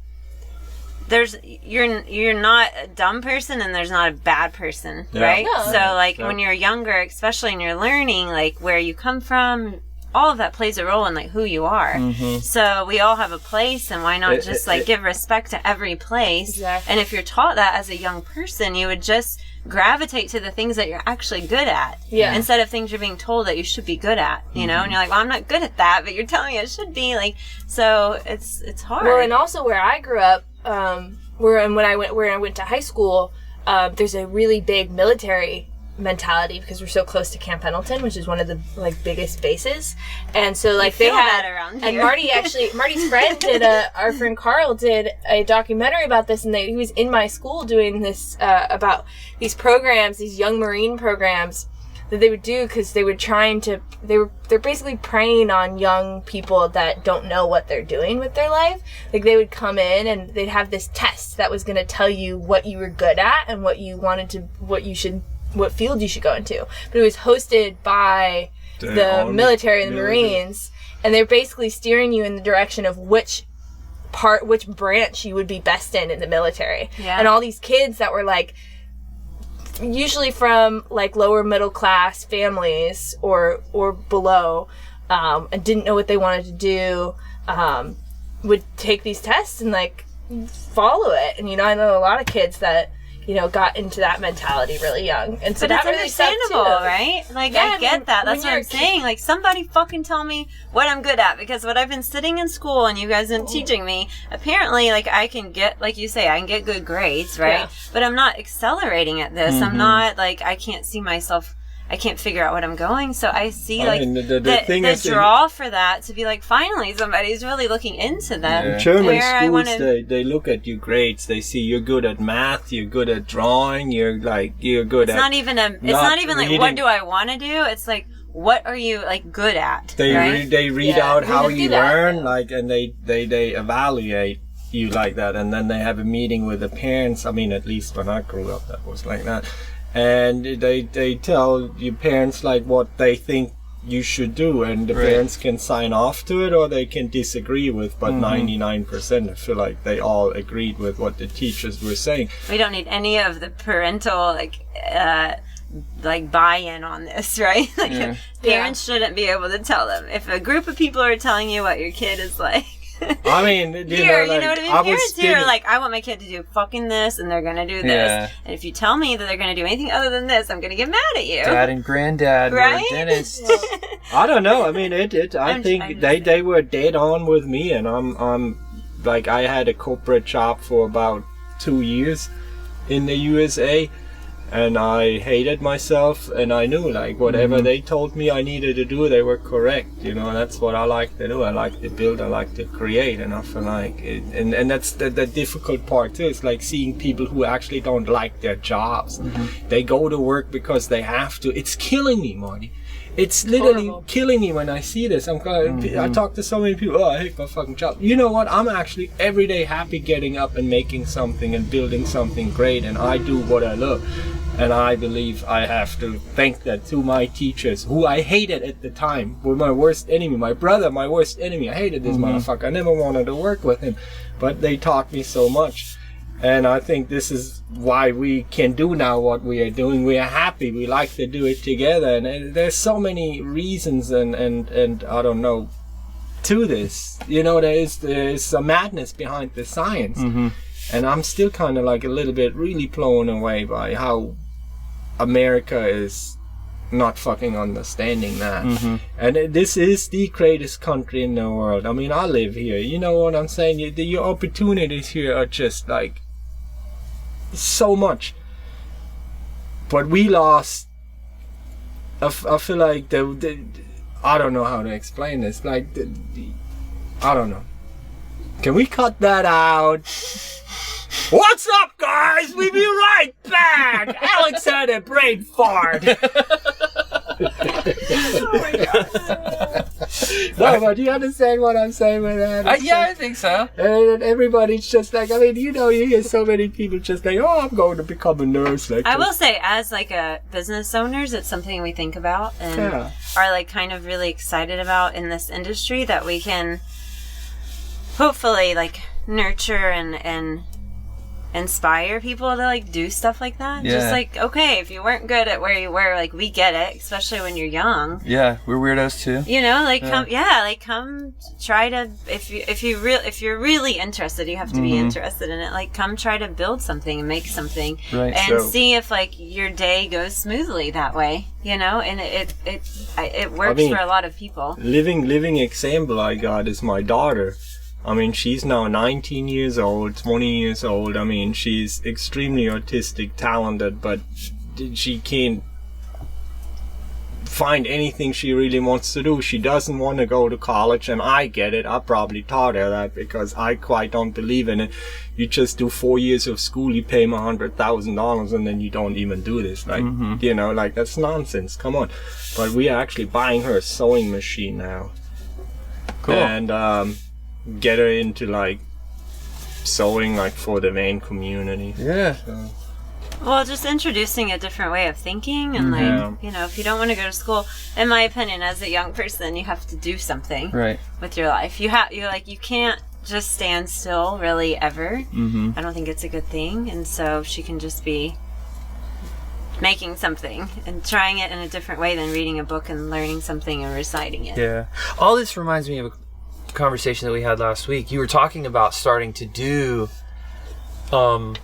Speaker 2: you're not a dumb person and there's not a bad person, right?
Speaker 5: No.
Speaker 2: So like when you're younger, especially and you're learning like where you come from, all of that plays a role in like who you are.
Speaker 1: Mm-hmm.
Speaker 2: So we all have a place, and why not just like give respect to every place?
Speaker 5: Exactly.
Speaker 2: And if you're taught that as a young person, you would just gravitate to the things that you're actually good at.
Speaker 5: Yeah.
Speaker 2: Instead of things you're being told that you should be good at, you know? And you're like, well, I'm not good at that, but you're telling me I should be. Like, so it's hard.
Speaker 5: Well, and also where I grew up, where I went to high school, there's a really big military mentality because we're so close to Camp Pendleton, which is one of the like biggest bases, and so like they had
Speaker 2: that around
Speaker 5: and
Speaker 2: here.
Speaker 5: Marty's friend our friend Carl did a documentary about this, and he was in my school doing this about these programs, these young Marine programs that they would do because they were they're basically preying on young people that don't know what they're doing with their life. Like they would come in and they'd have this test that was going to tell you what you were good at and what field you should go into. But it was hosted by the military and the Marines, and they're basically steering you in the direction of which branch you would be best in the military.
Speaker 2: Yeah.
Speaker 5: And all these kids that were like usually from like lower middle class families or below, and didn't know what they wanted to do, would take these tests and like follow it. And I know a lot of kids that got into that mentality really young. And so
Speaker 2: but
Speaker 5: that
Speaker 2: it's
Speaker 5: really stuck
Speaker 2: understandable,
Speaker 5: too.
Speaker 2: right? Like,
Speaker 5: Yeah,
Speaker 2: I get that. That's
Speaker 5: when
Speaker 2: what I'm
Speaker 5: you're a
Speaker 2: saying. Like, somebody fucking tell me what I'm good at, because what I've been sitting in school and you guys been teaching me, apparently, like, I can get, like you say, I can get good grades, right?
Speaker 5: Yeah.
Speaker 2: But I'm not accelerating at this. I'm not, like, I can't see myself, I can't figure out what I'm going. So I see, like, the draw for that to be like, finally, somebody's really looking into them.
Speaker 1: In German
Speaker 2: Where
Speaker 1: schools, they look at your grades. They see you're good at math, you're good at drawing, you're good
Speaker 2: It's
Speaker 1: at...
Speaker 2: not even like, what do I want to do? It's like, what are you, like, good at?
Speaker 1: They read out how
Speaker 5: they do
Speaker 1: you
Speaker 5: that,
Speaker 1: learn,
Speaker 5: yeah.
Speaker 1: like, and they evaluate you like that. And then they have a meeting with the parents. I mean, at least when I grew up, that was like that. And they tell your parents like what they think you should do, and the parents can sign off to it or they can disagree with, but 99% I feel like they all agreed with what the teachers were saying.
Speaker 2: We don't need any of the parental like buy-in on this, right? Like parents shouldn't be able to tell them. If a group of people are telling you what your kid is like,
Speaker 1: I mean, you know what I mean?
Speaker 2: Parents here are like, I want my kid to do fucking this, and they're gonna do this.
Speaker 4: Yeah.
Speaker 2: And if you tell me that they're gonna do anything other than this, I'm gonna get mad at you.
Speaker 4: Dad and granddad
Speaker 2: Right?
Speaker 4: were dentists.
Speaker 1: I don't know. I mean, I think they were dead on with me, and I'm like, I had a corporate job for about 2 years in the USA, and I hated myself, and I knew like whatever they told me I needed to do, they were correct. That's what I like to do. I like to build, I like to create, and I feel like it, and that's the difficult part too. It's like seeing people who actually don't like their jobs. They go to work because they have to. It's killing me, Marty. It's literally killing me when I see this. I talk to so many people, I hate my fucking job. You know what? I'm actually every day happy getting up and making something and building something great, and I do what I love. And I believe I have to thank that to my teachers, who I hated at the time, were my worst enemy. My brother, my worst enemy. I hated this motherfucker. I never wanted to work with him. But they taught me so much. And I think this is why we can do now what we are doing. We are happy. We like to do it together. And there's so many reasons and I don't know, to this. There's a madness behind the science. And I'm still kind of like a little bit really blown away by how America is not fucking understanding that. And this is the greatest country in the world. I mean, I live here. You know what I'm saying? Your opportunities here are just like so much. But we lost. I feel like I don't know how to explain this. Like, I don't know. Can we cut that out? What's up, guys? We'll be right back. Alex had a brain fart. Oh my god. No, but do you understand what I'm saying with that?
Speaker 4: Yeah, I think so.
Speaker 1: And everybody's just like, I mean, you hear so many people just like, oh, I'm going to become a nurse. Like,
Speaker 2: I will say, as like a business owners, it's something we think about and are like kind of really excited about in this industry, that we can hopefully like nurture and inspire people to like do stuff like that.
Speaker 4: Yeah.
Speaker 2: Just like, okay, if you weren't good at where you were, like we get it, especially when you're young.
Speaker 4: Yeah, we're weirdos too.
Speaker 2: You know, like come try to if you're really interested, you have to be interested in it. Like come try to build something and make something,
Speaker 4: Right.
Speaker 2: and see if like your day goes smoothly that way. You know, and it works for a lot of people.
Speaker 1: Living example I got is my daughter. I mean, she's now 19 years old, 20 years old. I mean, she's extremely autistic, talented, but she can't find anything she really wants to do. She doesn't want to go to college, and I get it. I probably taught her that because I quite don't believe in it. You just do 4 years of school, you pay them $100,000, and then you don't even do this. Like, you know, like that's nonsense. Come on. But we are actually buying her a sewing machine now.
Speaker 4: Cool.
Speaker 1: And, get her into like sewing like for the van community.
Speaker 4: Yeah.
Speaker 2: Well, just introducing a different way of thinking, and like you know, if you don't want to go to school, in my opinion, as a young person, you have to do something
Speaker 4: Right.
Speaker 2: with your life. You can't just stand still really ever. I don't think it's a good thing, and so she can just be making something and trying it in a different way than reading a book and learning something and reciting it.
Speaker 3: Yeah. All this reminds me of a conversation that we had last week. You were talking about starting to do some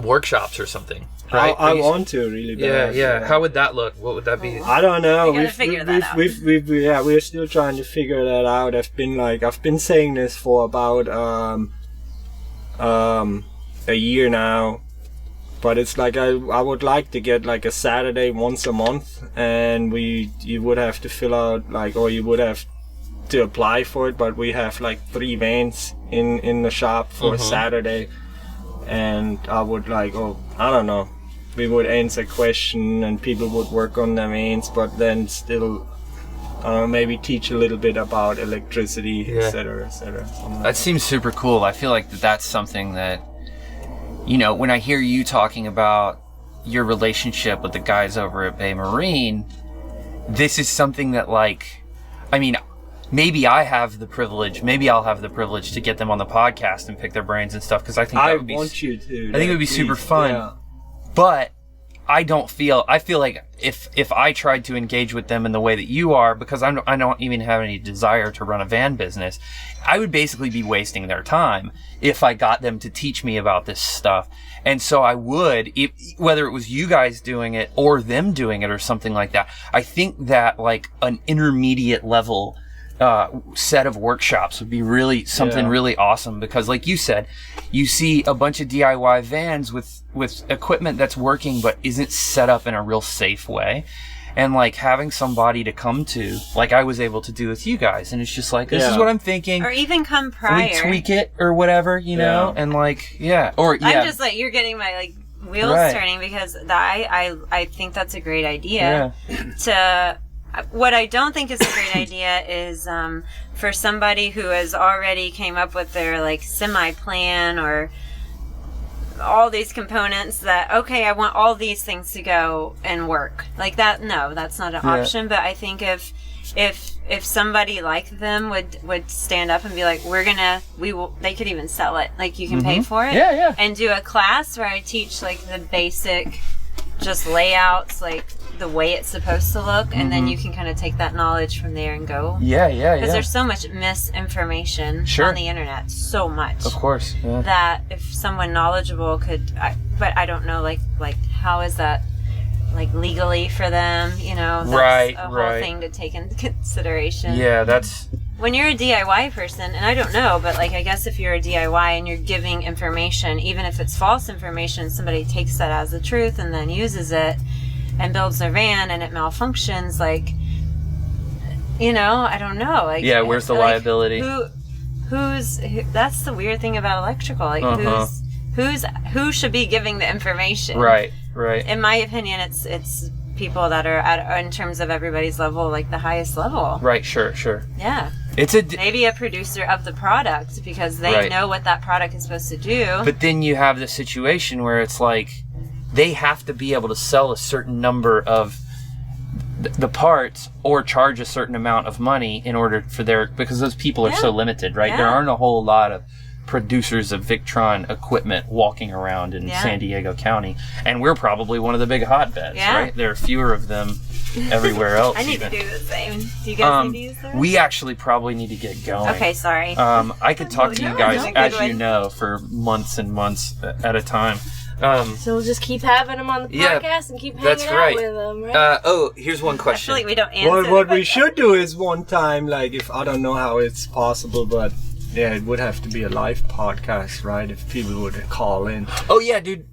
Speaker 3: workshops or something, right?
Speaker 1: I want to really bad.
Speaker 3: Yeah. How would that look? What would that be?
Speaker 1: I don't know.
Speaker 2: We gotta figure that out.
Speaker 1: We're still trying to figure that out. I've been saying this for about a year now, but it's like I would like to get like a Saturday once a month, and you would have to fill out like, or you would have to apply for it, but we have like 3 vans in the shop for a Saturday, and I would like, I don't know, we would answer question and people would work on their vans, but then still maybe teach a little bit about electricity, etc.
Speaker 4: That seems super cool. I feel like that's something that, you know, when I hear you talking about your relationship with the guys over at Bay Marine, this is something that, like, I mean, maybe I'll have the privilege to get them on the podcast and pick their brains and stuff, because I think that would be,
Speaker 1: I want you to.
Speaker 4: I think it would be super fun.
Speaker 1: Yeah.
Speaker 4: But I feel like if I tried to engage with them in the way that you are, because I don't even have any desire to run a van business, I would basically be wasting their time if I got them to teach me about this stuff. And so I would, whether it was you guys doing it or them doing it or something like that, I think that like an intermediate level set of workshops would be really something really awesome, because like you said, you see a bunch of DIY vans with equipment that's working but isn't set up in a real safe way, and like having somebody to come to, like I was able to do with you guys, and it's just like, this is what I'm thinking,
Speaker 2: or even come prior,
Speaker 4: we tweak it or whatever, you know, and like I'm
Speaker 2: just like, you're getting my like wheels turning, because I think that's a great idea. What I don't think is a great idea is for somebody who has already came up with their like semi-plan or all these components that, okay, I want all these things to go and work. Like that, no, that's not an option. But I think if somebody like them would stand up and be like, they could even sell it. Like you can pay for it. And do a class where I teach like the basic just layouts, like the way it's supposed to look, and then you can kind of take that knowledge from there and go. Because there's so much misinformation on the internet, so much.
Speaker 3: Of course. Yeah.
Speaker 2: That if someone knowledgeable could, but I don't know, like how is that, like legally for them? You know, that's a whole thing to take into consideration.
Speaker 3: Yeah, that's.
Speaker 2: When you're a DIY person, and I don't know, but like I guess if you're a DIY and you're giving information, even if it's false information, somebody takes that as the truth and then uses it and builds their van and it malfunctions, like, you know, I don't know. Like,
Speaker 3: where's the liability?
Speaker 2: That's the weird thing about electrical. Like, who should be giving the information?
Speaker 3: Right.
Speaker 2: In my opinion, it's people that are at, in terms of everybody's level, like the highest level.
Speaker 3: Right, sure.
Speaker 2: Yeah.
Speaker 3: It's
Speaker 2: maybe a producer of the product, because they know what that product is supposed to do.
Speaker 3: But then you have the situation where it's like they have to be able to sell a certain number of the parts or charge a certain amount of money in order for because those people are so limited, right? There aren't a whole lot of producers of Victron equipment walking around in San Diego County, and we're probably one of the big hotbeds, right? There are fewer of them everywhere else.
Speaker 2: I need to do the same. Do you guys need to use those?
Speaker 3: We actually probably need to get going.
Speaker 2: Okay, sorry.
Speaker 3: I could talk to you guys, as you know, for months and months at a time.
Speaker 6: So we'll just keep having them on the podcast and keep hanging out with them, right?
Speaker 3: Here's one question.
Speaker 2: I feel like we don't answer.
Speaker 1: What we should do is one time, like, if I don't know how it's possible, but yeah, it would have to be a live podcast, right? If people would call in.
Speaker 3: Oh yeah, dude.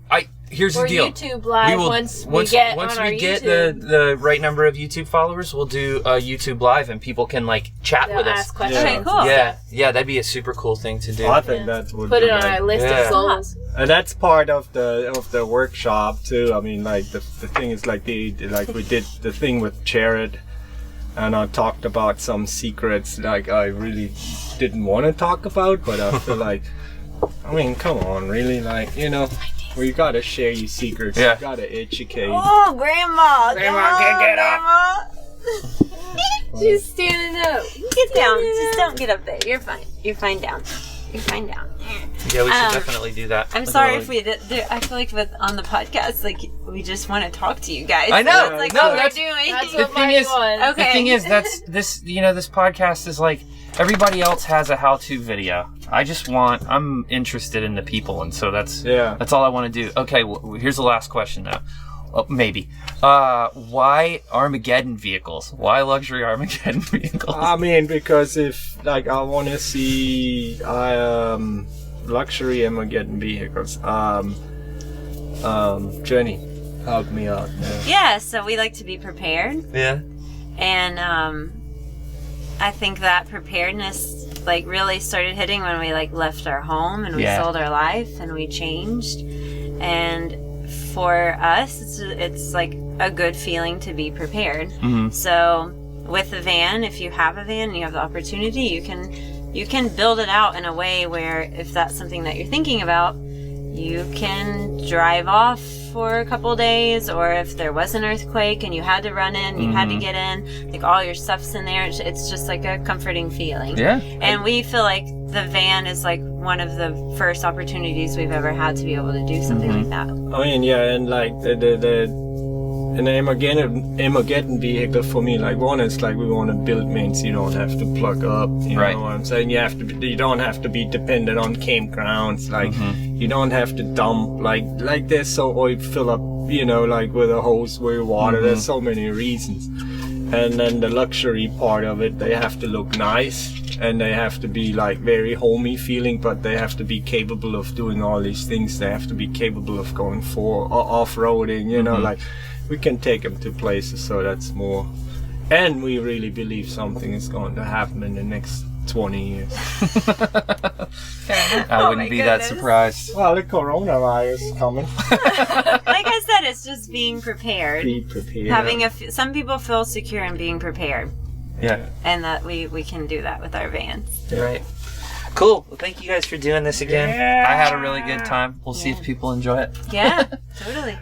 Speaker 3: Here's the deal.
Speaker 6: YouTube live once we get
Speaker 3: the right number of YouTube followers, we'll do a YouTube live and people can like chat with us.
Speaker 6: Ask questions.
Speaker 2: Okay, cool.
Speaker 3: Yeah, that'd be a super cool thing to do.
Speaker 1: I think that would
Speaker 6: put
Speaker 1: be
Speaker 6: it on our list of goals.
Speaker 1: And that's part of the workshop too. I mean, like the thing is like we did the thing with Jared, and I talked about some secrets like I really didn't want to talk about, but I feel like, I mean, come on, really, like, you know. Well, you gotta share your secrets. You gotta educate.
Speaker 2: Oh, Grandma!
Speaker 3: Grandma can't get up.
Speaker 6: She's standing up.
Speaker 2: Get down. Just don't get up there. You're fine. You're fine down. You're fine down.
Speaker 3: Yeah, we should definitely do that.
Speaker 2: I'm sorry if we did. I feel like on the podcast, like, we just want to talk to you guys.
Speaker 3: I know.
Speaker 2: That's like what
Speaker 3: that's
Speaker 2: we're doing.
Speaker 6: That's
Speaker 3: the
Speaker 6: what
Speaker 3: thing is.
Speaker 6: was.
Speaker 2: Okay.
Speaker 3: The thing is, this podcast is like everybody else has a how-to video. I'm interested in the people, and so that's all I want to do. Okay, here's the last question now. Maybe. Why Armageddon vehicles? Why luxury Armageddon vehicles?
Speaker 1: I mean, because if, like, I want to see luxury Armageddon vehicles. Jenny, help me out.
Speaker 2: Yeah, so we like to be prepared.
Speaker 3: Yeah.
Speaker 2: And I think that preparedness like really started hitting when we like left our home and we sold our life and we changed. And for us, it's like a good feeling to be prepared. Mm-hmm. So with the van, if you have a van and you have the opportunity, you can build it out in a way where if that's something that you're thinking about, you can drive off for a couple days, or if there was an earthquake and you had to run in, you had to get in, like all your stuff's in there. It's just like a comforting feeling. Yeah. And we feel like the van is like one of the first opportunities we've ever had to be able to do something like that.
Speaker 1: I mean, yeah, and like an Armageddon vehicle for me, like one is like we want to build means you don't have to plug up. You know what I'm saying? You don't have to be dependent on campgrounds. Like you don't have to dump like there's so oil fill up, you know, like with a hose with water. There's so many reasons. And then the luxury part of it, they have to look nice and they have to be like very homey feeling, but they have to be capable of doing all these things. They have to be capable of going off-roading, you know, like we can take them to places, so that's more. And we really believe something is going to happen in the next 20 years.
Speaker 3: I wouldn't be that surprised.
Speaker 1: Well, the coronavirus is coming.
Speaker 2: Like I said, it's just being prepared.
Speaker 1: Be prepared.
Speaker 2: Having some people feel secure in being prepared.
Speaker 3: Yeah.
Speaker 2: And that we can do that with our vans.
Speaker 3: Right. Cool. Well, thank you guys for doing this again. Yeah. I had a really good time. We'll see if people enjoy it.
Speaker 2: Yeah, totally.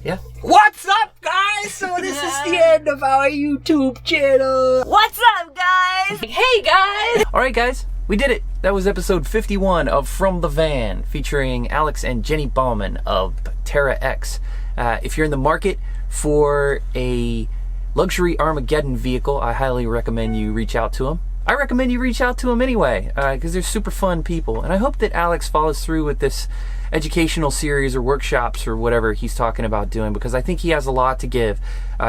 Speaker 3: Yeah.
Speaker 1: What's up, guys? So this is the end of our YouTube channel.
Speaker 2: What's up, guys?
Speaker 6: Hey, guys.
Speaker 3: All right, guys. We did it. That was episode 51 of From the Van, featuring Alex and Jenny Bauman of Terra X. If you're in the market for a luxury Armageddon vehicle, I highly recommend you reach out to them. I recommend you reach out to them anyway, because they're super fun people. And I hope that Alex follows through with this educational series or workshops or whatever he's talking about doing, because I think he has a lot to give.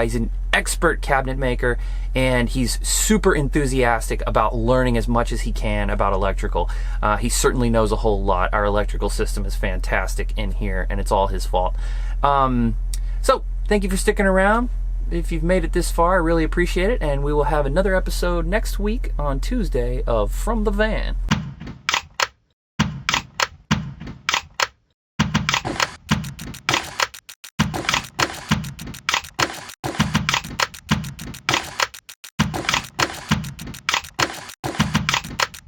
Speaker 3: He's an expert cabinet maker, and he's super enthusiastic about learning as much as he can about electrical. He certainly knows a whole lot. Our electrical system is fantastic in here, and it's all his fault. So thank you for sticking around. If you've made it this far, I really appreciate it, and we will have another episode next week on Tuesday of From the Van.